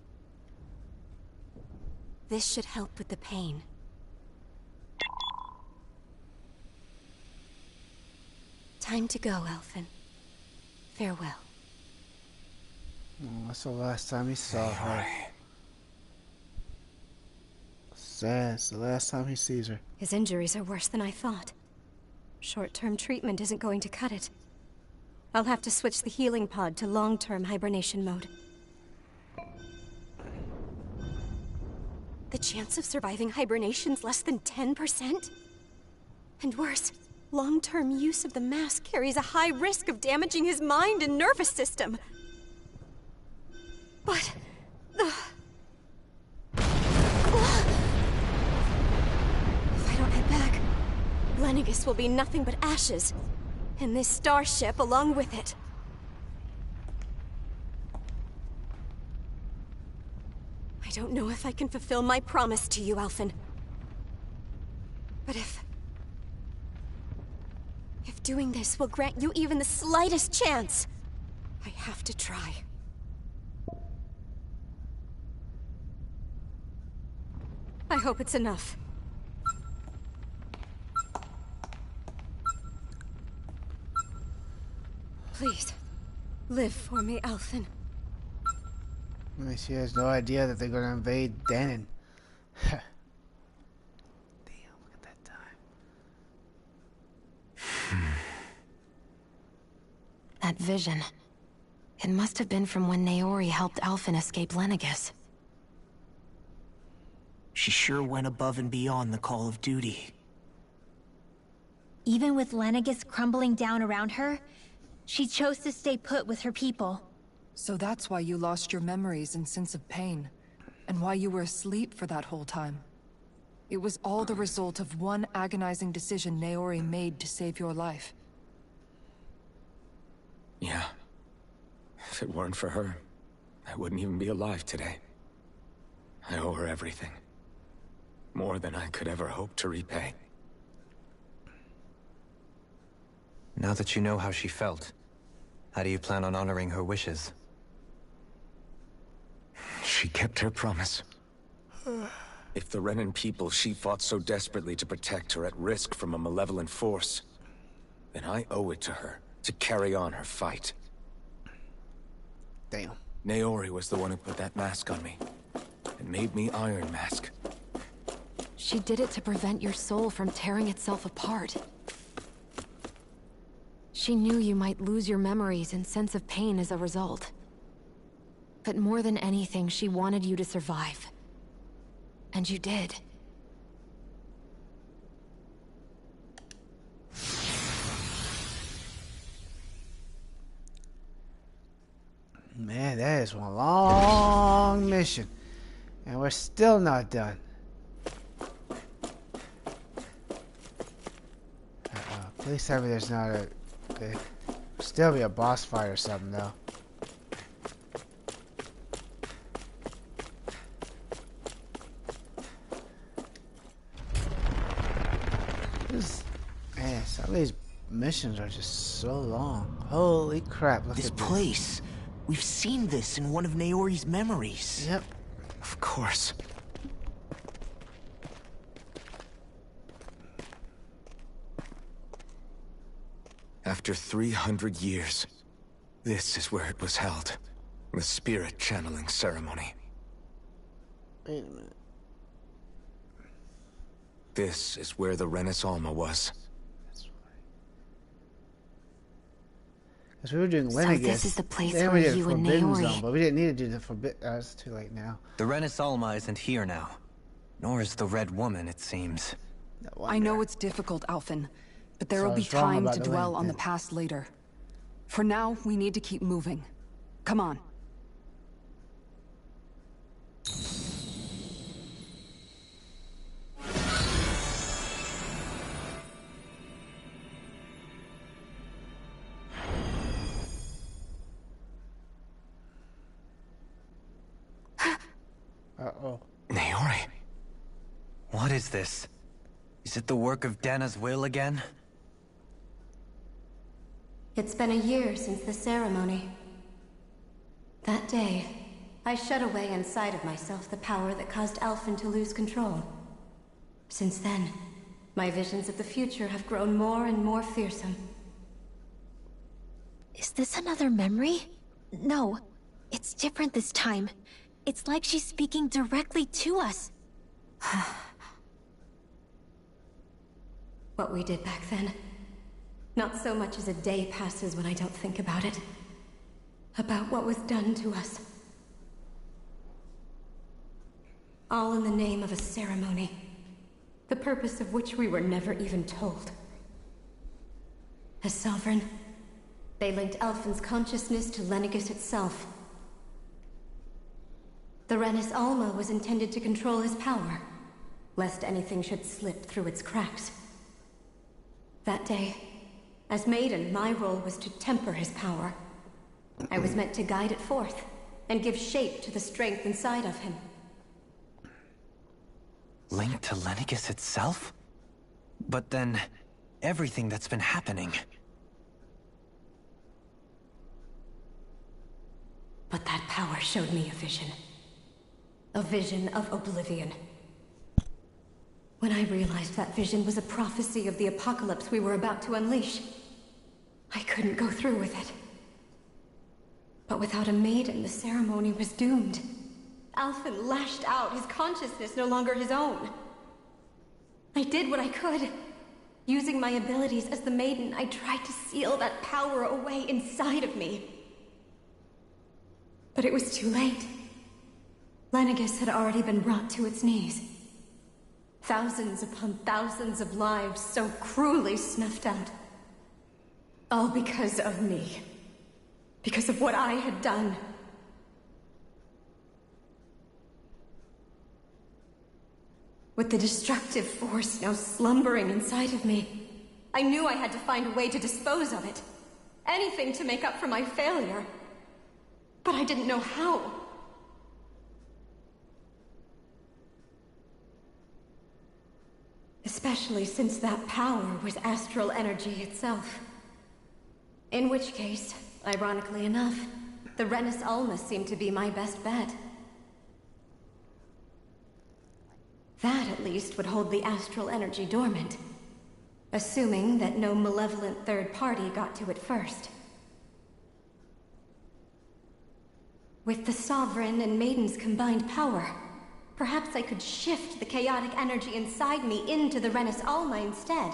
This should help with the pain. Time to go, Alphen. Farewell. Oh, that's the last time he saw her. Sad. It's the last time he sees her. His injuries are worse than I thought. Short-term treatment isn't going to cut it. I'll have to switch the healing pod to long-term hibernation mode. The chance of surviving hibernation's less than 10%? And worse, long-term use of the mask carries a high risk of damaging his mind and nervous system. But... if I don't head back, Lenegis will be nothing but ashes. And this starship along with it. I don't know if I can fulfill my promise to you, Alphen. But if doing this will grant you even the slightest chance, I have to try. I hope it's enough. Please, live for me, Alphen. I mean, she has no idea that they're going to invade Danon. Damn, look at that time. That vision. It must have been from when Naori helped Alphen escape Lenegis. She sure went above and beyond the call of duty. Even with Lenegis crumbling down around her, she chose to stay put with her people. So that's why you lost your memories and sense of pain, and why you were asleep for that whole time. It was all the result of one agonizing decision Naori made to save your life. Yeah. If it weren't for her, I wouldn't even be alive today. I owe her everything. More than I could ever hope to repay. Now that you know how she felt, how do you plan on honoring her wishes? She kept her promise. If the Renan people she fought so desperately to protect are at risk from a malevolent force, then I owe it to her to carry on her fight. Damn. Naori was the one who put that mask on me, and made me Iron Mask. She did it to prevent your soul from tearing itself apart. She knew you might lose your memories and sense of pain as a result. But more than anything, she wanted you to survive. And you did. Man, that is one long mission. And we're still not done. Please tell me there's not a... There still be a boss fight or something, though. Man, some of these missions are just so long. Holy crap, look This at this. place. We've seen this in one of Naori's memories. Yep. Of course. After 300 years, this is where it was held. The spirit channeling ceremony. Wait a minute. This is where the Renis Alma was. Because we were doing So Lenegis. this is the place then where we did you and Forbidden Naori... Zone, but we didn't need to do the Forbidden... it's too late now. The Renis Alma isn't here now. Nor is the Red Woman, it seems. No I know it's difficult, Alphen, but there So will I be was wrong time about to the dwell link on the then. past later. For now, we need to keep moving. Come on. Uh-oh. Naori. What is this? Is it the work of Dana's will again? It's been a year since the ceremony. That day, I shut away inside of myself the power that caused Alphen to lose control. Since then, my visions of the future have grown more and more fearsome. Is this another memory? No, it's different this time. It's like she's speaking directly to us. What we did back then. Not so much as a day passes when I don't think about it. About what was done to us. All in the name of a ceremony. The purpose of which we were never even told. As Sovereign, they linked Alphen's consciousness to Lenegis itself. The Renis Alma was intended to control his power, lest anything should slip through its cracks. That day, as Maiden, my role was to temper his power. I was meant to guide it forth, and give shape to the strength inside of him. Linked to Lenegis itself? But then, everything that's been happening... But that power showed me a vision. A vision of oblivion. When I realized that vision was a prophecy of the apocalypse we were about to unleash, I couldn't go through with it. But without a Maiden, the ceremony was doomed. Alphen lashed out, his consciousness no longer his own. I did what I could. Using my abilities as the Maiden, I tried to seal that power away inside of me. But it was too late. Lenegis had already been brought to its knees. Thousands upon thousands of lives so cruelly snuffed out. All because of me. Because of what I had done. With the destructive force now slumbering inside of me, I knew I had to find a way to dispose of it. Anything to make up for my failure. But I didn't know how. Especially since that power was astral energy itself. In which case, ironically enough, the Renis Alma seemed to be my best bet. That, at least, would hold the astral energy dormant. Assuming that no malevolent third party got to it first. With the Sovereign and Maiden's combined power, perhaps I could shift the chaotic energy inside me into the Renis Alma instead.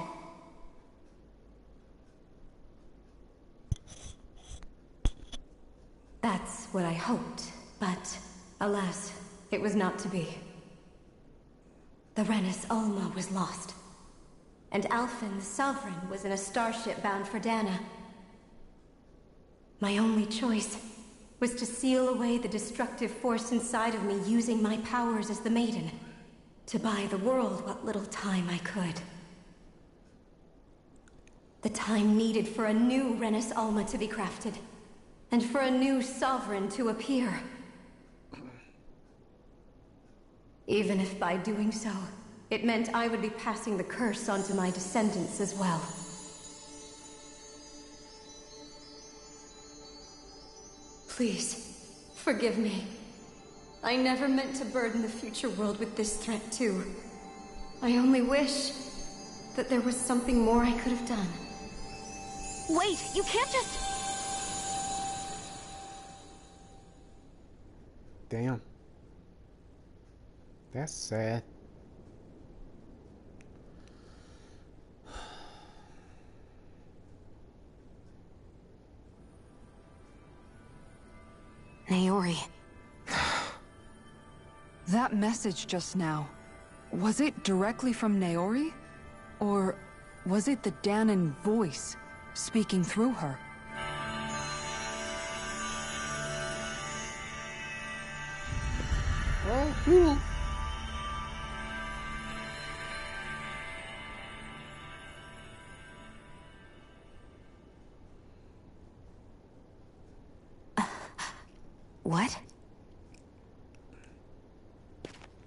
That's what I hoped, but alas, it was not to be. The Renis Alma was lost, and Alphen, the Sovereign, was in a starship bound for Dana. My only choice was to seal away the destructive force inside of me using my powers as the Maiden, to buy the world what little time I could. The time needed for a new Renis Alma to be crafted, and for a new Sovereign to appear. Even if by doing so, it meant I would be passing the curse onto my descendants as well. Please, forgive me. I never meant to burden the future world with this threat too. I only wish that there was something more I could have done. Wait, you can't just... Damn. That's sad. Naori. That message just now, was it directly from Naori? Or was it the Danan voice speaking through her? Oh, cool. What?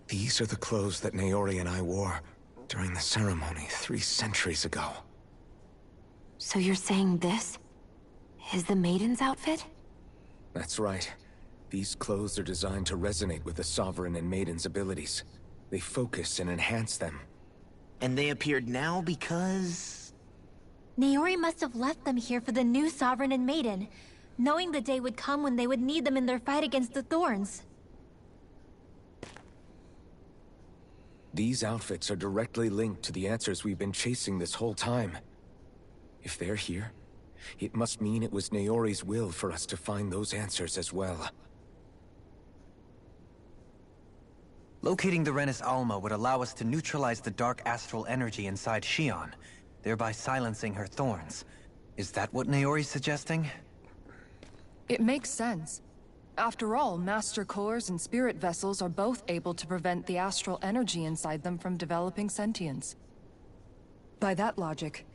These are the clothes that Naori and I wore during the ceremony 3 centuries ago. So you're saying this is the Maiden's outfit? That's right. These clothes are designed to resonate with the Sovereign and Maiden's abilities. They focus and enhance them. And they appeared now because... Naori must have left them here for the new Sovereign and Maiden, knowing the day would come when they would need them in their fight against the thorns. These outfits are directly linked to the answers we've been chasing this whole time. If they're here, it must mean it was Naori's will for us to find those answers as well. Locating the Renis Alma would allow us to neutralize the dark astral energy inside Shionne, thereby silencing her thorns. Is that what Naori's suggesting? It makes sense. After all, Master Cores and Spirit Vessels are both able to prevent the astral energy inside them from developing sentience. By that logic,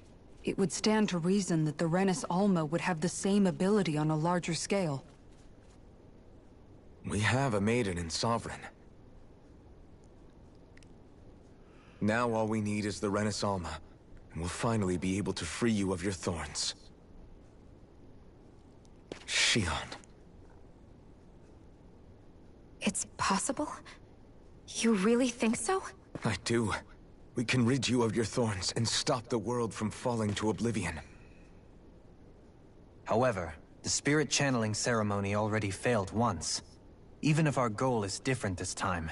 it would stand to reason that the Renis Alma would have the same ability on a larger scale. We have a Maiden and Sovereign. Now all we need is the Renis Alma, and we'll finally be able to free you of your thorns. Shionne. It's possible? You really think so? I do. We can rid you of your thorns and stop the world from falling to oblivion. However, the spirit channeling ceremony already failed once. Even if our goal is different this time,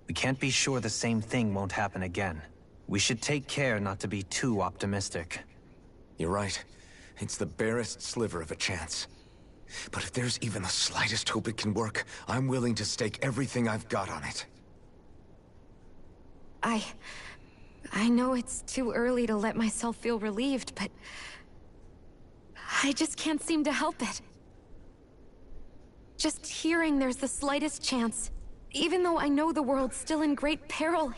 we can't be sure the same thing won't happen again. We should take care not to be too optimistic. You're right. It's the barest sliver of a chance. But if there's even the slightest hope it can work, I'm willing to stake everything I've got on it. I know it's too early to let myself feel relieved, but... I just can't seem to help it. Just hearing there's the slightest chance, even though I know the world's still in great peril.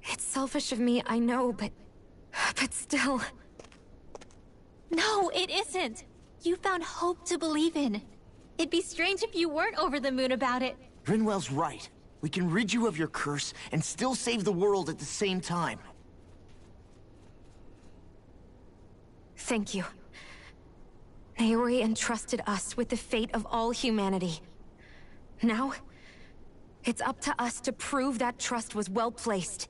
It's selfish of me, I know, but still... No, it isn't! You found hope to believe in. It'd be strange if you weren't over the moon about it. Rinwell's right. We can rid you of your curse and still save the world at the same time. Thank you. Naori entrusted us with the fate of all humanity. Now, it's up to us to prove that trust was well placed.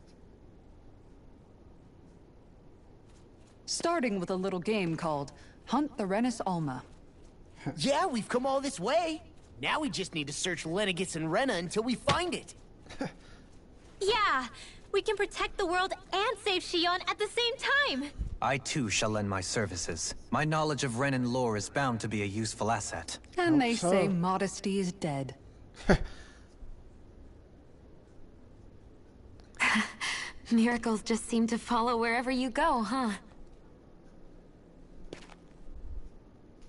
Starting with a little game called Hunt the Renis Alma. Yeah, we've come all this way. Now we just need to search Lenegis and Rena until we find it. Yeah! We can protect the world and save Shionne at the same time! I too shall lend my services. My knowledge of Renin lore is bound to be a useful asset. And they say modesty is dead. Miracles just seem to follow wherever you go, huh?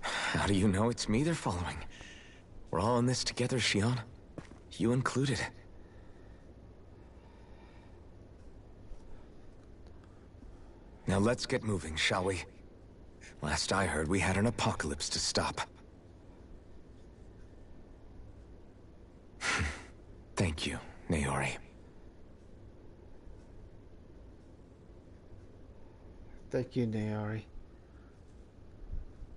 How do you know it's me they're following? We're all in this together, Shionne. You included. Now let's get moving, shall we? Last I heard, we had an apocalypse to stop. Thank you, Naori. Thank you, Naori.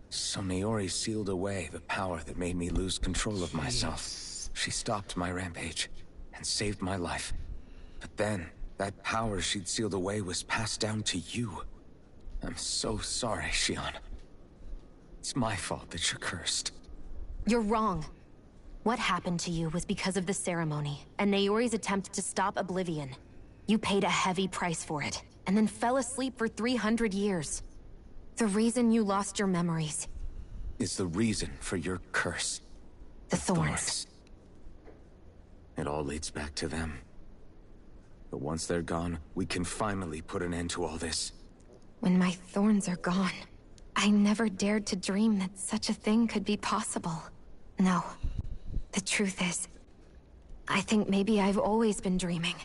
So Naori sealed away the power that made me lose control of myself. She stopped my rampage and saved my life. But then, that power she'd sealed away was passed down to you. I'm so sorry, Shionne. It's my fault that you're cursed. You're wrong. What happened to you was because of the ceremony, and Naori's attempt to stop Oblivion. You paid a heavy price for it, and then fell asleep for 300 years. The reason you lost your memories is the reason for your curse. The thorns. It all leads back to them. But once they're gone, we can finally put an end to all this. When my thorns are gone, I never dared to dream that such a thing could be possible. No. The truth is, I think maybe I've always been dreaming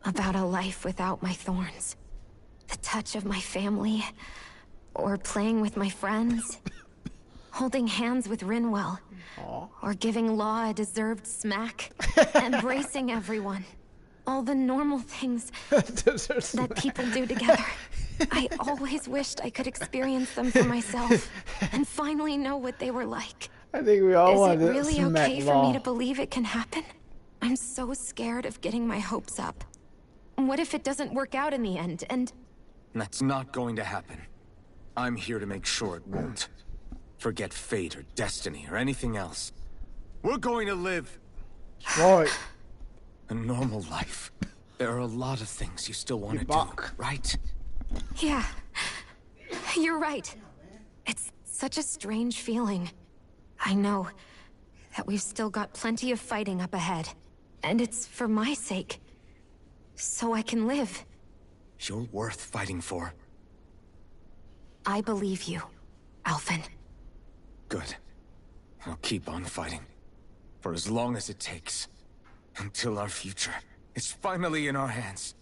about a life without my thorns. The touch of my family, or playing with my friends, holding hands with Rinwell, or giving Law a deserved smack, embracing everyone. All the normal things that people do together. I always wished I could experience them for myself, and finally know what they were like. I think we all Is want it to really smack okay for Law. me to believe it can happen? I'm so scared of getting my hopes up. What if it doesn't work out in the end, and... That's not going to happen. I'm here to make sure it won't. Forget fate or destiny or anything else. We're going to live... Right. a normal life. There are a lot of things you still want to do, right? Yeah. You're right. It's such a strange feeling. I know that we've still got plenty of fighting up ahead. And it's for my sake. So I can live. You're worth fighting for. I believe you, Alphen. Good. I'll keep on fighting. For as long as it takes. Until our future is finally in our hands.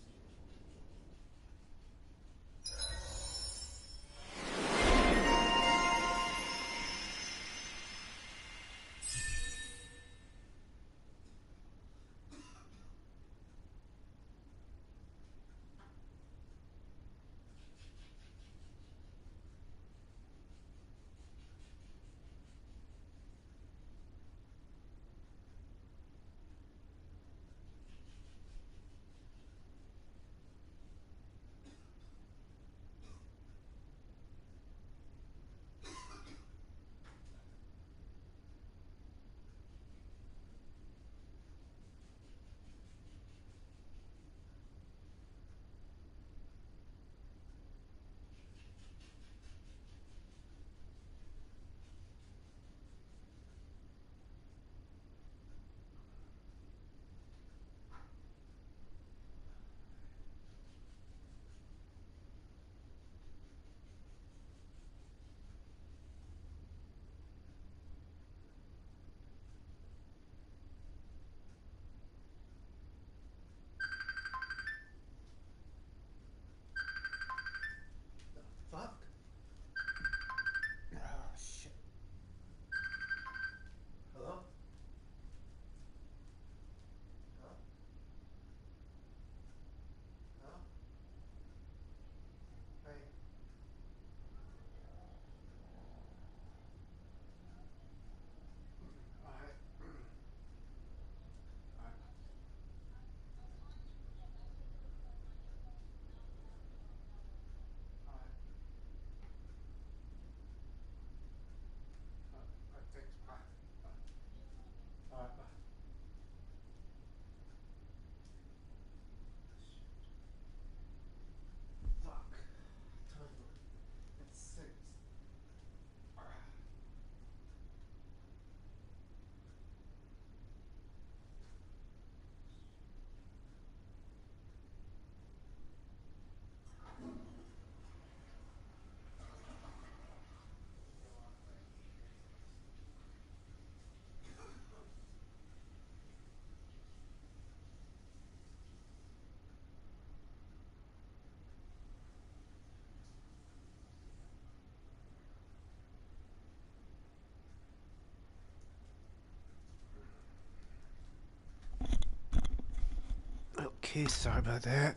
Okay, sorry about that.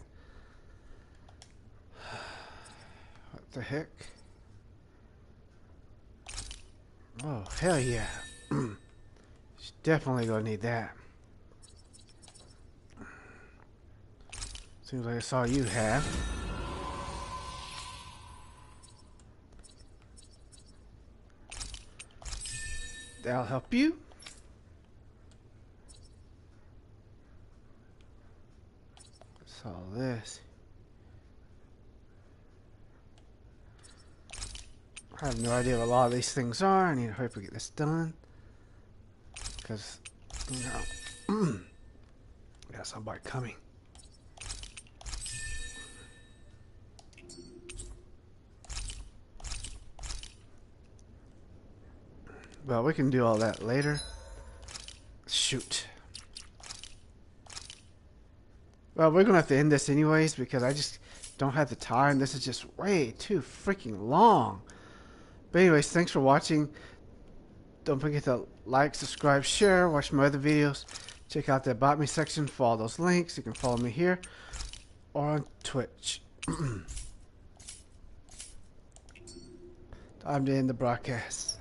What the heck? Oh, hell yeah. Definitely gonna need that. Seems like it's all you have. That'll help you. What's all this? I have no idea what a lot of these things are. I need to hurry up and get this done. Because, you know, got somebody coming. Well, we can do all that later. Shoot. Well, we're gonna have to end this anyways because I just don't have the time. This is just way too freaking long. But anyways, thanks for watching. Don't forget to like, subscribe, share, watch my other videos. Check out the About Me section for all those links. You can follow me here or on Twitch. Time to end the broadcast.